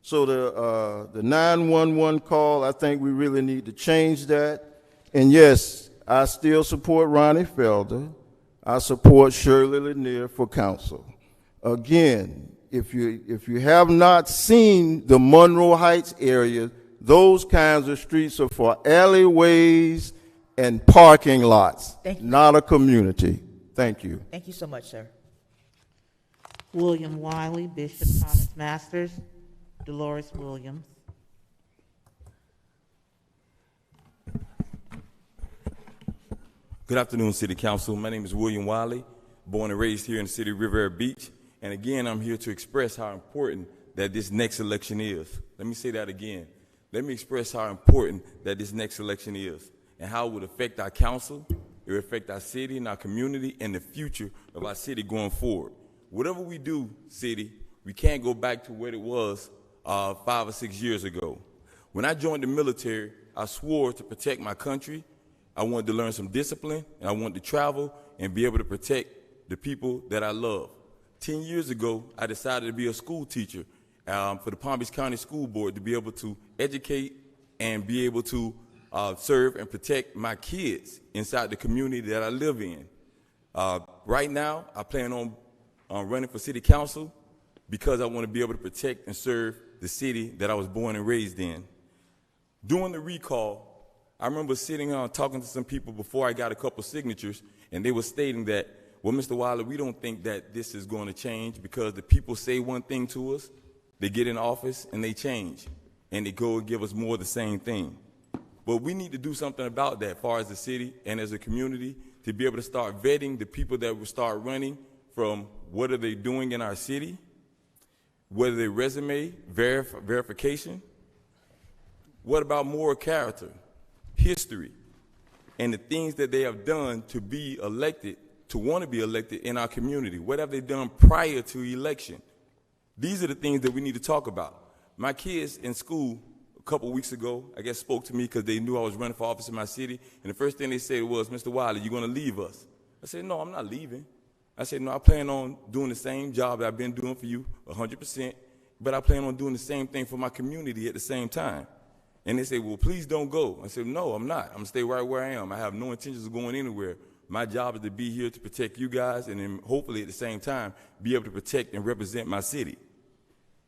So the 911 call, I think we really need to change that. And yes, I still support Ronnie Felder. I support Shirley Lanier for council. Again, if you have not seen the Monroe Heights area, those kinds of streets are for alleyways and parking lots, not a community. Thank you. Thank you so much, sir. William Wiley, Bishop Thomas Masters, Dolores Williams. Good afternoon, City Council. My name is William Wiley, born and raised here in the city of Riviera Beach. And again, I'm here to express how important that this next election is. Let me say that again. Let me express how important that this next election is and how it would affect our council, it would affect our city and our community and the future of our city going forward. Whatever we do, city, we can't go back to what it was 5 or 6 years ago. When I joined the military, I swore to protect my country. I wanted to learn some discipline, and I wanted to travel and be able to protect the people that I love. 10 years ago, I decided to be a school teacher for the Palm Beach County School Board to be able to educate and be able to serve and protect my kids inside the community that I live in. Right now, I plan on running for city council because I want to be able to protect and serve the city that I was born and raised in. During the recall, I remember sitting talking to some people before I got a couple signatures, and they were stating that, well, Mr. Wilder, we don't think that this is going to change because the people say one thing to us, they get in office and they change, and they go and give us more of the same thing. But we need to do something about that as far as the city and as a community to be able to start vetting the people that will start running from what are they doing in our city, whether they resume, verification, what about moral character, history, and the things that they have done to be elected, to want to be elected in our community. What have they done prior to election? These are the things that we need to talk about. My kids in school a couple weeks ago, I guess, spoke to me because they knew I was running for office in my city, and the first thing they said was, Mr. Wilder, you going to leave us? I said, no, I'm not leaving. I said, no, I plan on doing the same job that I've been doing for you 100%, but I plan on doing the same thing for my community at the same time. And they said, well, please don't go. I said, no, I'm not. I'm going to stay right where I am. I have no intentions of going anywhere. My job is to be here to protect you guys and then hopefully at the same time be able to protect and represent my city.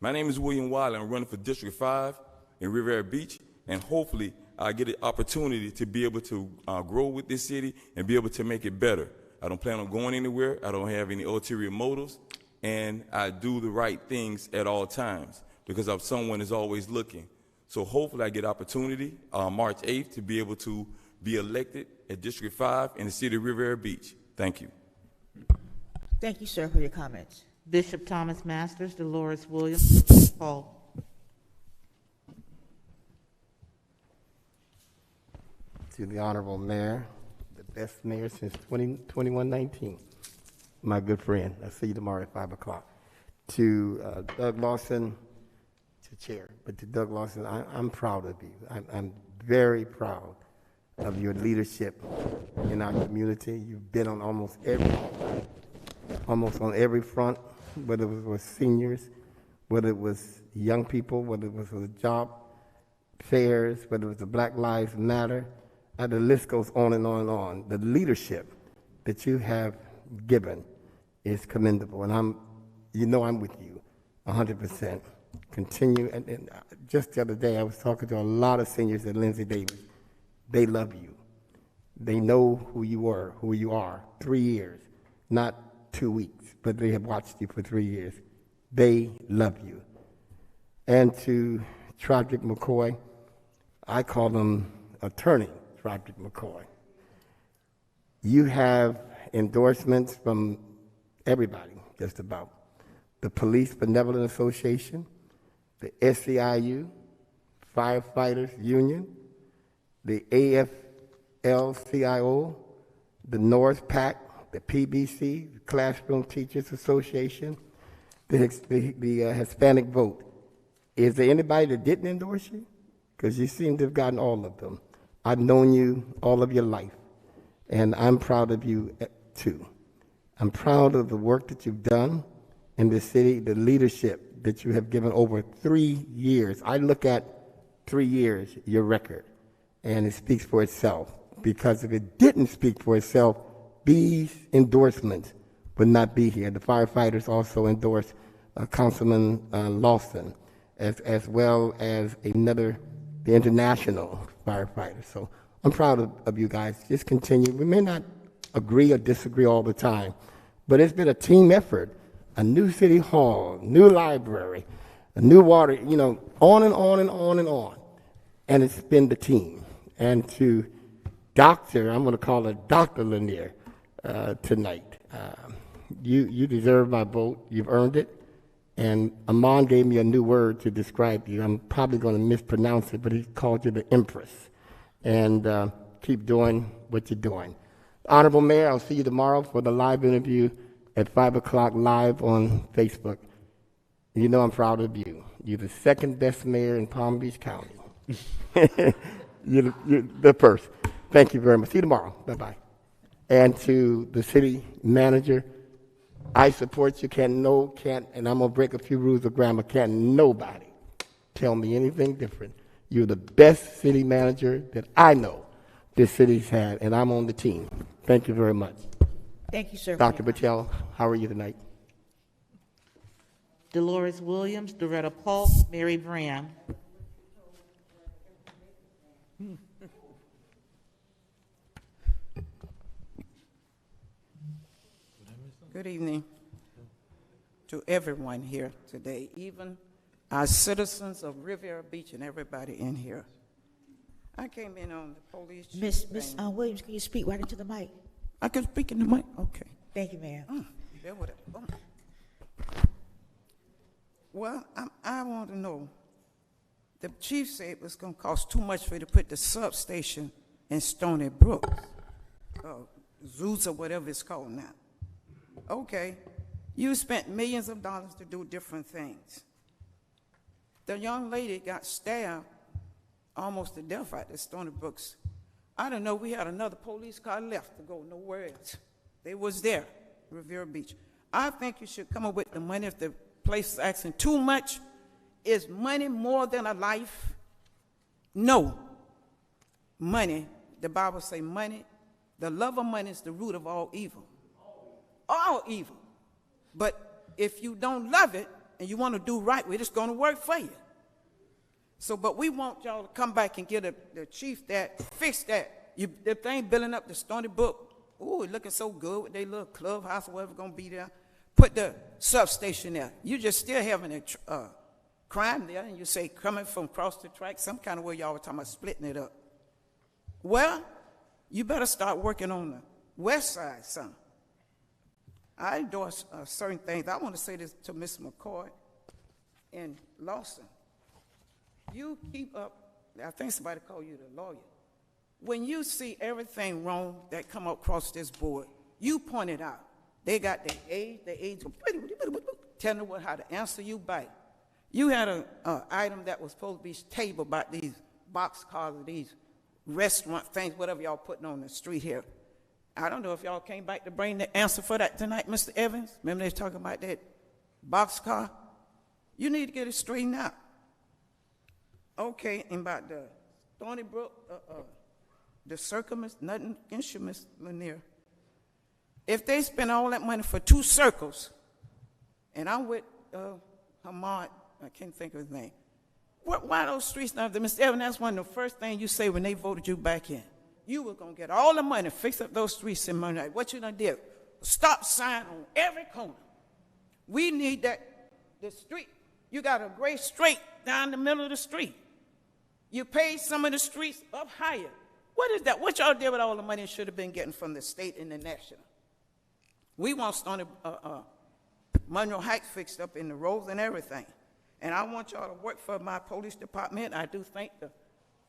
My name is William Wilder. I'm running for District 5 in Riviera Beach, and hopefully I get an opportunity to be able to grow with this city and be able to make it better. I don't plan on going anywhere. I don't have any ulterior motives, and I do the right things at all times because someone is always looking. So hopefully I get opportunity March 8th to be able to be elected at District 5 in the city of Riviera Beach. Thank you. Thank you, sir, for your comments. Bishop Thomas Masters, Dolores Williams, Paul. To the Honorable Mayor, the best mayor since 2119, my good friend. I'll see you tomorrow at 5 o'clock. To Doug Lawson, to Chair, but to Doug Lawson, I'm proud of you. I'm very proud of your leadership in our community. You've been on almost on every front, whether it was seniors, whether it was young people, whether it was the job fairs, whether it was the Black Lives Matter. The list goes on and on and on. The leadership that you have given is commendable, and I'm with you 100%. Continue, and just the other day I was talking to a lot of seniors at Lindsay Davis. They love you. They know who you are. 3 years, not 2 weeks, but they have watched you for 3 years. They love you. And to Trodrick McCoy, I call him Attorney Trodrick McCoy. You have endorsements from everybody, just about. The Police Benevolent Association, the SEIU, Firefighters Union, the AFL-CIO, the North PAC, the PBC, the Classroom Teachers Association, the Hispanic Vote. Is there anybody that didn't endorse you? Because you seem to have gotten all of them. I've known you all of your life, and I'm proud of you too. I'm proud of the work that you've done in the city, the leadership that you have given over 3 years. I look at 3 years, your record, and it speaks for itself. Because if it didn't speak for itself, these endorsements would not be here. The firefighters also endorsed Councilman Lawson, as well as the international firefighters. So I'm proud of you guys. Just continue. We may not agree or disagree all the time, but it's been a team effort. A new city hall, new library, a new water, on and on and on and on. And it's been the team. And to I'm going to call her Dr. Lanier tonight. you deserve my vote. You've earned it. And Amon gave me a new word to describe you. I'm probably going to mispronounce it, but he called you the Empress. And keep doing what you're doing. Honorable Mayor, I'll see you tomorrow for the live interview at 5 o'clock live on Facebook. You know I'm proud of you. You're the second best mayor in Palm Beach County. you're the first. Thank you very much. See you tomorrow. Bye-bye. And to the city manager, I support you. And I'm going to break a few rules of grammar. Can't nobody tell me anything different. You're the best city manager that I know this city's had, and I'm on the team. Thank you very much. Thank you, sir. Dr. Patel, how are you tonight? Dolores Williams, Doretta Polk, Mary Bram. Good evening to everyone here today, even our citizens of Riviera Beach and everybody in here. I came in on the police chief. Miss Williams, can you speak right into the mic? I can speak in the mic? Okay. Thank you, ma'am. Well, I want to know, the chief said it was going to cost too much for you to put the substation in Stony Brook, Zeus or whatever it's called now. Okay, you spent millions of dollars to do different things. The young lady got stabbed almost to death at the Stony Brooks. I don't know, we had another police car left to go nowhere else. They was there, Riviera Beach. I think you should come up with the money if the place is asking too much. Is money more than a life? No. Money, the Bible say money, the love of money is the root of all evil. All evil. But if you don't love it and you want to do right with it, it's going to work for you. So, but we want y'all to come back and get the chief that, fix that. The thing building up the Stony Brook, ooh, it looking so good with their little clubhouse or whatever going to be there. Put the substation there. You just still having a crime there, and you say coming from across the track, some kind of way y'all were talking about splitting it up. Well, you better start working on the west side, son. I endorse certain things. I want to say this to Ms. McCoy and Lawson. You keep up, I think somebody called you the lawyer. When you see everything wrong that come across this board, you point it out. They got the aides, telling them how to answer you back. You had an item that was supposed to be tabled about these box cars or these restaurant things, whatever y'all putting on the street here. I don't know if y'all came back to bring the answer for that tonight, Mr. Evans. Remember they was talking about that boxcar? You need to get it straightened out. Okay, and about the Stony Brook, the circumstance, nothing against you, Ms. Lanier. If they spend all that money for 2 circles, and I'm with Hamad, I can't think of his name. Why those streets now? Mr. Evans, that's one of the first things you say when they voted you back in. You were going to get all the money, fix up those streets in Monday. What you done did? Stop sign on every corner. We need that, the street. You got a great straight down the middle of the street. You paid some of the streets up higher. What is that? What y'all did with all the money you should have been getting from the state and the national? We want Stony Monroe Heights fixed up in the roads and everything. And I want y'all to work for my police department. I do think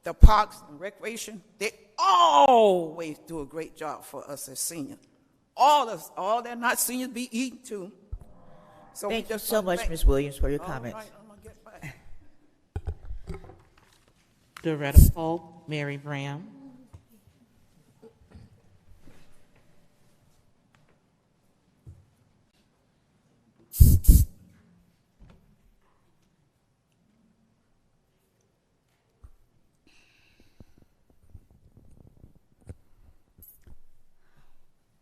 the parks and recreation, they always do a great job for us as seniors. All that not seniors be eating too. So Thank you so much, Ms. Williams, for your comments. Right, I'm gonna get back. Doretta Polk, Mary Bram.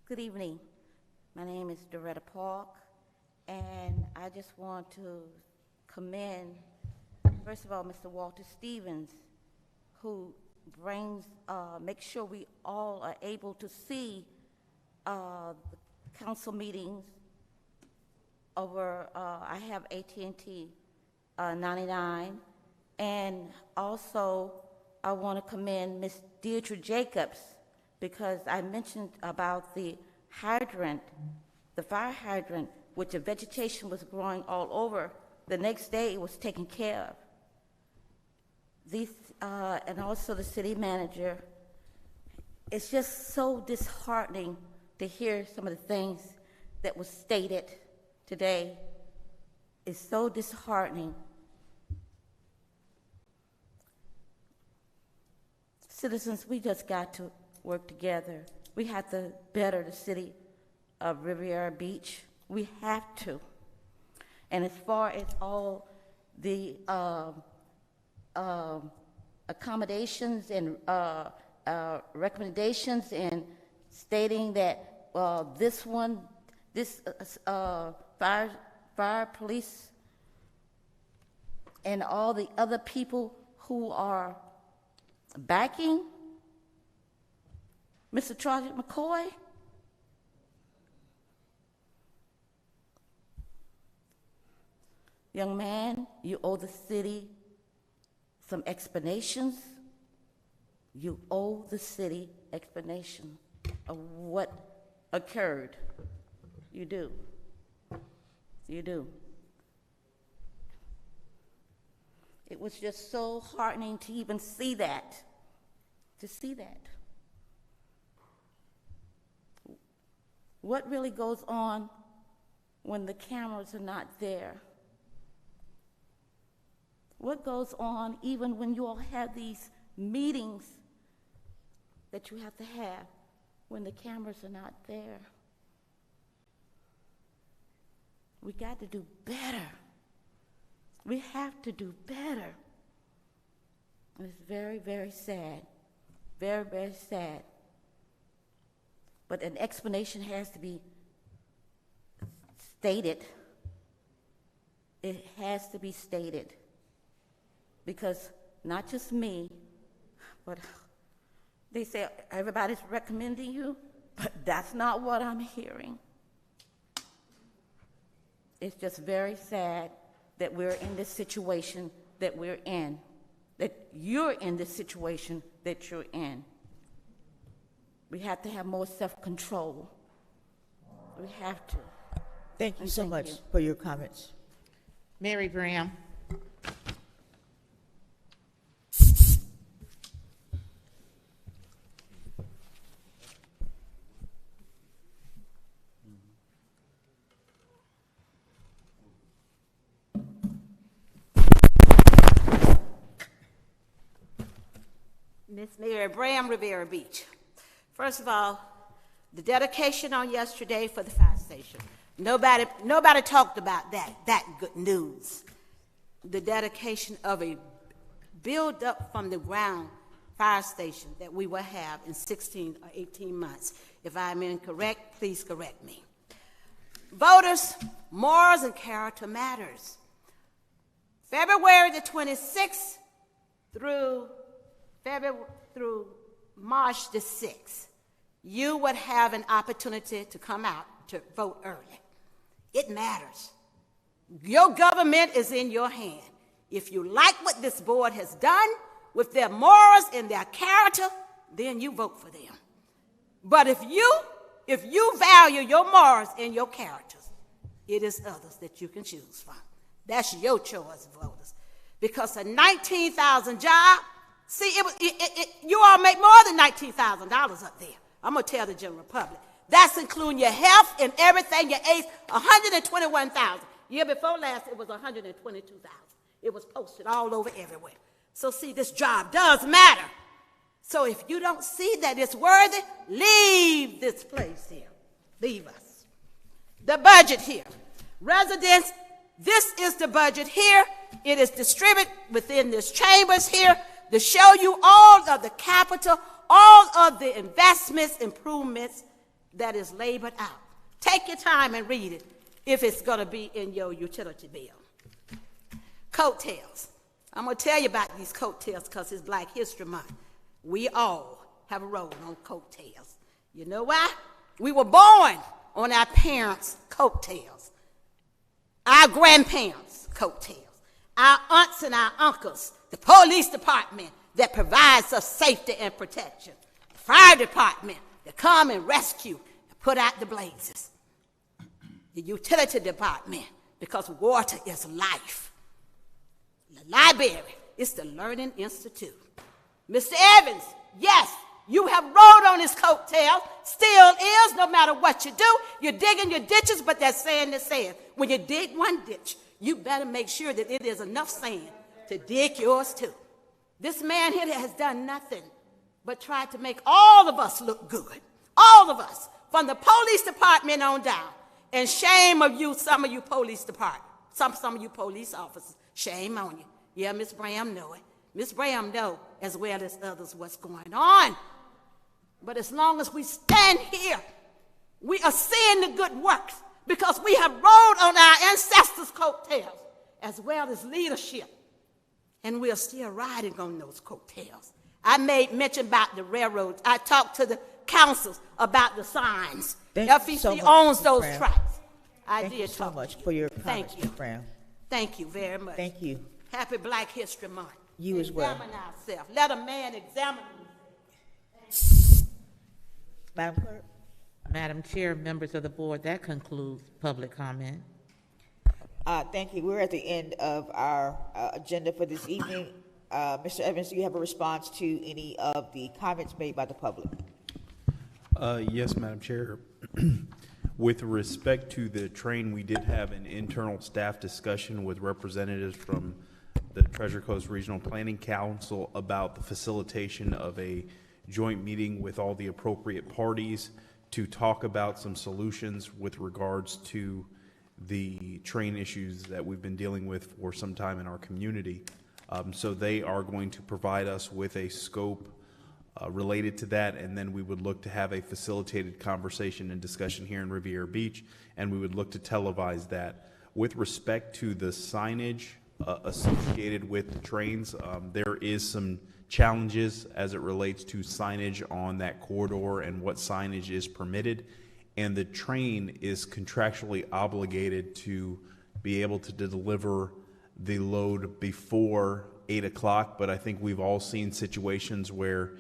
Good evening. My name is Doretta Polk, and I just want to commend, first of all, Mr. Walter Stevens, who makes sure we all are able to see the council meetings over, I have AT&T 99, and also I want to commend Ms. Deirdre Jacobs, because I mentioned about the hydrant, the fire hydrant, which the vegetation was growing all over, the next day it was taken care of. These, and also the city manager, it's just so disheartening to hear some of the things that was stated today. It's so disheartening. Citizens, we just got to work together. We have to better the city of Riviera Beach. We have to. And as far as all the accommodations and recommendations and stating that this fire police and all the other people who are backing Mr. Charles McCoy, young man, you owe the city some explanations. You owe the city explanation of what occurred. You do. You do. It was just so heartening to even see that, to see that. What really goes on when the cameras are not there? What goes on even when you all have these meetings that you have to have when the cameras are not there? We got to do better. We have to do better. And it's very, very sad. Very, very sad. But an explanation has to be stated. It has to be stated. Because not just me, but they say everybody's recommending you, but that's not what I'm hearing. It's just very sad that we're in this situation that we're in, that you're in this situation that you're in. We have to have more self-control. We have to. Thank you so much for your comments. Mary Graham. Miss Mary Graham, Riviera Beach. First of all, the dedication on yesterday for the fire station. Nobody talked about that good news. The dedication of a build up from the ground fire station that we will have in 16 or 18 months. If I'm incorrect, please correct me. Voters, morals and character matters. February the 26th through March the 6th, you would have an opportunity to come out to vote early. It matters. Your government is in your hand. If you like what this board has done with their morals and their character, then you vote for them. But if you value your morals and your characters, it is others that you can choose from. That's your choice, voters. Because a $19,000 job, see, you all make more than $19,000 up there. I'm going to tell the general public. That's including your health and everything, your aids, $121,000. Year before last, it was $122,000. It was posted all over everywhere. So see, this job does matter. So if you don't see that it's worthy, leave this place here. Leave us. The budget here. Residents, this is the budget here. It is distributed within this chambers here to show you all of the capital, all of the investments, improvements that is labored out. Take your time and read it if it's going to be in your utility bill. Coattails. I'm going to tell you about these coattails because it's Black History Month. We all have a role on coattails. You know why? We were born on our parents' coattails, our grandparents' coattails, our aunts and our uncles, the police department that provides us safety and protection, the fire department that come and rescue and put out the blazes. the utility department, because water is life. The library is the learning institute. Mr. Evans, yes, you have rode on his coattails, still is, no matter what you do. You're digging your ditches, but that's saying the sand. When you dig one ditch, you better make sure that it is enough sand to dig yours too. This man here has done nothing but try to make all of us look good. All of us, from the police department on down. And shame of you, some of you police department, some of you police officers, shame on you. Yeah, Miss Bram know it. Miss Bram know as well as others what's going on. But as long as we stand here, we are seeing the good works because we have rode on our ancestors' coattails as well as leadership. And we are still riding on those coattails. I made mention about the railroads. I talked to the councils about the signs. FEC owns those tracks. I did talk. Thank you so much for your comments, Ms. Brown. Thank you very much. Thank you. Happy Black History Month. You as well. Examine ourselves. Let a man examine Madam Clerk. Madam Chair, members of the board, that concludes public comment. Thank you. We're at the end of our agenda for this evening. Mr. Evans, do you have a response to any of the comments made by the public? Yes, Madam Chair. With respect to the train, we did have an internal staff discussion with representatives from the Treasure Coast Regional Planning Council about the facilitation of a joint meeting with all the appropriate parties to talk about some solutions with regards to the train issues that we've been dealing with for some time in our community. So they are going to provide us with a scope related to that, and then we would look to have a facilitated conversation and discussion here in Riviera Beach, and we would look to televise that. With respect to the signage associated with the trains, there is some challenges as it relates to signage on that corridor and what signage is permitted, and the train is contractually obligated to be able to deliver the load before 8 o'clock, but I think we've all seen situations where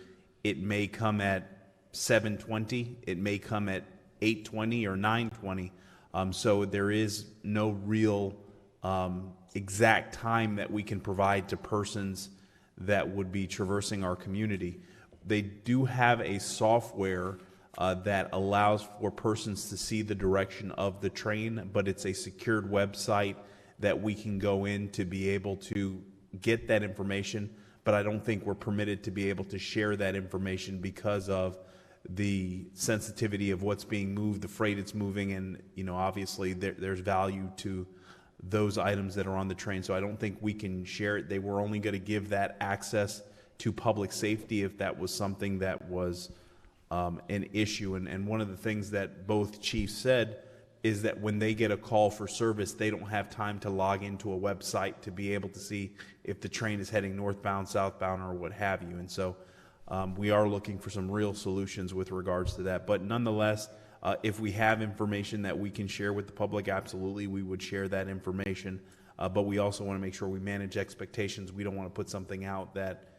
it may come at 7:20, it may come at 8:20 or 9:20, so there is no real exact time that we can provide to persons that would be traversing our community. They do have a software that allows for persons to see the direction of the train, but it's a secured website that we can go in to be able to get that information, but I don't think we're permitted to be able to share that information because of the sensitivity of what's being moved, the freight it's moving, and obviously there's value to those items that are on the train, so I don't think we can share it. They were only going to give that access to public safety if that was something that was an issue, and one of the things that both chiefs said is that when they get a call for service, they don't have time to log into a website to be able to see if the train is heading northbound, southbound, or what have you. And so we are looking for some real solutions with regards to that. But nonetheless, if we have information that we can share with the public, absolutely, we would share that information. But we also want to make sure we manage expectations. We don't want to put something out that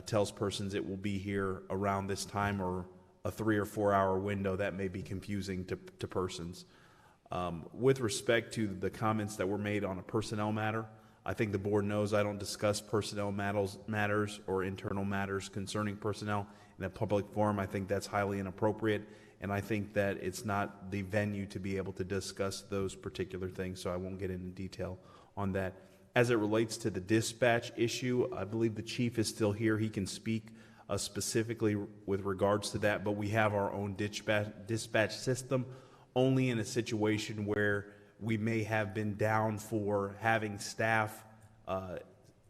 tells persons it will be here around this time or a 3 or 4 hour window. That may be confusing to persons. With respect to the comments that were made on a personnel matter, I think the board knows I don't discuss personnel matters or internal matters concerning personnel in a public forum. I think that's highly inappropriate, and I think that it's not the venue to be able to discuss those particular things, so I won't get into detail on that. As it relates to the dispatch issue, I believe the chief is still here. He can speak specifically with regards to that, but we have our own dispatch system only in a situation where we may have been down for having staff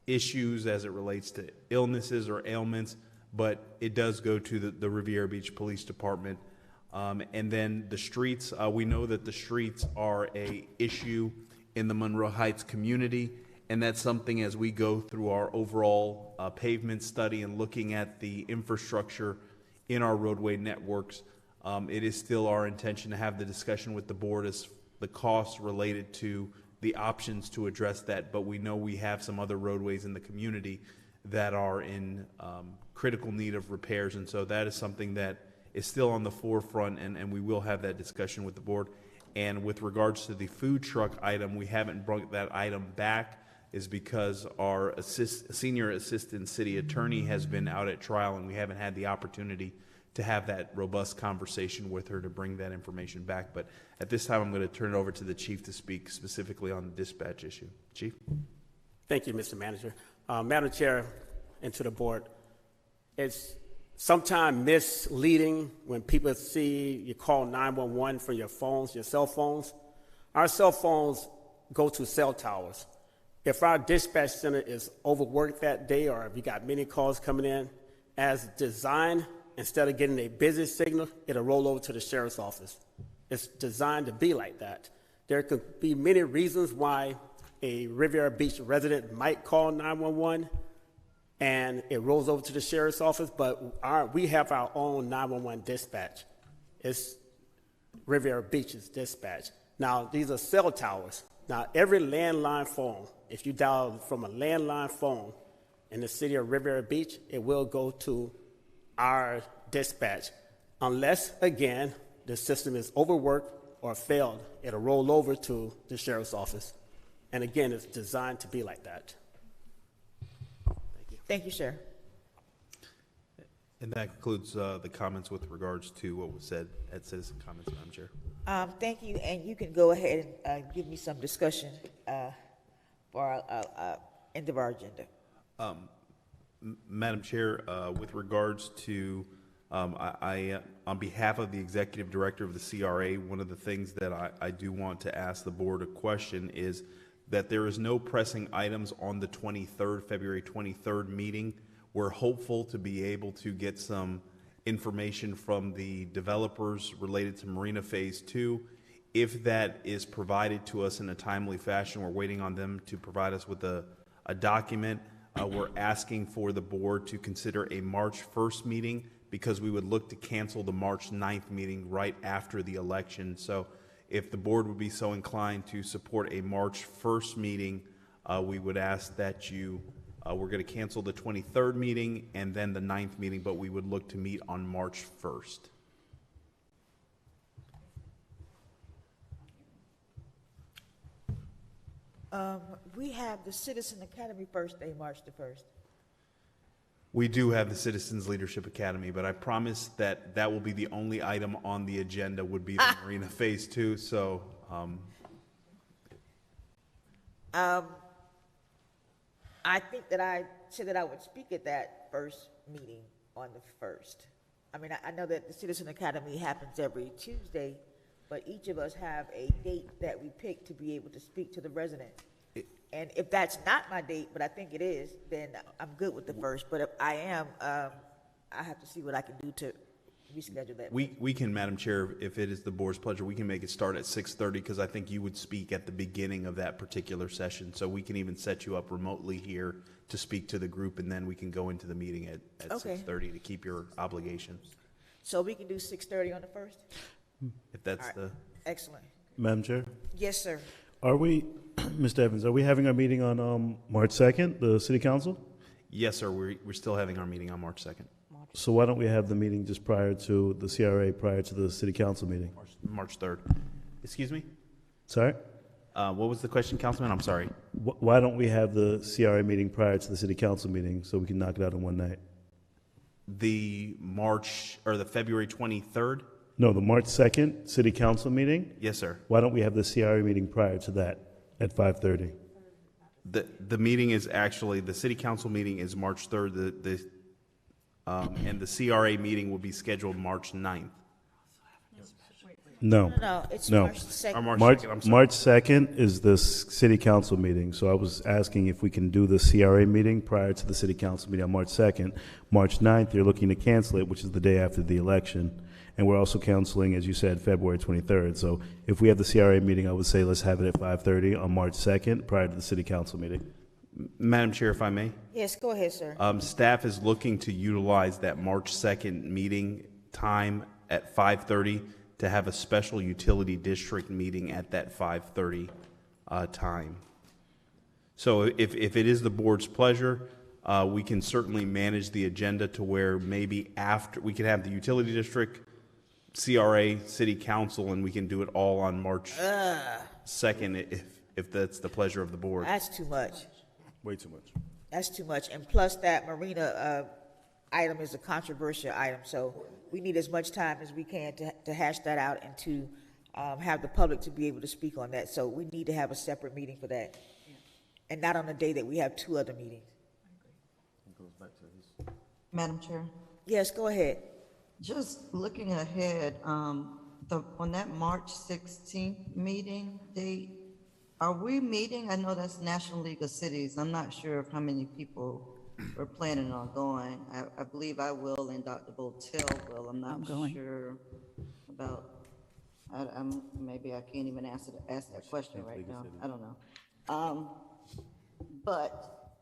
issues as it relates to illnesses or ailments, but it does go to the Riviera Beach Police Department. And then the streets, we know that the streets are a issue in the Monroe Heights community, and that's something as we go through our overall pavement study and looking at the infrastructure in our roadway networks, it is still our intention to have the discussion with the board as the costs related to the options to address that, but we know we have some other roadways in the community that are in critical need of repairs, and so that is something that is still on the forefront, and we will have that discussion with the board. And with regards to the food truck item, we haven't brought that item back is because our senior assistant city attorney has been out at trial, and we haven't had the opportunity to have that robust conversation with her to bring that information back. But at this time, I'm going to turn it over to the chief to speak specifically on the dispatch issue. Chief? Thank you, Mr. Manager. Madam Chair, and to the board, it's sometimes misleading when people see you call 911 from your phones, your cell phones. Our cell phones go to cell towers. If our dispatch center is overworked that day, or if you got many calls coming in, as designed, instead of getting a busy signal, it'll roll over to the sheriff's office. It's designed to be like that. There could be many reasons why a Riviera Beach resident might call 911 and it rolls over to the sheriff's office, but we have our own 911 dispatch. It's Riviera Beach's dispatch. Now, these are cell towers. Now, every landline phone, if you dial from a landline phone in the city of Riviera Beach, it will go to our dispatch. Unless, again, the system is overworked or failed, it'll roll over to the sheriff's office. And again, it's designed to be like that. Thank you, sir. And that concludes the comments with regards to what was said at citizen comments, Madam Chair. Thank you, and you can go ahead and give me some discussion for our end of our agenda. Madam Chair, with regards to, I on behalf of the Executive Director of the CRA, one of the things that I do want to ask the board a question is that there is no pressing items on the 23rd, February 23rd meeting. We're hopeful to be able to get some information from the developers related to Marina Phase 2. If that is provided to us in a timely fashion, we're waiting on them to provide us with a document. We're asking for the board to consider a March 1st meeting because we would look to cancel the March 9th meeting right after the election. So if the board would be so inclined to support a March 1st meeting, we would ask that you, we're going to cancel the 23rd meeting and then the 9th meeting, but we would look to meet on March 1st. We have the Citizen Academy first day, March the 1st. We do have the Citizens Leadership Academy, but I promise that that will be the only item on the agenda would be the Marina Phase 2. So, I think that I said that I would speak at that first meeting on the 1st. I mean, I know that the Citizen Academy happens every Tuesday, but each of us have a date that we pick to be able to speak to the resident. And if that's not my date, but I think it is, then I'm good with the 1st. But if I am, I have to see what I can do to reschedule that. we can, Madam Chair, if it is the board's pleasure, we can make it start at 6:30 because I think you would speak at the beginning of that particular session. So we can even set you up remotely here to speak to the group, and then we can go into the meeting at Okay. 6:30 to keep your obligations. So we can do 6:30 on the 1st? If that's All right. Excellent. Madam Chair? Yes, sir. Are we, Mr. Evans, are we having our meeting on March 2nd, the City Council? Yes, sir. We're still having our meeting on March 2nd. So why don't we have the meeting just prior to the CRA, prior to the City Council meeting? March 3rd. Excuse me? Sorry? What was the question, Councilman? I'm sorry. Why don't we have the CRA meeting prior to the City Council meeting so we can knock it out in one night? The February 23rd? No, the March 2nd City Council meeting? Yes, sir. Why don't we have the CRA meeting prior to that at 5:30? The meeting is actually, the City Council meeting is March 3rd. And the CRA meeting will be scheduled March 9th. No. No, it's No. March 2nd. Or March March 2nd, I'm sorry. March 2nd is the City Council meeting, so I was asking if we can do the CRA meeting prior to the City Council meeting on March 2nd. March 9th, you're looking to cancel it, which is the day after the election. And we're also canceling, as you said, February 23rd. So if we have the CRA meeting, I would say let's have it at 5:30 on March 2nd prior to the City Council meeting. Madam Chair, if I may. Yes, go ahead, sir. Staff is looking to utilize that March 2nd meeting time at 5:30 to have a special utility district meeting at that 5:30 time. So if it is the board's pleasure, we can certainly manage the agenda to where maybe after, we can have the utility district CRA, City Council, and we can do it all on March 2nd if that's the pleasure of the board. That's too much. Way too much. That's too much. And plus that marina item is a controversial item, so we need as much time as we can to hash that out and to have the public to be able to speak on that. So we need to have a separate meeting for that. And not on the day that we have two other meetings. Madam Chair, Yes, go ahead. just looking ahead, on that March 16th meeting date, are we meeting? I know that's National League of Cities. I'm not sure of how many people we're planning on going. I believe I will and Dr. Botel will. I'm not sure about, maybe I can't even ask that question right now. I don't know. But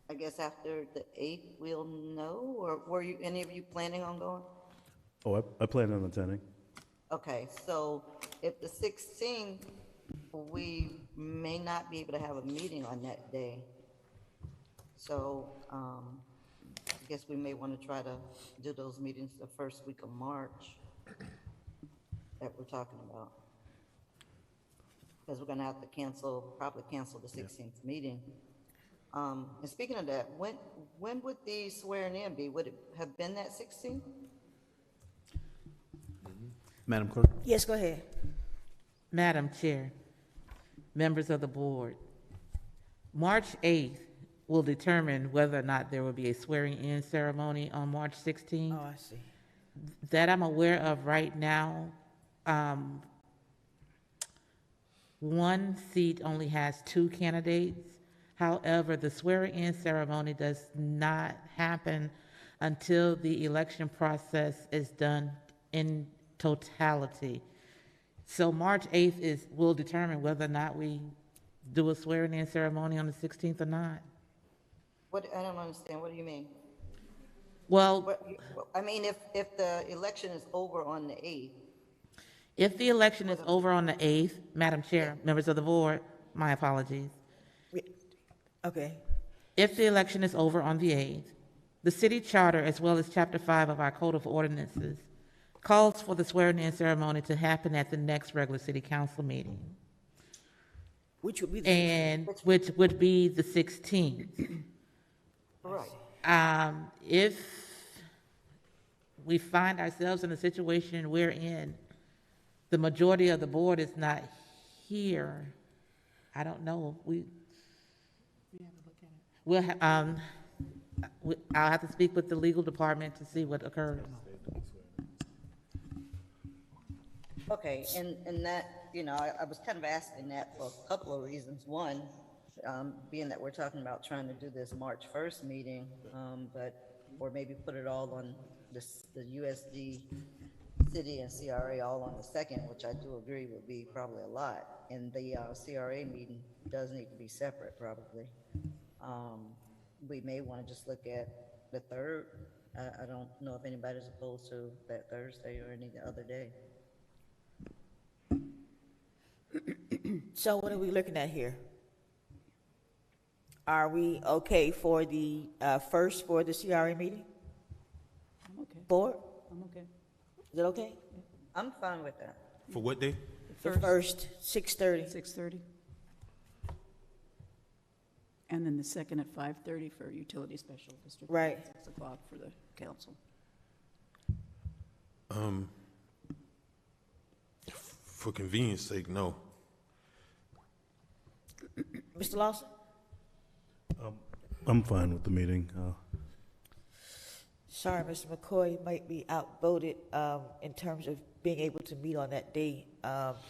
I guess after the 8th, we'll know, or were you, any of you planning on going? Oh, I plan on attending. Okay, so if the 16th, we may not be able to have a meeting on that day. So, I guess we may want to try to do those meetings the first week of March that we're talking about. Because we're gonna have to probably cancel the 16th meeting. And speaking of that, when would the swearing in be? Would it have been that 16th? Madam Clerk? Yes, go ahead. Madam Chair, members of the board, March 8th will determine whether or not there will be a swearing-in ceremony on March 16th. Oh, I see. That I'm aware of right now. One seat only has 2 candidates. However, the swearing-in ceremony does not happen until the election process is done in totality. So March 8th will determine whether or not we do a swearing-in ceremony on the 16th or not. I don't understand. What do you mean? Well, I mean, if the election is over on the 8th. If the election is over on the 8th, Madam Chair, members of the board, my apologies. Okay. If the election is over on the 8th, the city charter, as well as Chapter 5 of our Code of Ordinances, calls for the swearing-in ceremony to happen at the next regular city council meeting. Which would be the which would be the 16th. Right. If we find ourselves in a situation wherein the majority of the board is not here, I don't know. I'll have to speak with the legal department to see what occurs. Okay, and that, I was kind of asking that for a couple of reasons. One, being that we're talking about trying to do this March 1st meeting, or maybe put it all on the USD city and CRA all on the 2nd, which I do agree would be probably a lot. And the CRA meeting does need to be separate, probably. We may want to just look at the 3rd. I don't know if anybody's opposed to that Thursday or any other day. So what are we looking at here? Are we okay for the first for the CRA meeting? I'm okay. Board? I'm okay. Is it okay? I'm fine with that. For what day? The first, 6:30. 6:30. And then the second at 5:30 for utility special district. Right. 6 o'clock for the council. For convenience sake, no. Mr. Lawson? I'm fine with the meeting. Sorry, Mr. McCoy might be outvoted in terms of being able to meet on that day.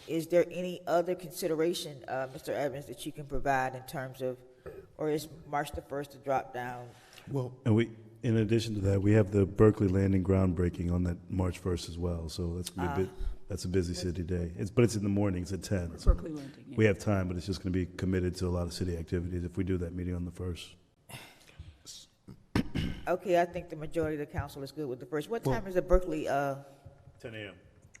Is there any other consideration, Mr. Evans, that you can provide in terms of, or is March the 1st to drop down? Well, and in addition to that, we have the Berkeley Landing groundbreaking on that March 1st as well. So that's gonna be that's a busy city day. But it's in the mornings at 10. So Berkeley Landing. Yeah. we have time, but it's just going to be committed to a lot of city activities if we do that meeting on the 1st. Okay, I think the majority of the council is good with the first. What time is the Berkeley? 10 a.m.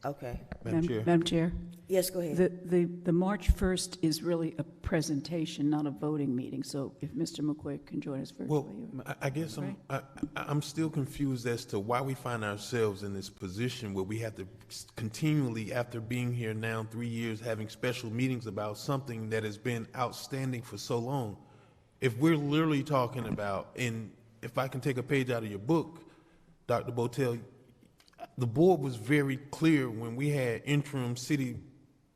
Okay. Madam Chair? Yes, go ahead. The March 1st is really a presentation, not a voting meeting, so if Mr. McCoy can join us virtually. Well, I guess I'm still confused as to why we find ourselves in this position where we have to continually, after being here now 3 years, having special meetings about something that has been outstanding for so long. If we're literally talking about, and if I can take a page out of your book, Dr. Botel, the board was very clear when we had interim city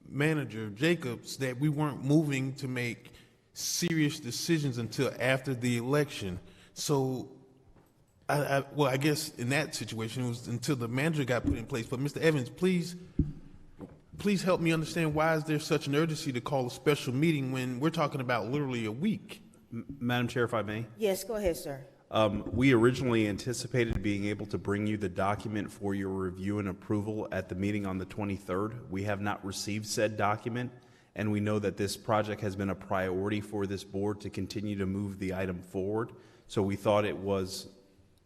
manager Jacobs that we weren't moving to make serious decisions until after the election. So, I guess in that situation, it was until the manager got put in place. But Mr. Evans, please help me understand, why is there such an urgency to call a special meeting when we're talking about literally a week? Madam Chair, if I may. Yes, go ahead, sir. We originally anticipated being able to bring you the document for your review and approval at the meeting on the 23rd. We have not received said document, and we know that this project has been a priority for this board to continue to move the item forward. So we thought it was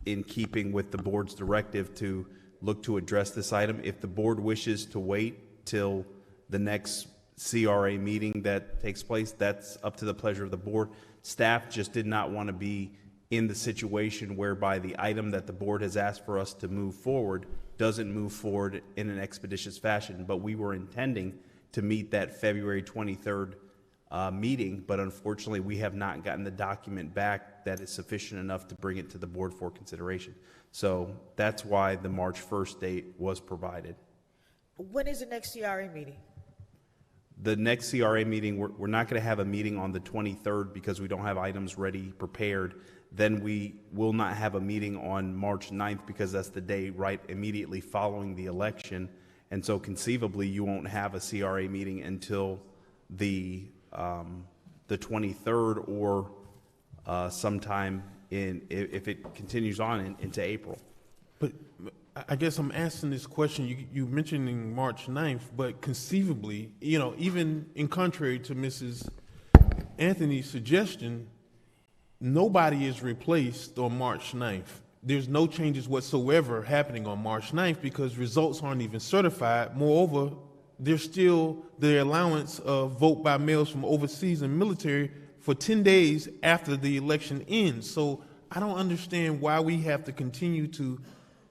in keeping with the board's directive to look to address this item. If the board wishes to wait till the next CRA meeting that takes place, that's up to the pleasure of the board. Staff just did not want to be in the situation whereby the item that the board has asked for us to move forward doesn't move forward in an expeditious fashion. But we were intending to meet that February 23rd meeting, but unfortunately we have not gotten the document back that is sufficient enough to bring it to the board for consideration. So that's why the March 1st date was provided. When is the next CRA meeting? The next CRA meeting, we're not going to have a meeting on the 23rd because we don't have items ready, prepared. Then we will not have a meeting on March 9th because that's the day right immediately following the election. And so conceivably, you won't have a CRA meeting until the 23rd or sometime if it continues on into April. But I guess I'm asking this question, you mentioning March 9th, but conceivably, even in contrary to Mrs. Anthony's suggestion, nobody is replaced on March 9th. There's no changes whatsoever happening on March 9th because results aren't even certified. Moreover, there's still the allowance of vote by mails from overseas and military for 10 days after the election ends. So I don't understand why we have to continue to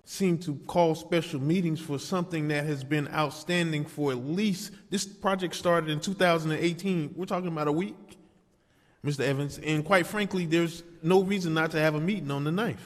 seem to call special meetings for something that has been outstanding for at least, this project started in 2018. We're talking about a week, Mr. Evans. And quite frankly, there's no reason not to have a meeting on the 9th.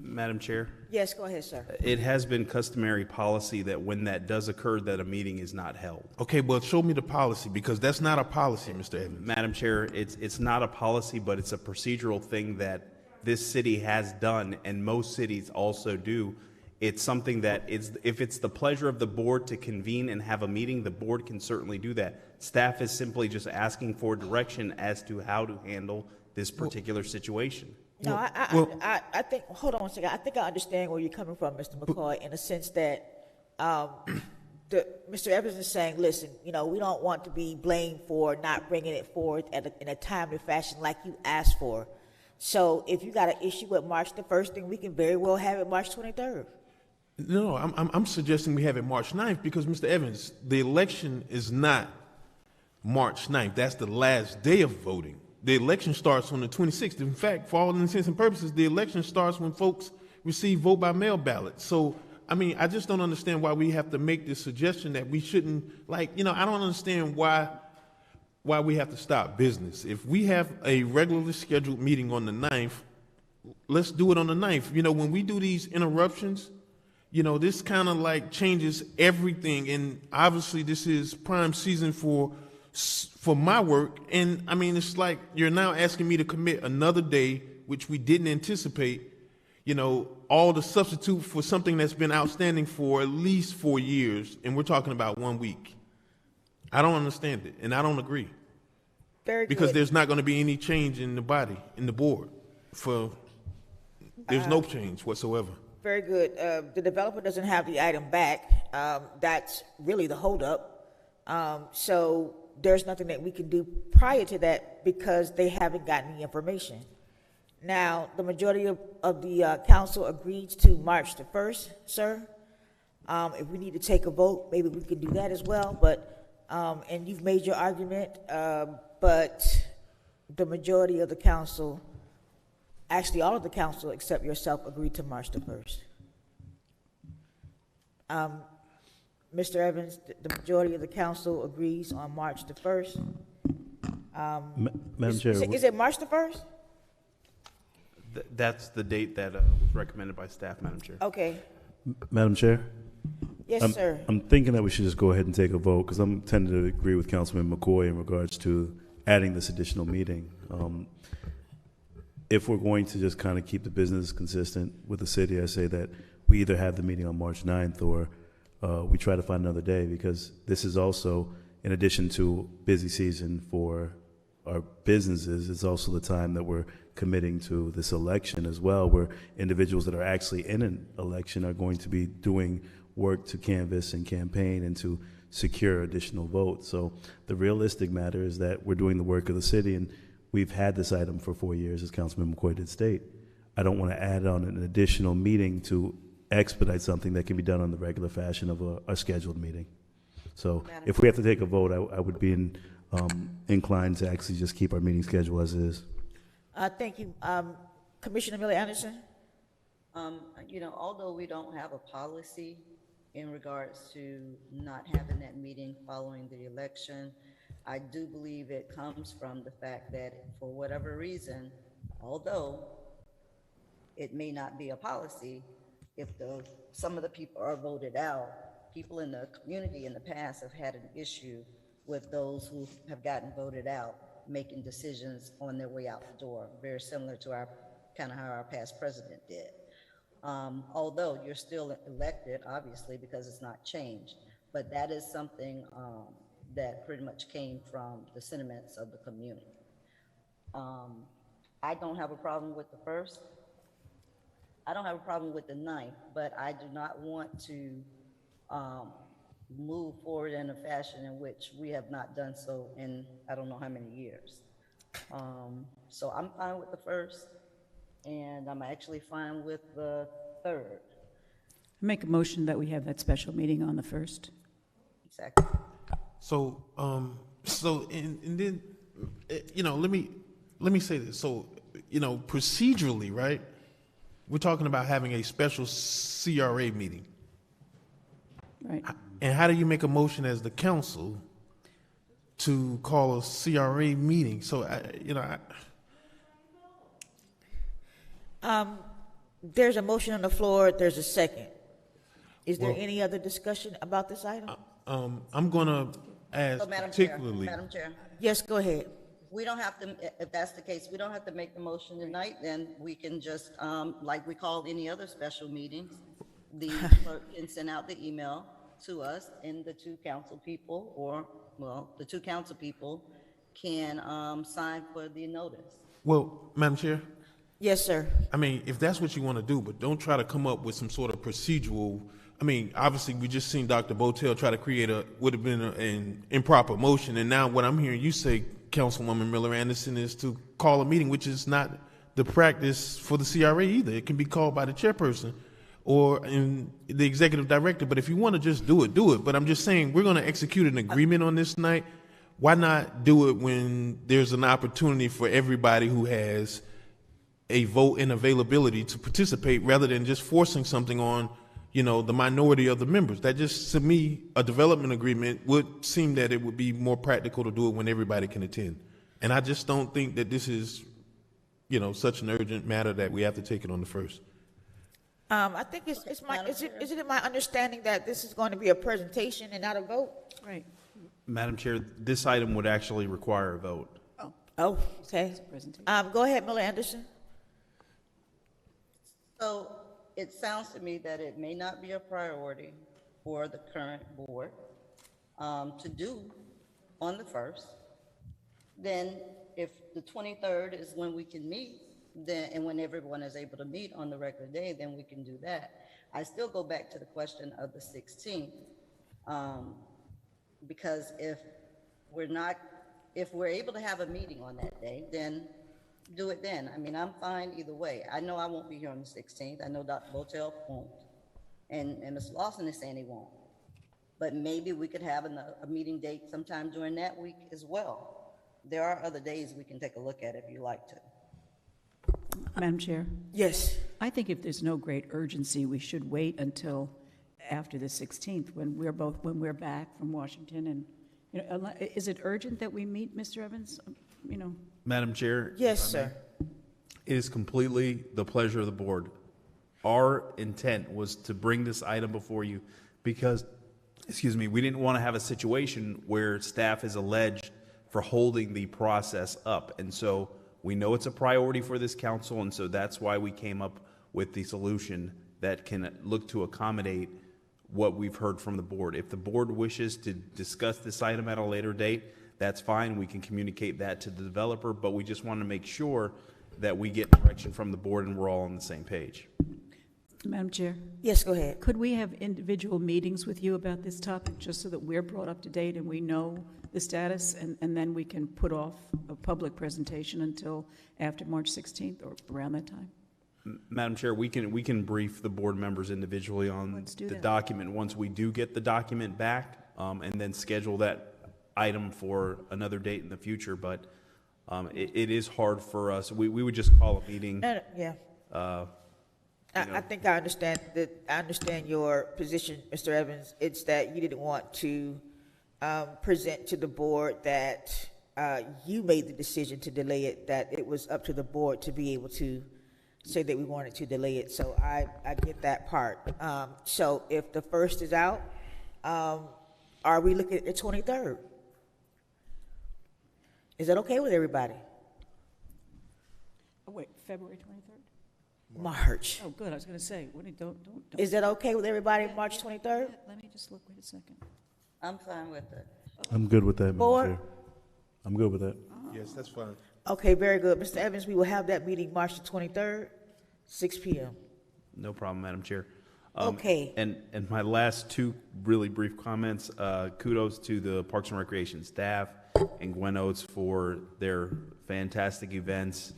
Madam Chair? Yes, go ahead, sir. It has been customary policy that when that does occur, that a meeting is not held. Okay, well, show me the policy, because that's not a policy, Mr. Evans. Madam Chair, it's not a policy, but it's a procedural thing that this city has done, and most cities also do. It's something that if it's the pleasure of the board to convene and have a meeting, the board can certainly do that. Staff is simply just asking for direction as to how to handle this particular situation. No, I think, hold on one second. I think I understand where you're coming from, Mr. McCoy, in the sense that Mr. Evans is saying, listen, we don't want to be blamed for not bringing it forward in a timely fashion like you asked for. So if you got an issue with March the 1st, then we can very well have it March 23rd. No, I'm suggesting we have it March 9th because, Mr. Evans, the election is not March 9th. That's the last day of voting. The election starts on the 26th. In fact, for all intents and purposes, the election starts when folks receive vote-by-mail ballots. So, I just don't understand why we have to make this suggestion that we shouldn't, I don't understand why we have to stop business. If we have a regularly scheduled meeting on the 9th, let's do it on the 9th. When we do these interruptions, this kind of changes everything. And obviously, this is prime season for my work, and it's like you're now asking me to commit another day, which we didn't anticipate, all the substitute for something that's been outstanding for at least 4 years, and we're talking about 1 week. I don't understand it, and I don't agree. Very good. Because there's not going to be any change in the body, in the board. There's no change whatsoever. Very good. The developer doesn't have the item back. That's really the holdup. So there's nothing that we can do prior to that because they haven't gotten the information. Now, the majority of the council agreed to March the 1st, sir. If we need to take a vote, maybe we could do that as well, but, and you've made your argument, but the majority of the council, actually all of the council except yourself, agreed to March the 1st. Mr. Evans, the majority of the council agrees on March the 1st. Madam Chair. Is it March the 1st? That's the date that was recommended by staff, Madam Chair. Okay. Madam Chair? Yes, sir. I'm thinking that we should just go ahead and take a vote, because I'm tending to agree with Councilman McCoy in regards to adding this additional meeting. If we're going to just kind of keep the business consistent with the city, I say that we either have the meeting on March 9th or we try to find another day, because this is also, in addition to busy season for our businesses, it's also the time that we're committing to this election as well, where individuals that are actually in an election are going to be doing work to canvass and campaign and to secure additional votes. So the realistic matter is that we're doing the work of the city, and we've had this item for 4 years, as Councilman McCoy did state. I don't want to add on an additional meeting to expedite something that can be done on the regular fashion of a scheduled meeting. So if we have to take a vote, I would be inclined to actually just keep our meeting schedule as is. Thank you. Commissioner Miller Anderson? You know, although we don't have a policy in regards to not having that meeting following the election, I do believe it comes from the fact that for whatever reason, although it may not be a policy, if some of the people are voted out, people in the community in the past have had an issue with those who have gotten voted out making decisions on their way out the door, very similar to our kind of how our past president did. Although you're still elected, obviously, because it's not changed, but that is something that pretty much came from the sentiments of the community. I don't have a problem with the 1st. I don't have a problem with the 9th, but I do not want to move forward in a fashion in which we have not done so in I don't know how many years. So I'm fine with the 1st, and I'm actually fine with the 3rd. I make a motion that we have that special meeting on the 1st. Exactly. So, and then, you know, let me say this. So, you know, procedurally, right? We're talking about having a special CRA meeting. Right. And how do you make a motion as the council to call a CRA meeting? So, There's a motion on the floor. There's a second. Is there any other discussion about this item? I'm going to ask So, particularly. Madam Chair. Yes, go ahead. We don't have to, if that's the case, we don't have to make the motion tonight, then we can just, like we call any other special meetings, the clerk can send out the email to us and the two council people, or, well, the two council people can sign for the notice. Well, Madam Chair? Yes, sir. I mean, if that's what you want to do, but don't try to come up with some sort of procedural. I mean, obviously, we just seen Dr. Botel try to create would have been an improper motion, and now what I'm hearing you say, Councilwoman Miller Anderson, is to call a meeting, which is not the practice for the CRA either. It can be called by the chairperson or in the executive director. But if you want to just do it, do it. But I'm just saying, we're going to execute an agreement on this night. Why not do it when there's an opportunity for everybody who has a vote and availability to participate, rather than just forcing something on, you know, the minority of the members? That just, to me, a development agreement would seem that it would be more practical to do it when everybody can attend. And I just don't think that this is, you know, such an urgent matter that we have to take it on the 1st. I think is it my understanding that this is going to be a presentation and not a vote? Right. Madam Chair, this item would actually require a vote. Oh, okay. Go ahead, Miller Anderson. So it sounds to me that it may not be a priority for the current board to do on the 1st. Then if the 23rd is when we can meet, then, and when everyone is able to meet on the regular day, then we can do that. I still go back to the question of the 16th, because if we're able to have a meeting on that day, then do it then. I mean, I'm fine either way. I know I won't be here on the 16th. I know Dr. Botel won't. And Mr. Lawson is saying he won't. But maybe we could have a meeting date sometime during that week as well. There are other days we can take a look at if you like to. Madam Chair? Yes. I think if there's no great urgency, we should wait until after the 16th when we're back from Washington. And, you know, is it urgent that we meet, Mr. Evans? You know. Madam Chair? Yes, sir. It is completely the pleasure of the board. Our intent was to bring this item before you because, we didn't want to have a situation where staff is alleged for holding the process up. And so we know it's a priority for this council, and so that's why we came up with the solution that can look to accommodate what we've heard from the board. If the board wishes to discuss this item at a later date, that's fine. We can communicate that to the developer, but we just want to make sure that we get direction from the board and we're all on the same page. Madam Chair? Yes, go ahead. Could we have individual meetings with you about this topic, just so that we're brought up to date and we know the status, and then we can put off a public presentation until after March 16th or around that time? Madam Chair, we can brief the board members individually on the document once we do get the document back, and then schedule that item for another date in the future. But it is hard for us. We would just call a meeting. Yeah. I think I understand that. I understand your position, Mr. Evans. It's that you didn't want to present to the board that you made the decision to delay it, that it was up to the board to be able to say that we wanted to delay it. So I get that part. So if the 1st is out, are we looking at the 23rd? Is that okay with everybody? Oh, wait, February 23rd? March. Oh, good. I was going to say, don't. Is that okay with everybody, March 23rd? Let me just look. Wait a second. I'm fine with it. I'm good with that, Madam Board? Chair. I'm good with that. Yes, that's fine. Okay, very good. Mr. Evans, we will have that meeting March the 23rd, 6 p.m. No problem, Madam Chair. Okay. And my last two really brief comments, kudos to the Parks and Recreation staff and Gwen Oates for their fantastic events,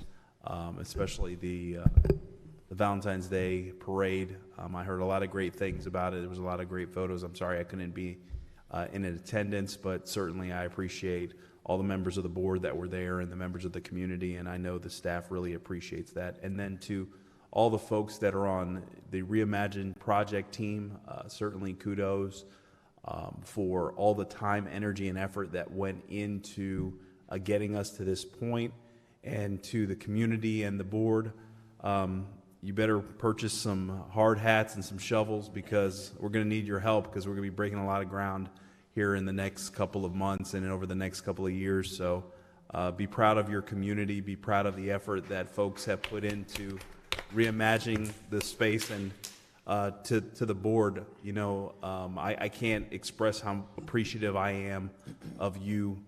especially the Valentine's Day parade. I heard a lot of great things about it. There was a lot of great photos. I'm sorry I couldn't be in attendance, but certainly I appreciate all the members of the board that were there and the members of the community, and I know the staff really appreciates that. And then to all the folks that are on the Reimagine project team, certainly kudos for all the time, energy, and effort that went into getting us to this point. And to the community and the board, you better purchase some hard hats and some shovels, because we're going to need your help, because we're going to be breaking a lot of ground here in the next couple of months and over the next couple of years. So be proud of your community, be proud of the effort that folks have put into reimagining the space. And to the board, you know, I can't express how appreciative I am of you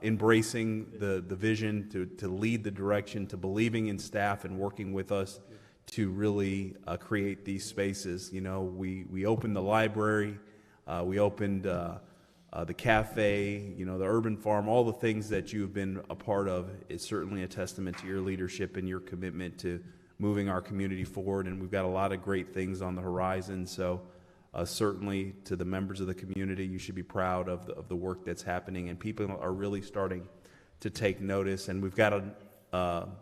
embracing the vision, to lead the direction, to believing in staff and working with us to really create these spaces. You know, we opened the library, we opened the cafe, you know, the urban farm, all the things that you have been a part of is certainly a testament to your leadership and your commitment to moving our community forward. And we've got a lot of great things on the horizon. So certainly to the members of the community, you should be proud of the work that's happening, and people are really starting to take notice. And we've got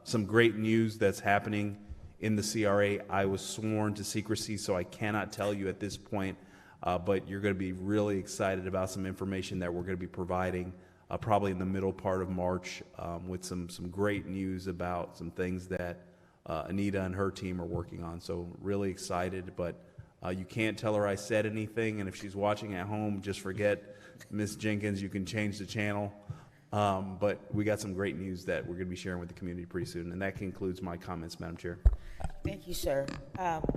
some great news that's happening in the CRA. I was sworn to secrecy, so I cannot tell you at this point, but you're going to be really excited about some information that we're going to be providing probably in the middle part of March with some great news about some things that Anita and her team are working on. So really excited, but you can't tell her I said anything, and if she's watching at home, just forget Ms. Jenkins. You can change the channel. But we got some great news that we're going to be sharing with the community pretty soon, and that concludes my comments, Madam Chair. Thank you, sir.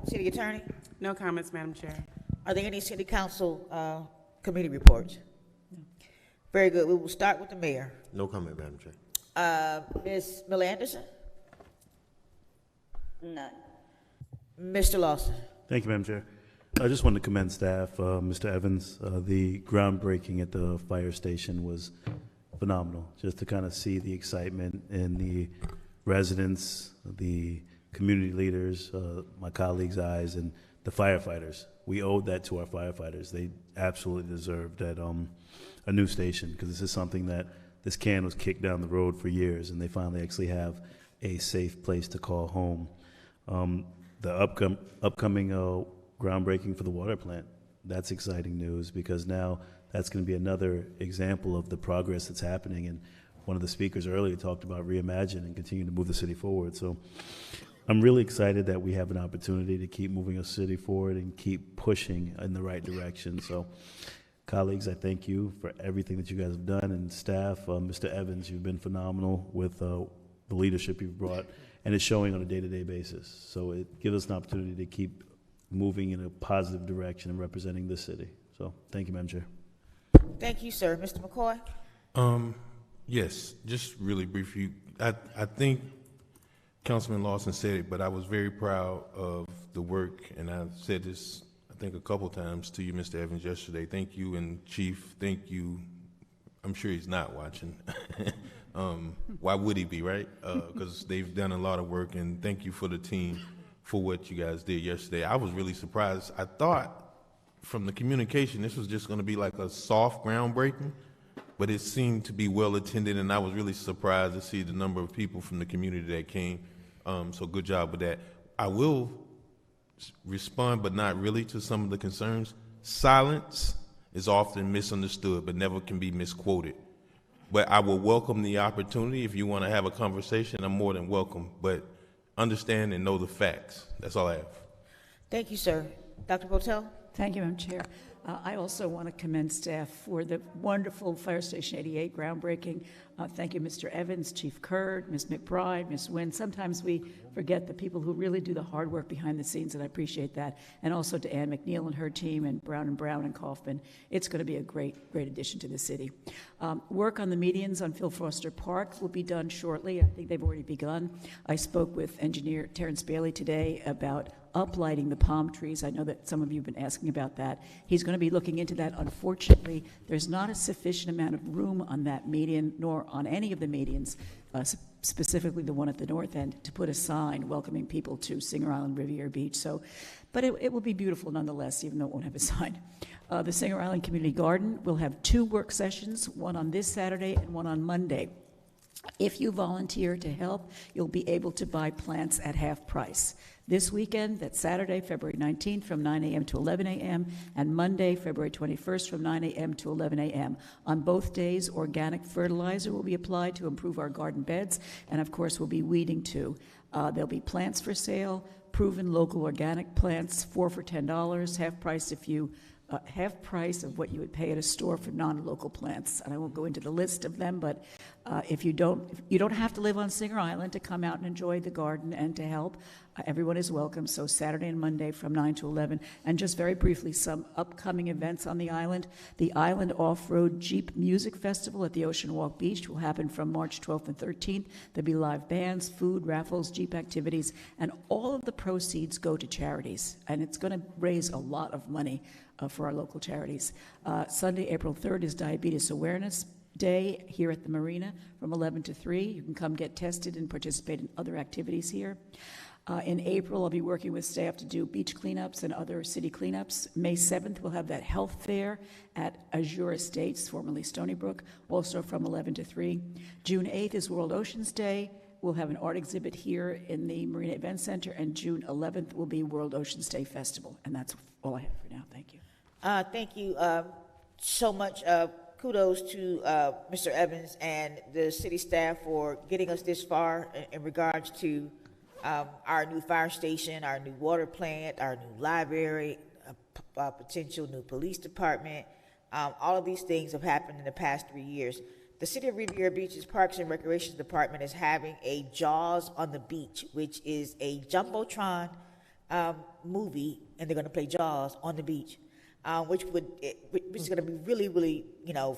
City Attorney? No comments, Madam Chair. Are there any City Council committee reports? No. Very good. We will start with the mayor. No comment, Madam Chair. Ms. Miller Anderson? None. Mr. Lawson? Thank you, Madam Chair. I just wanted to commend staff, Mr. Evans. The groundbreaking at the fire station was phenomenal. Just to kind of see the excitement in the residents, the community leaders, my colleagues' eyes, and the firefighters. we owed that to our firefighters. They absolutely deserved that a new station, because this is something that this can was kicked down the road for years, and they finally actually have a safe place to call home. The upcoming groundbreaking for the water plant, that's exciting news, because now that's going to be another example of the progress that's happening. And one of the speakers earlier talked about reimagine and continue to move the city forward. So I'm really excited that we have an opportunity to keep moving our city forward and keep pushing in the right direction. So, colleagues, I thank you for everything that you guys have done, and staff, Mr. Evans, you've been phenomenal with the leadership you've brought, and it's showing on a day-to-day basis. So it gives us an opportunity to keep moving in a positive direction and representing this city. So thank you, Madam Chair. Thank you, sir. Mr. McCoy? Yes, just really briefly. I think Councilman Lawson said it, but I was very proud of the work, and I said this, I think, a couple times to you, Mr. Evans, yesterday. Thank you, and Chief, thank you. I'm sure he's not watching. Why would he be, right? Because they've done a lot of work, and thank you for the team for what you guys did yesterday. I was really surprised. I thought from the communication this was just going to be like a soft groundbreaking, but it seemed to be well attended, and I was really surprised to see the number of people from the community that came. So good job with that. I will respond, but not really, to some of the concerns. Silence is often misunderstood, but never can be misquoted. But I will welcome the opportunity. If you want to have a conversation, I'm more than welcome. But understand and know the facts. That's all I have. Thank you, sir. Dr. Botel? Thank you, Madam Chair. I also want to commend staff for the wonderful Fire Station 88 groundbreaking. Thank you, Mr. Evans, Chief Kurd, Ms. McBride, Ms. Wynn. Sometimes we forget the people who really do the hard work behind the scenes, and I appreciate that. And also to Ann McNeil and her team, and Brown and Kaufman. It's going to be a great addition to the city. Work on the medians on Phil Foster Park will be done shortly. I think they've already begun. I spoke with engineer Terrence Bailey today about uplighting the palm trees. I know that some of you have been asking about that. He's going to be looking into that. Unfortunately, there's not a sufficient amount of room on that median, nor on any of the medians, specifically the one at the north end, to put a sign welcoming people to Singer Island Riviera Beach. So, but it will be beautiful nonetheless, even though it won't have a sign. The Singer Island Community Garden will have 2 work sessions, one on this Saturday and one on Monday. If you volunteer to help, you'll be able to buy plants at half price. This weekend, that's Saturday, February 19th from 9 a.m. to 11 a.m., and Monday, February 21st from 9 a.m. to 11 a.m. On both days, organic fertilizer will be applied to improve our garden beds, and of course, we'll be weeding too. There'll be plants for sale, proven local organic plants, 4 for $10, half price if you half price of what you would pay at a store for non-local plants. And I won't go into the list of them, but if you don't have to live on Singer Island to come out and enjoy the garden and to help. Everyone is welcome. So Saturday and Monday from 9 to 11. And just very briefly, some upcoming events on the island. The Island Off-Road Jeep Music Festival at the Ocean Walk Beach will happen from March 12th and 13th. There'll be live bands, food, raffles, Jeep activities, and all of the proceeds go to charities. And it's going to raise a lot of money for our local charities. Sunday, April 3rd is Diabetes Awareness Day here at the Marina from 11 to 3. You can come get tested and participate in other activities here. In April, I'll be working with staff to do beach cleanups and other city cleanups. May 7th, we'll have that health fair at Azure Estates, formerly Stony Brook, also from 11 to 3. June 8th is World Oceans Day. We'll have an art exhibit here in the Marina Event Center, and June 11th will be World Oceans Day Festival. And that's all I have for now. Thank you. Thank you so much. Kudos to Mr. Evans and the city staff for getting us this far in regards to our new fire station, our new water plant, our new library, potential new police department. All of these things have happened in the past 3 years. The City of Riviera Beach's Parks and Recreation Department is having a Jaws on the Beach, which is a Jumbotron movie, and they're going to play Jaws on the beach. Which is going to be really, really,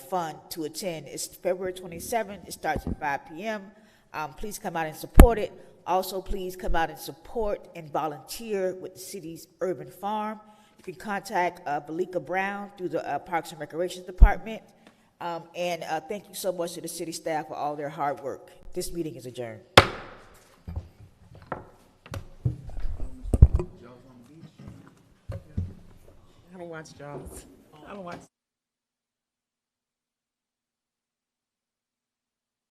fun to attend. It's February 27th. It starts at 5 p.m. Please come out and support it. Also, please come out and support and volunteer with the city's urban farm. You can contact Valika Brown through the Parks and Recreation Department. And thank you so much to the city staff for all their hard work. This meeting is adjourned. I don't watch Jaws. I don't watch.